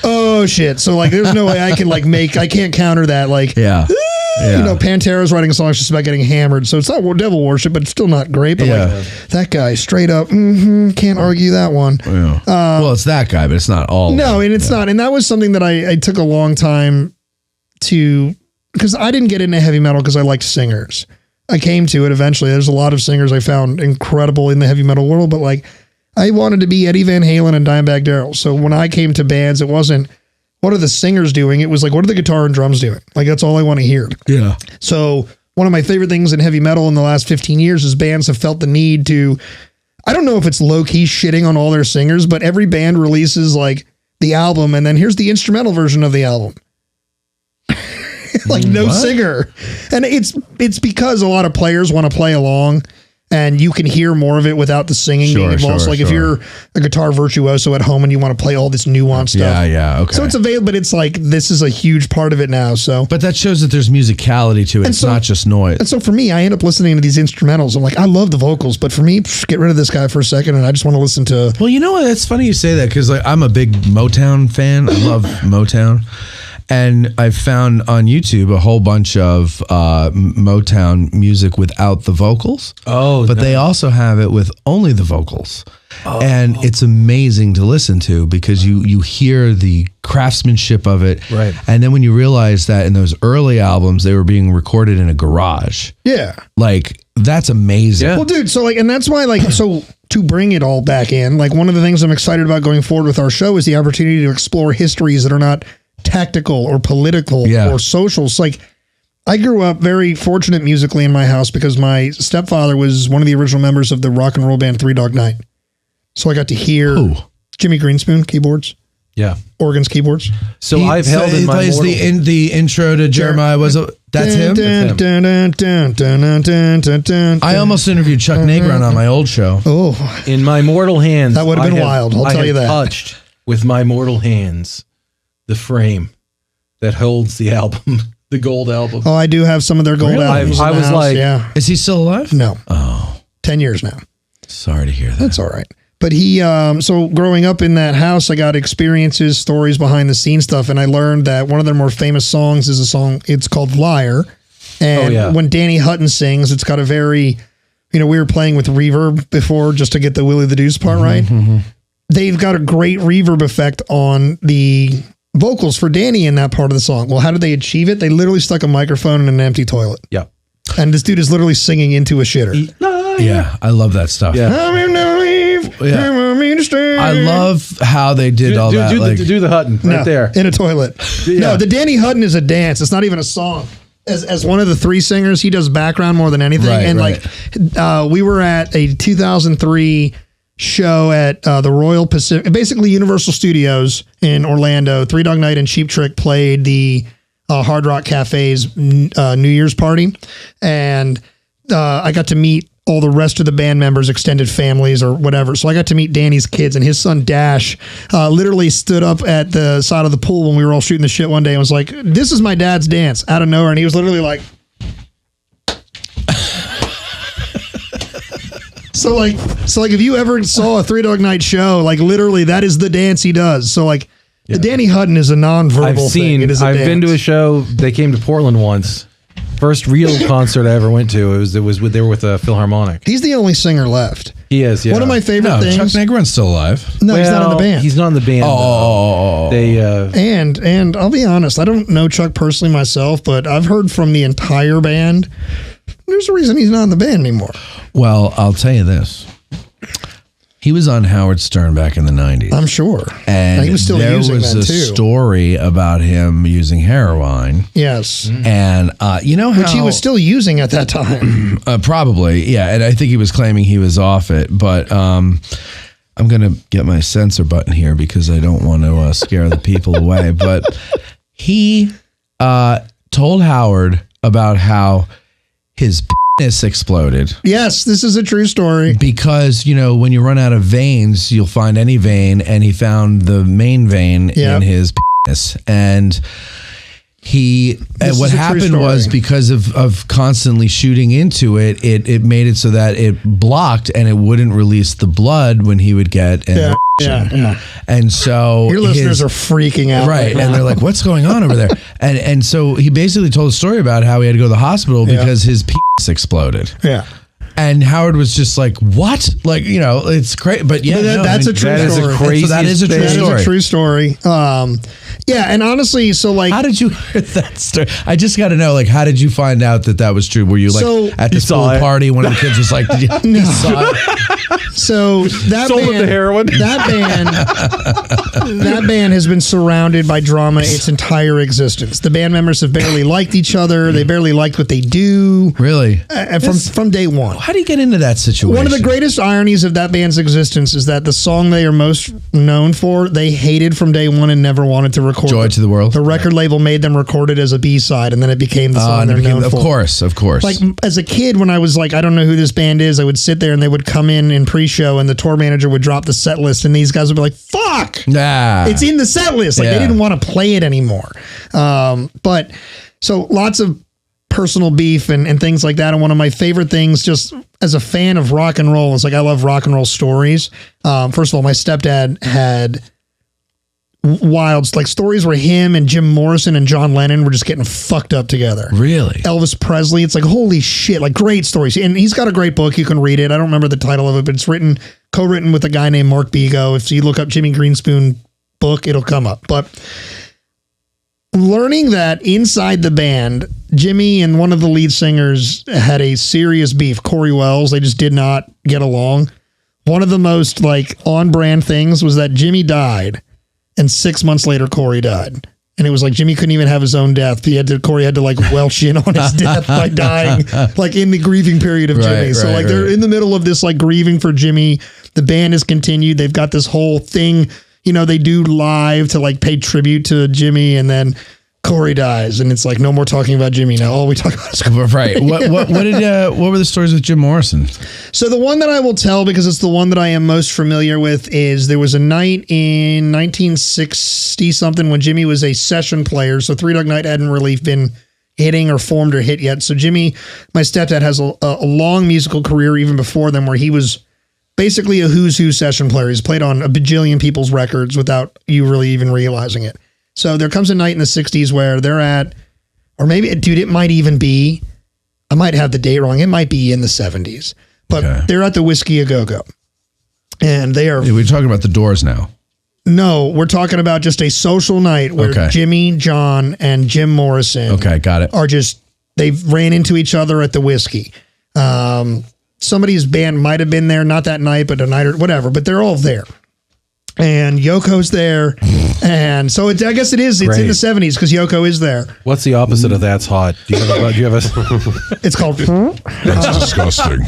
oh shit. So like, there's no way I can like I can't counter that. Like, Pantera's writing songs just about getting hammered. So it's not devil worship, but it's still not great. But like that guy straight up, can't argue that one. Yeah. Well, it's that guy, but it's not all. No, and it's not. And that was something that I took a long time because I didn't get into heavy metal because I liked singers. I came to it eventually. There's a lot of singers I found incredible in the heavy metal world, but like I wanted to be Eddie Van Halen and Dimebag Darrell. So when I came to bands, it wasn't, what are the singers doing? It was like, what are the guitar and drums doing? Like, that's all I want to hear. Yeah. So one of my favorite things in heavy metal in the last 15 years is bands have felt the need to, I don't know if it's low key shitting on all their singers, but every band releases like the album and then here's the instrumental version of the album. Like no singer. And it's because a lot of players want to play along. And you can hear more of it without the singing being involved. If you're a guitar virtuoso at home and you want to play all this nuanced stuff. Yeah, okay. So it's available, but it's like, this is a huge part of it now. So, but that shows that there's musicality to it. It's not just noise. And so for me, I end up listening to these instrumentals. I'm like, I love the vocals, but for me, get rid of this guy for a second. And I just want to listen to. Well, you know what? It's funny you say that because like, I'm a big Motown fan. I love Motown. And I've found on YouTube a whole bunch of Motown music without the vocals. Oh, but they also have it with only the vocals. Oh. And it's amazing to listen to because you hear the craftsmanship of it. Right. And then when you realize that in those early albums, they were being recorded in a garage. Yeah. Like, that's amazing. Yeah. Well, dude, so like, and that's why like, so to bring it all back in, like one of the things I'm excited about going forward with our show is the opportunity to explore histories that are not tactical or political or social. It's like I grew up very fortunate musically in my house because my stepfather was one of the original members of the rock and roll band Three Dog Night. So I got to hear Jimmy Greenspoon keyboards. Yeah. Organs, keyboards. So I've held in my plays the intro to Jeremiah that's him? I almost interviewed Chuck Negron on my old show. Oh. In my mortal hands. That would have been wild. I'll tell you that. I touched with my mortal hands the frame that holds the album, the gold album. Oh, I do have some of their gold albums. I was house. like, is he still alive? No. Oh. 10 years now. Sorry to hear that. That's all right. But he, so growing up in that house, I got experiences, stories, behind the scenes stuff. And I learned that one of their more famous songs is a song, it's called Liar. And when Danny Hutton sings, it's got a very, we were playing with reverb before just to get the Willie the Deuce part right. Mm-hmm. They've got a great reverb effect on the vocals for Danny in that part of the song. Well, how did they achieve it? They literally stuck a microphone in an empty toilet. Yeah. And this dude is literally singing into a shitter. Yeah, I love that stuff. Yeah. I love how they did all that. Do the Hutton right there. In a toilet. No, the Danny Hutton is a dance. It's not even a song. As one of the three singers, he does background more than anything. Like we were at a 2003 show at the Royal Pacific, basically Universal Studios in Orlando. Three Dog Night and Cheap Trick played the Hard Rock Cafe's New Year's party. And I got to meet all the rest of the band members, extended families or whatever. So I got to meet Danny's kids, and his son Dash literally stood up at the side of the pool when we were all shooting the shit one day and was like, "This is my dad's dance," out of nowhere. And he was literally like, So if you ever saw a Three Dog Night show, like literally that is the dance he does. So like the Danny Hutton is a non-verbal thing. I've been to a show. They came to Portland once. First real concert I ever went to. They were with a Philharmonic. He's the only singer left. He is. Yeah. One of my favorite things. Chuck Negron's still alive. No, he's not in the band. He's not in the band. And I'll be honest, I don't know Chuck personally myself, but I've heard from the entire band. There's a reason he's not in the band anymore. Well, I'll tell you this. He was on Howard Stern back in the 90s. I'm sure. And he was still there using was that a too. story about him using heroin. Yes. And you know how... Which he was still using at that time. Probably, yeah. And I think he was claiming he was off it. But I'm going to get my censor button here because I don't want to scare the people away. But he told Howard about how his penis exploded. Yes, this is a true story. Because, you know, when you run out of veins, you'll find any vein, and he found the main vein in his penis. And what happened was because of constantly shooting into it, it made it so that it blocked and it wouldn't release the blood when he would get an erection. Yeah. And so your listeners are freaking out. Right. And they're like, what's going on over there? And so he basically told a story about how he had to go to the hospital because his penis exploded. Yeah. And Howard was just like, what? Like, you know, it's crazy. But yeah, that's a true story. That is a true story. That is a true story. Yeah, and honestly, so like... How did you hear that story? I just got to know, like, how did you find out that was true? Were you like at the school party, one of the kids was like, did you saw it? So that sold the heroin. That band has been surrounded by drama its entire existence. The band members have barely liked each other. They barely liked what they do. Really? From day one. How do you get into that situation? One of the greatest ironies of that band's existence is that the song they are most known for, they hated from day one and never wanted to record. Joy to the World. The record label made them record it as a B-side, and then it became the song they're known for. Of course. Like, as a kid, when I was like, I don't know who this band is, I would sit there and they would come in pre-show, and the tour manager would drop the set list, and these guys would be like, fuck! Nah. It's in the set list. Like, they didn't want to play it anymore. But, so lots of personal beef and things like that. And one of my favorite things, just as a fan of rock and roll, is like, I love rock and roll stories. First of all, my stepdad had wild, like, stories where him and Jim Morrison and John Lennon were just getting fucked up together. Really? Elvis Presley. It's like, holy shit, like, great stories. And he's got a great book. You can read it. I don't remember the title of it, but it's co-written with a guy named Mark Bigo. If you look up Jimmy Greenspoon book, it'll come up. But learning that inside the band, Jimmy and one of the lead singers had a serious beef, Corey Wells. They just did not get along. One of the most like on-brand things was that Jimmy died, and 6 months later, Corey died. And it was like Jimmy couldn't even have his own death. Corey had to like welch in on his death by dying, like in the grieving period of Jimmy. So like they're in the middle of this like grieving for Jimmy. The band has continued. They've got this whole thing, you know, they do live to like pay tribute to Jimmy, and then Corey dies, and it's like no more talking about Jimmy now. All we talk about is Corey. Right. What were the stories with Jim Morrison? So the one that I will tell, because it's the one that I am most familiar with, is there was a night in 1960 something when Jimmy was a session player. So Three Dog Night hadn't really been hitting or formed or hit yet. So Jimmy, my stepdad, has a long musical career even before them, where he was basically a who's who session player. He's played on a bajillion people's records without you really even realizing it. So there comes a night in the 60s where they're at, or maybe, dude, it might even be, I might have the date wrong. It might be in the 70s, but they're at the Whiskey A Go-Go, and they are. We're talking about the Doors now. No, we're talking about just a social night where Jimmy, John, and Jim Morrison. Got it. Are just, they've ran into each other at the Whiskey. Somebody's band might have been there, not that night, but a night or whatever, but they're all there. And Yoko's there. And so I guess it's in the 70s because Yoko is there. What's the opposite of that's hot? Do you have a It's called That's disgusting.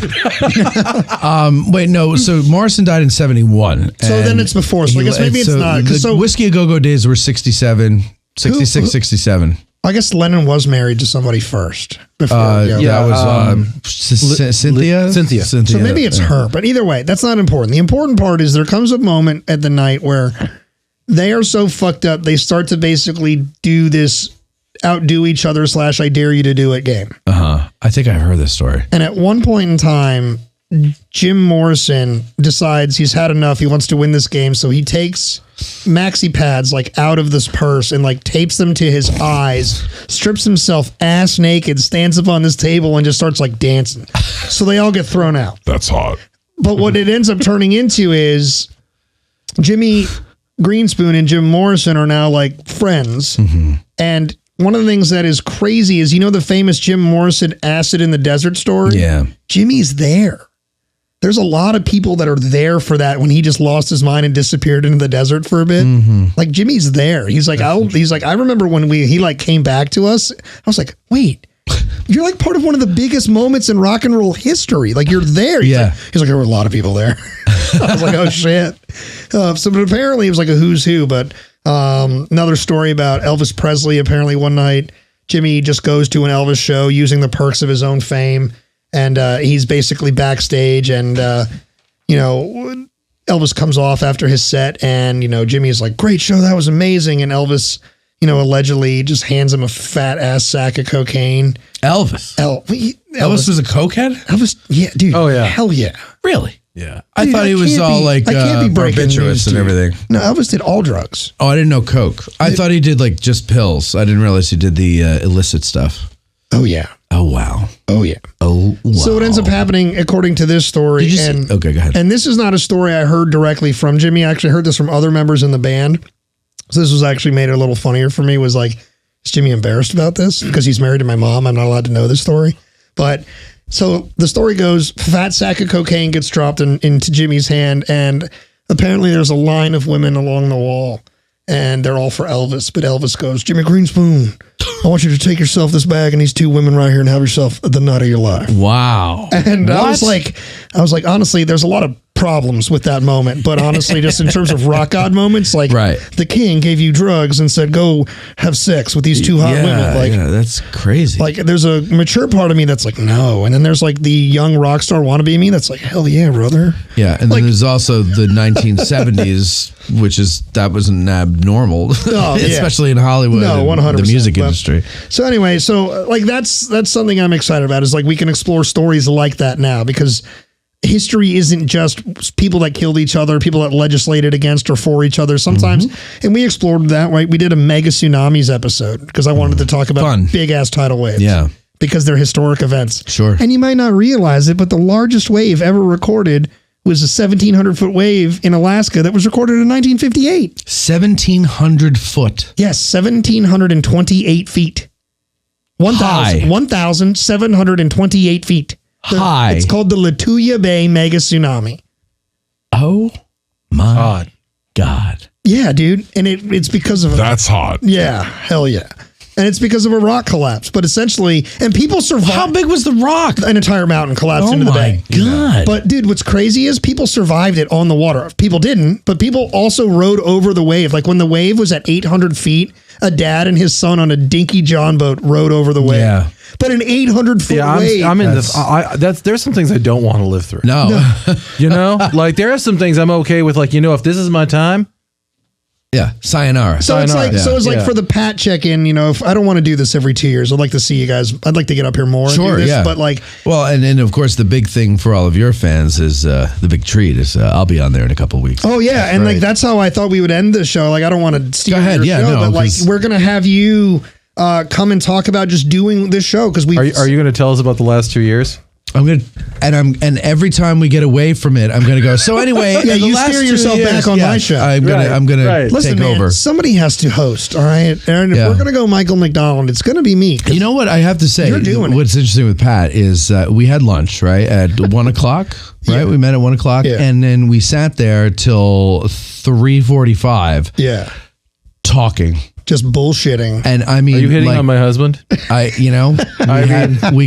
Wait, no. So Morrison died in 71. So then it's before. So I guess maybe it's not. The Whiskey A Go-Go days were 67, 66, 67. I guess Lennon was married to somebody first. Before that was Cynthia? Cynthia. So maybe it's her. But either way, that's not important. The important part is there comes a moment at the night where they are so fucked up, they start to basically do this outdo each other / I dare you to do it game. I think I've heard this story. And at one point in time, Jim Morrison decides he's had enough. He wants to win this game. So he takes maxi pads like out of this purse and like tapes them to his eyes, strips himself ass naked, stands up on this table and just starts like dancing. So they all get thrown out. That's hot. But what it ends up turning into is Jimmy Greenspoon and Jim Morrison are now like friends. Mm-hmm. And one of the things that is crazy is, you know, the famous Jim Morrison acid in the desert story? Yeah. Jimmy's there. There's a lot of people that are there for that when he just lost his mind and disappeared into the desert for a bit. Mm-hmm. Like Jimmy's there. He's like, I remember when he like came back to us. I was like, wait, you're like part of one of the biggest moments in rock and roll history. Like you're there. He's like, there were a lot of people there. I was like, oh shit. But apparently it was like a who's who. But another story about Elvis Presley. Apparently one night Jimmy just goes to an Elvis show using the perks of his own fame. And he's basically backstage and, you know, Elvis comes off after his set and, you know, Jimmy's like, great show. That was amazing. And Elvis, you know, allegedly just hands him a fat ass sack of cocaine. Elvis was a cokehead? Elvis. Yeah, dude. Oh, yeah. Hell yeah. Really? Yeah. I thought he was all like I can't be breaking news barbiturates and to you. everything. No, Elvis did all drugs. Oh, I didn't know coke. I thought he did like just pills. I didn't realize he did the illicit stuff. Oh, yeah. Oh, wow. Oh, yeah. Oh, wow. So what ends up happening, according to this story, okay, go ahead. And this is not a story I heard directly from Jimmy. I actually heard this from other members in the band. So this was actually made it a little funnier for me, was like, is Jimmy embarrassed about this? Because he's married to my mom. I'm not allowed to know this story. But so the story goes, fat sack of cocaine gets dropped into Jimmy's hand. And apparently there's a line of women along the wall. And they're all for Elvis. But Elvis goes, Jimmy Greenspoon, I want you to take yourself this bag and these two women right here and have yourself the night of your life. Wow. And I was like, honestly, there's a lot of problems with that moment. But honestly, just in terms of rock god moments, like the king gave you drugs and said, go have sex with these two hot women. Like, that's crazy. Like there's a mature part of me that's like, no. And then there's like the young rock star wannabe me that's like, hell yeah, brother. Yeah. And then there's also the 1970s, that wasn't abnormal, especially in Hollywood. No, 100%. The music industry. So anyway, like that's something I'm excited about, is like we can explore stories like that now, because history isn't just people that killed each other, people that legislated against or for each other sometimes. Mm-hmm. And we explored that, right? We did a mega tsunamis episode because I wanted to talk about big ass tidal waves. Yeah. Because they're historic events. Sure. And you might not realize it, but the largest wave ever recorded was a 1,700 foot wave in Alaska that was recorded in 1958. 1,700 foot. Yes. 1,728 feet. 1,728 feet. High. It's called the Lituya Bay Mega Tsunami. Oh my God. Yeah, dude. And it's because of that's hot. Yeah, hell yeah. And it's because of a rock collapse. But essentially, and people survived. How big was the rock? An entire mountain collapsed into the bay. Oh my God. But dude, what's crazy is people survived it on the water. People didn't, but people also rode over the wave. Like when the wave was at 800 feet, a dad and his son on a dinky John boat rode over the wave. Yeah. But an 800-foot wave. I'm in this. There's some things I don't want to live through. No. You know, like there are some things I'm okay with. Like, you know, if this is my time. Yeah. Sayonara. So it's like, for the Pat check-in, you know, if I don't want to do this every 2 years, I'd like to see you guys. I'd like to get up here more. Sure. And do this, yeah. But like, well, and of course the big thing for all of your fans is the big treat is I'll be on there in a couple of weeks. Oh yeah. And like, that's how I thought we would end the show. Like, I don't want to steal your show, but like, we're going to have you come and talk about just doing this show. Cause are you going to tell us about the last 2 years? I'm gonna, and every time we get away from it, I'm gonna go. So anyway, yeah, you steer yourself back on my show. I'm gonna Listen, take over. Somebody has to host, all right? And if we're gonna go Michael McDonald, it's gonna be me. You know what I have to say? You're doing what's interesting with Pat is we had lunch at 1 o'clock. Right, we met at 1 o'clock, and then we sat there till 3:45. Yeah, talking. Just bullshitting. And I mean, are you hitting on my husband? We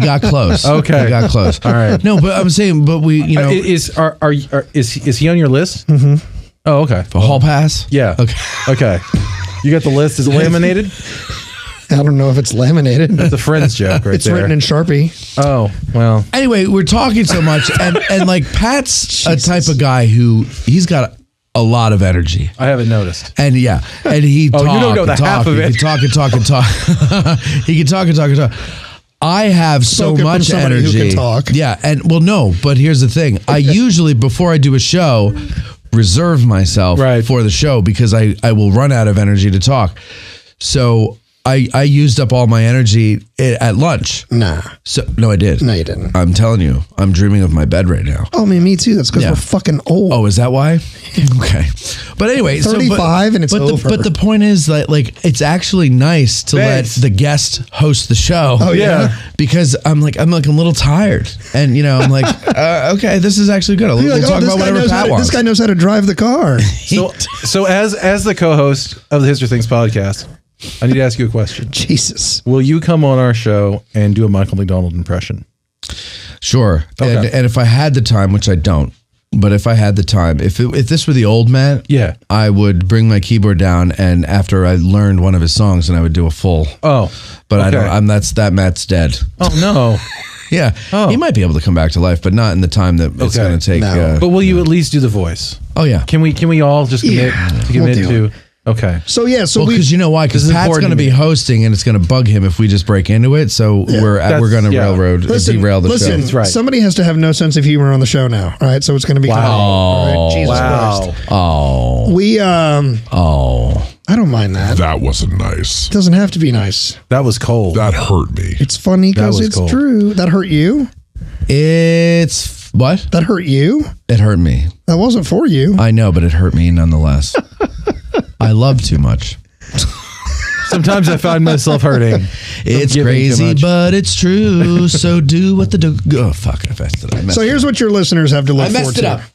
got close. Okay. We got close. All right. No, but I'm saying, but we, you know. Is he on your list? Mm-hmm. Oh, okay. For hall pass? Yeah. Okay. You got the list. Is it laminated? I don't know if it's laminated. That's a Friends joke right it's there. It's written in Sharpie. Oh, well. Anyway, we're talking so much. And like Pat's a type of guy who he's got a lot of energy. I haven't noticed. And he talk. You don't know the half of it. He can talk and talk and talk. He can talk and talk and talk. I have so Spoken from much somebody who energy. can talk. Yeah, and well, no, but here's the thing. I usually, before I do a show, reserve myself for the show because I will run out of energy to talk. So I used up all my energy at lunch. Nah. So no, I did. No, you didn't. I'm telling you, I'm dreaming of my bed right now. Oh, man, me too. That's because we're fucking old. Oh, is that why? Okay. But anyway, 35 and it's over. But the point is that like it's actually nice to let the guest host the show. Oh yeah. Because I'm like a little tired, and I'm like, okay, this is actually good. We'll talk about whatever Pat wants. This guy knows how to drive the car. So as the co-host of the History Things podcast, I need to ask you a question. Jesus. Will you come on our show and do a Michael McDonald impression? Sure. Okay. And if I had the time, which I don't, but if I had the time, if this were the old Matt, I would bring my keyboard down, and after I learned one of his songs, and I would do a full. Oh. But okay. I don't. That Matt's dead. Oh no. Yeah. Oh. He might be able to come back to life, but not in the time that it's going to take. No. But will you at least do the voice? Oh yeah. Can we all just commit to? Okay. So because you know why? Because Pat's going to be hosting, and it's going to bug him if we just break into it. So we're going to derail the show. That's right. Somebody has to have no sense of humor on the show now. All right. So it's going to be. Wow. All right, Jesus Christ. Oh. We I don't mind that. That wasn't nice. It doesn't have to be nice. That was cold. That hurt me. It's funny because it's cold. True. That hurt you? It's what? That hurt you? It hurt me. That wasn't for you. I know, but it hurt me nonetheless. I love too much. Sometimes I find myself hurting. It's crazy, but it's true. So do what the oh fuck! I messed it up. So here's what your listeners have to look forward to. I messed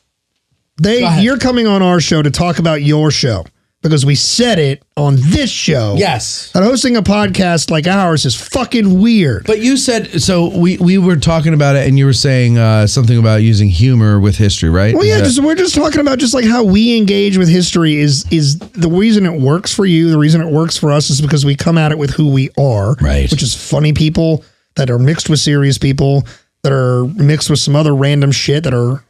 it up. You're coming on our show to talk about your show because we said it on this show. Yes. And hosting a podcast like ours is fucking weird. But you said, so we were talking about it and you were saying something about using humor with history, right? Well, yeah, we're just talking about just like how we engage with history is the reason it works for you. The reason it works for us is because we come at it with who we are, right? Which is funny people that are mixed with serious people that are mixed with some other random shit that are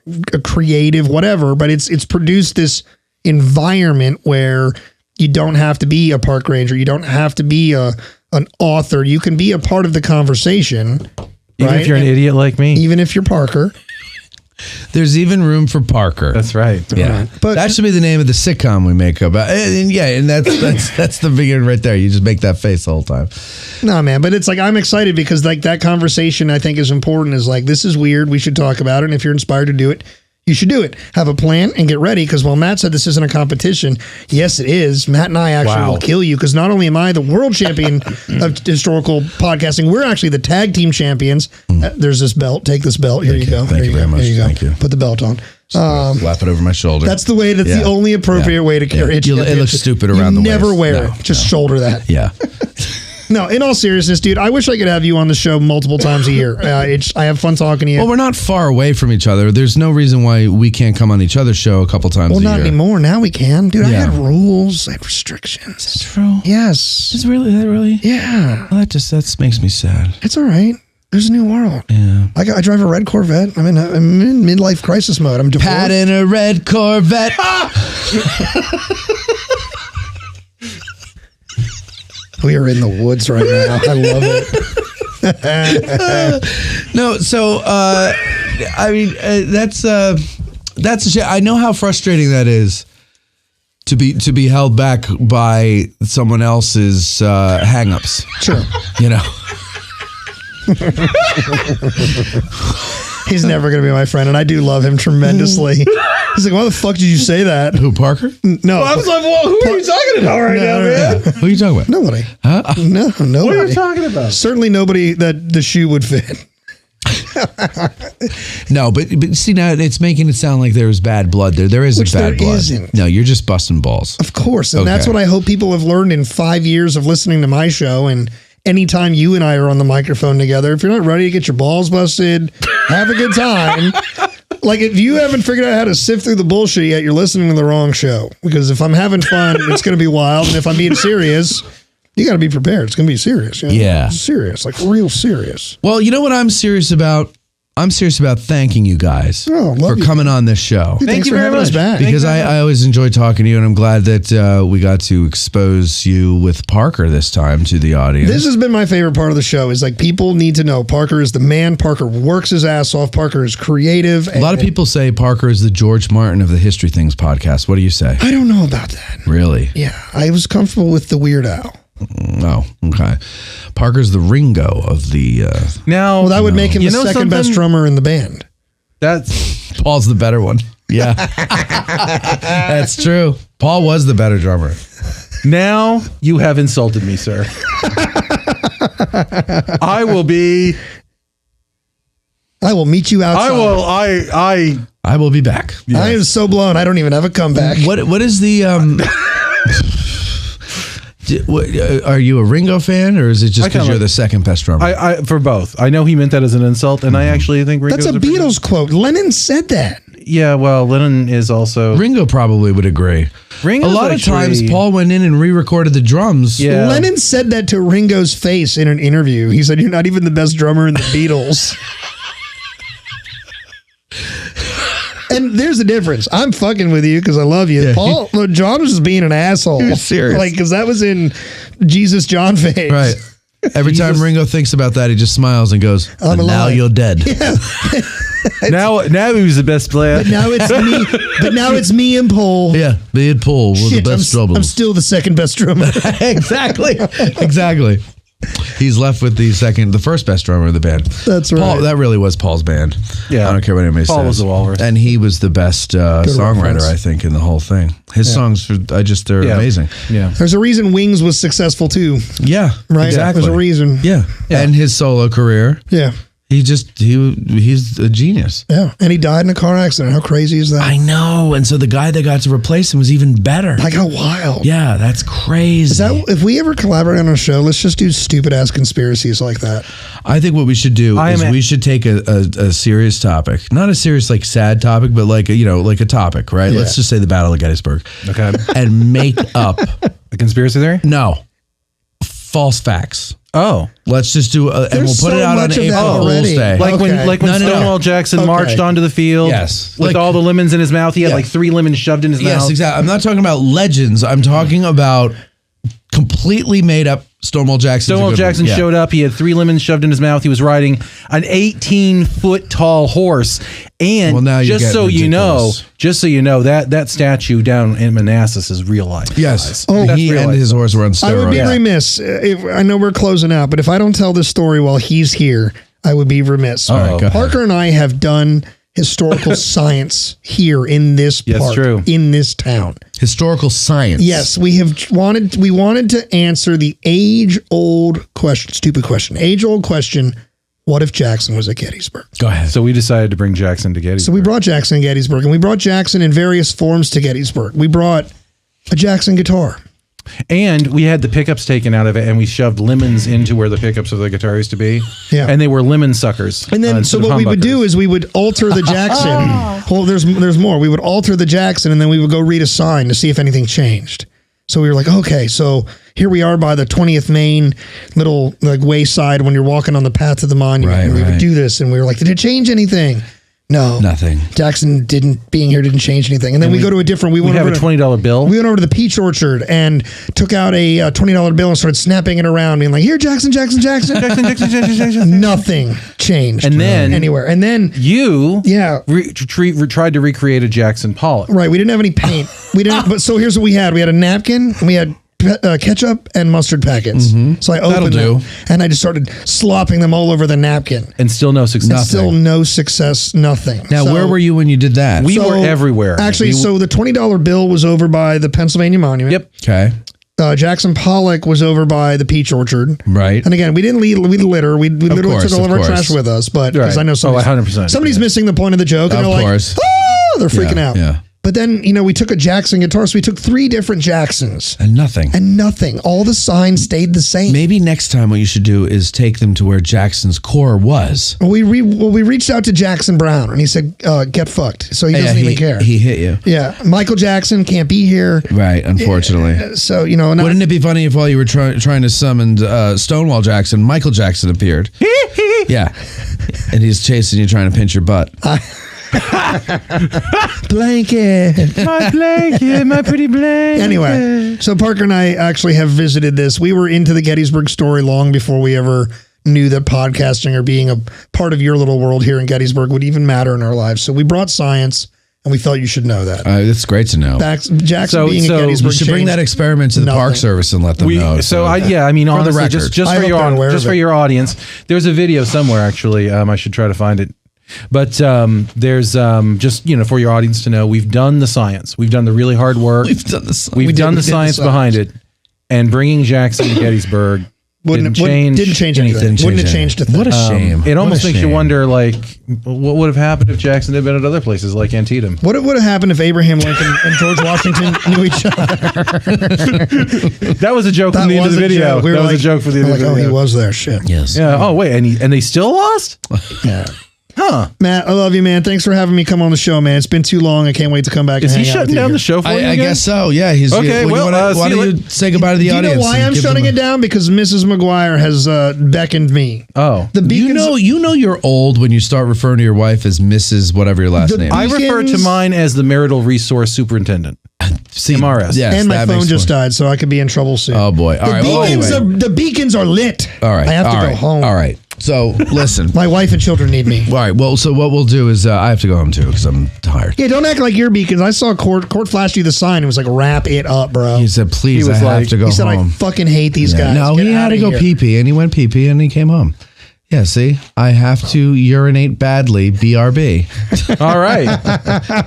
creative, whatever. But it's produced this environment where you don't have to be a park ranger. You don't have to be an author. You can be a part of the conversation. Even if you're an idiot like me. Even if you're Parker. There's even room for Parker. That's right. Yeah. But that should be the name of the sitcom we make up. And that's the beginning right there. You just make that face the whole time. No, man. But it's like, I'm excited because like that conversation I think is important is like, this is weird. We should talk about it. And if you're inspired to do it, you should do it. Have a plan and get ready because while Matt said this isn't a competition, yes, it is. Matt and I actually will kill you because not only am I the world champion of historical podcasting, we're actually the tag team champions. There's this belt. Take this belt. Here you go. Thank you very much. Thank you. Put the belt on. Slap it over my shoulder. That's the way. That's the only appropriate way to carry it. It looks stupid around the waist. Never wear it. Just shoulder that. Yeah. No, in all seriousness, dude, I wish I could have you on the show multiple times a year. I have fun talking to you. Well, we're not far away from each other. There's no reason why we can't come on each other's show a couple times a year. Well, not anymore. Now we can. Dude, I had rules. I had restrictions. Is that true? Yes. Is that really? Yeah. Well, that makes me sad. It's all right. There's a new world. Yeah. I drive a red Corvette. I'm in midlife crisis mode. I'm divorced. Pat in a red Corvette. We are in the woods right now. I love it. No, so I mean that's a shit. I know how frustrating that is to be held back by someone else's hangups. Sure, you know. He's never going to be my friend, and I do love him tremendously. He's like, why the fuck did you say that? Who, Parker? No. I was like, well, who are you talking about right now, man? Who are you talking about? Nobody. Huh? No, nobody. What are you talking about? Certainly nobody that the shoe would fit. No, but see, now it's making it sound like there's bad blood there. There isn't bad blood. Isn't. No, you're just busting balls. Of course. And that's what I hope people have learned in 5 years of listening to my show. And anytime you and I are on the microphone together, if you're not ready to get your balls busted, have a good time. Like, if you haven't figured out how to sift through the bullshit yet, you're listening to the wrong show. Because if I'm having fun, it's going to be wild. And if I'm being serious, you got to be prepared. It's going to be serious. You know? Yeah. Serious, like real serious. Well, you know what I'm serious about? I'm serious about thanking you guys for coming on this show. Thanks for having us back. Because I always enjoy talking to you, and I'm glad that we got to expose you with Parker this time to the audience. This has been my favorite part of the show. Is like people need to know Parker is the man. Parker works his ass off. Parker is creative. A lot of people say Parker is the George Martin of the History Things podcast. What do you say? I don't know about that. Really? Yeah, I was comfortable with the Weird Al. Oh, okay. Parker's the Ringo of the... Now, Well, that would make him the second best drummer in the band. That's Paul's the better one. Yeah. That's true. Paul was the better drummer. now you have insulted me, sir. I will be. I will meet you outside. I will. I will be back. I am so blown. I don't even have a comeback. What is the... are you a Ringo fan, or is it just because you're the second best drummer? I for both. I know he meant that as an insult, and I actually think Ringo's That's a Beatles quote. Lennon said that. Yeah, well, Lennon is also. Ringo probably would agree. Ringo's a lot of times, Paul went in and re-recorded the drums. Yeah. Lennon said that to Ringo's face in an interview. He said, "You're not even the best drummer in the Beatles." And there's a difference. I'm fucking with you because I love you. Yeah. John was just being an asshole. You're serious. Like, because that was in Jesus John phase. Right. Every time Ringo thinks about that, he just smiles and goes, and now you're dead. Yeah. now he was the best player. But now it's me. But now it's me and Paul. Yeah, me and Paul were the best drummers. I'm still the second best drummer. Exactly. He's left with the first best drummer in the band. That's right. Paul, that really was Paul's band. Yeah. I don't care what anybody says. Paul was the walrus. And he was the best songwriter, I think, in the whole thing. His songs, they're amazing. Yeah. There's a reason Wings was successful too. Yeah. Right? Exactly. There's a reason. Yeah. And his solo career. Yeah. He's a genius. Yeah. And he died in a car accident. How crazy is that? I know. And so the guy that got to replace him was even better. Like, how wild. Yeah, that's crazy. If we ever collaborate on a show, let's just do stupid ass conspiracies like that. I think what we should do is we should take a serious topic, not a serious like sad topic, but like a topic, right? Yeah. Let's just say the Battle of Gettysburg. Okay. And make up a conspiracy theory? No. False facts. Oh, let's just do and we'll put it out on April Fool's Day. Like when Stonewall Jackson marched onto the field, yes, with all the lemons in his mouth. He had like 3 lemons shoved in his mouth. Yes, exactly. I'm not talking about legends. I'm talking about completely made up. Stonewall Jackson showed up. He had 3 lemons shoved in his mouth. He was riding an 18-foot tall horse. And just so you know, that statue down in Manassas is real life. Yes. Oh, he and his horse were on steroids. I would be remiss. I know we're closing out, but if I don't tell this story while he's here, I would be remiss. All right, Parker and I have done historical science here in this park, in this town. Historical science. Yes, we wanted to answer the age-old question. What if Jackson was at Gettysburg? Go ahead. So we decided to bring Jackson to Gettysburg. So we brought Jackson to Gettysburg, and we brought Jackson in various forms to Gettysburg. We brought a Jackson guitar. And we had the pickups taken out of it, and we shoved lemons into where the pickups of the guitar used to be. Yeah. And they were lemon suckers. And then, so what we would do is we would alter the Jackson. Well, there's more. We would alter the Jackson, and then we would go read a sign to see if anything changed. So we were like, okay, so here we are by the 20th Main little like wayside when you're walking on the path to the monument. Right, and we would do this, and we were like, did it change anything? No, nothing. Jackson being here didn't change anything. And then we go to a different. We have a $20 bill. We went over to the Peach Orchard and took out a $20 bill and started snapping it around, being like, "Here, Jackson." Nothing changed, and then anywhere. And then you, tried to recreate a Jackson Pollock. Right. We didn't have any paint. We didn't. But so here's what we had. We had a napkin. And we had ketchup and mustard packets. Mm-hmm. So I opened them and I just started slopping them all over the napkin. And still no success. Still no success, nothing. Now, where were you when you did that? We were everywhere. Actually, so the $20 bill was over by the Pennsylvania Monument. Yep. Okay. Jackson Pollock was over by the Peach Orchard. Right. And again, we didn't litter. We literally took all of our trash with us. But because I know somebody's missing the point of the joke. And they're like, oh, they're freaking out. Yeah. But then, we took a Jackson guitar. So we took 3 different Jacksons. And nothing. All the signs stayed the same. Maybe next time what you should do is take them to where Jackson's core was. Well, we reached out to Jackson Brown, and he said, get fucked. So he doesn't even care. He hit you. Yeah. Michael Jackson can't be here. Right, unfortunately. So, wouldn't it be funny if while you were trying to summon Stonewall Jackson, Michael Jackson appeared? Yeah. And he's chasing you, trying to pinch your butt. Blanket. My blanket, my pretty blanket. Anyway, so Parker and I actually have visited this. We were into the Gettysburg story long before we ever knew that podcasting or being a part of your little world here in Gettysburg would even matter in our lives. So we brought science, and we felt you should know that. It's great to know. Jackson being at Gettysburg, you should bring that experiment to the Park Service and let them know. Honestly, just for your audience, there's a video somewhere. Actually, I should try to find it. But there's just for your audience to know, we've done the science. We've done the really hard work. We've done the science behind it, and bringing Jackson to Gettysburg. Didn't change anything. Wouldn't have changed a thing. What a shame. It almost makes you wonder, like, what would have happened if Jackson had been at other places like Antietam? What would have happened if Abraham Lincoln and George Washington knew each other? That was a joke from the end of the video. That was a joke for the end of the video. Oh, he was there. Shit. Yes. Yeah. Oh, wait. And they still lost? Yeah. Huh. Matt, I love you, man. Thanks for having me come on the show, man. It's been too long. I can't wait to come back. Is he shutting down the show for you? I guess so. Yeah. He's okay. Why don't you say goodbye to the audience? Do you know why I'm shutting it down? Because Mrs. McGuire has beckoned me. Oh, you know you're old when you start referring to your wife as Mrs. whatever your last name. I refer to mine as the Marital Resource Superintendent. CMRS. Yes, and my phone just died, so I could be in trouble soon. Oh boy! All right. The beacons are lit. All right. I have to go home. All right. So listen, my wife and children need me. All right. Well, so what we'll do is I have to go home too because I'm tired. Yeah, don't act like your beacons. I saw Court flashed you the sign. It was like, wrap it up, bro. He said, please, I have to go home. He said, I fucking hate these guys. No, he had to go pee-pee, and he went pee-pee, and he came home. Yeah, see, I have to urinate badly. BRB. All right.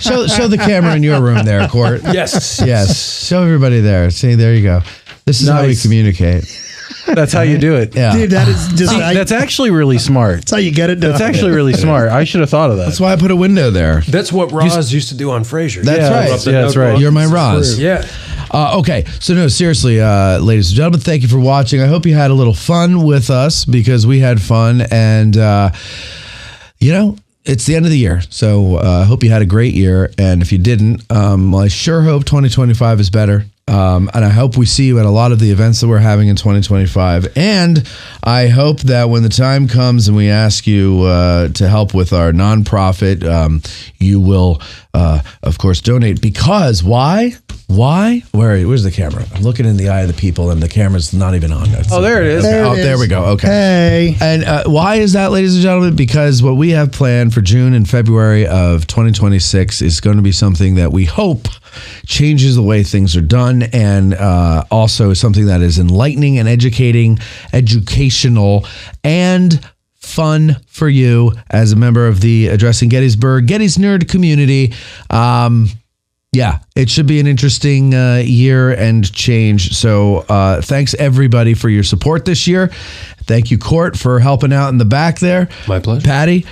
Show the camera in your room there, Court. Yes. Show everybody there. See, there you go. This is how we communicate. That's how you do it. Yeah. Dude, that is just that's actually really smart. That's how you get it done. That's actually really smart. I should have thought of that. That's why I put a window there. That's what Roz used to do on Frasier. That's right. Yeah, that's right. You're my Roz. Yeah. Okay, so no, seriously, ladies and gentlemen, thank you for watching. I hope you had a little fun with us because we had fun, and it's the end of the year, so I hope you had a great year. And if you didn't, well, I sure hope 2025 is better. And I hope we see you at a lot of the events that we're having in 2025. And I hope that when the time comes and we ask you to help with our nonprofit, you will, of course, donate. Because why? Where's the camera? I'm looking in the eye of the people, and the camera's not even on. Oh, there it is. There we go. Okay. Hey. And why is that, ladies and gentlemen? Because what we have planned for June and February of 2026 is going to be something that we hope changes the way things are done, and also something that is enlightening and educational, and fun for you as a member of the Addressing Gettysburg, Getty's Nerd community. Yeah, it should be an interesting year and change. So thanks, everybody, for your support this year. Thank you, Court, for helping out in the back there. My pleasure. Patty,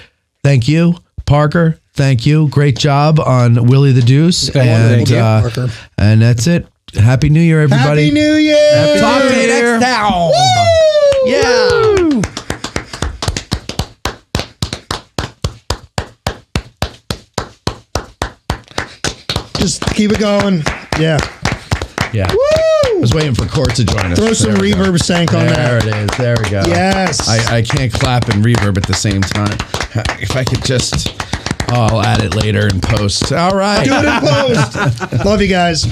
thank you. Parker, thank you. Great job on Willie the Deuce. Thank you, Parker. And that's it. Happy New Year, everybody. Happy New Year. Talk to you next time. Yeah. Just keep it going. Yeah. Yeah. Woo! I was waiting for Court to join us. Throw some reverb sank on that. There it is. There we go. Yes. I can't clap and reverb at the same time. If I could just... I'll add it later in post. All right. Do it in post. Love you guys.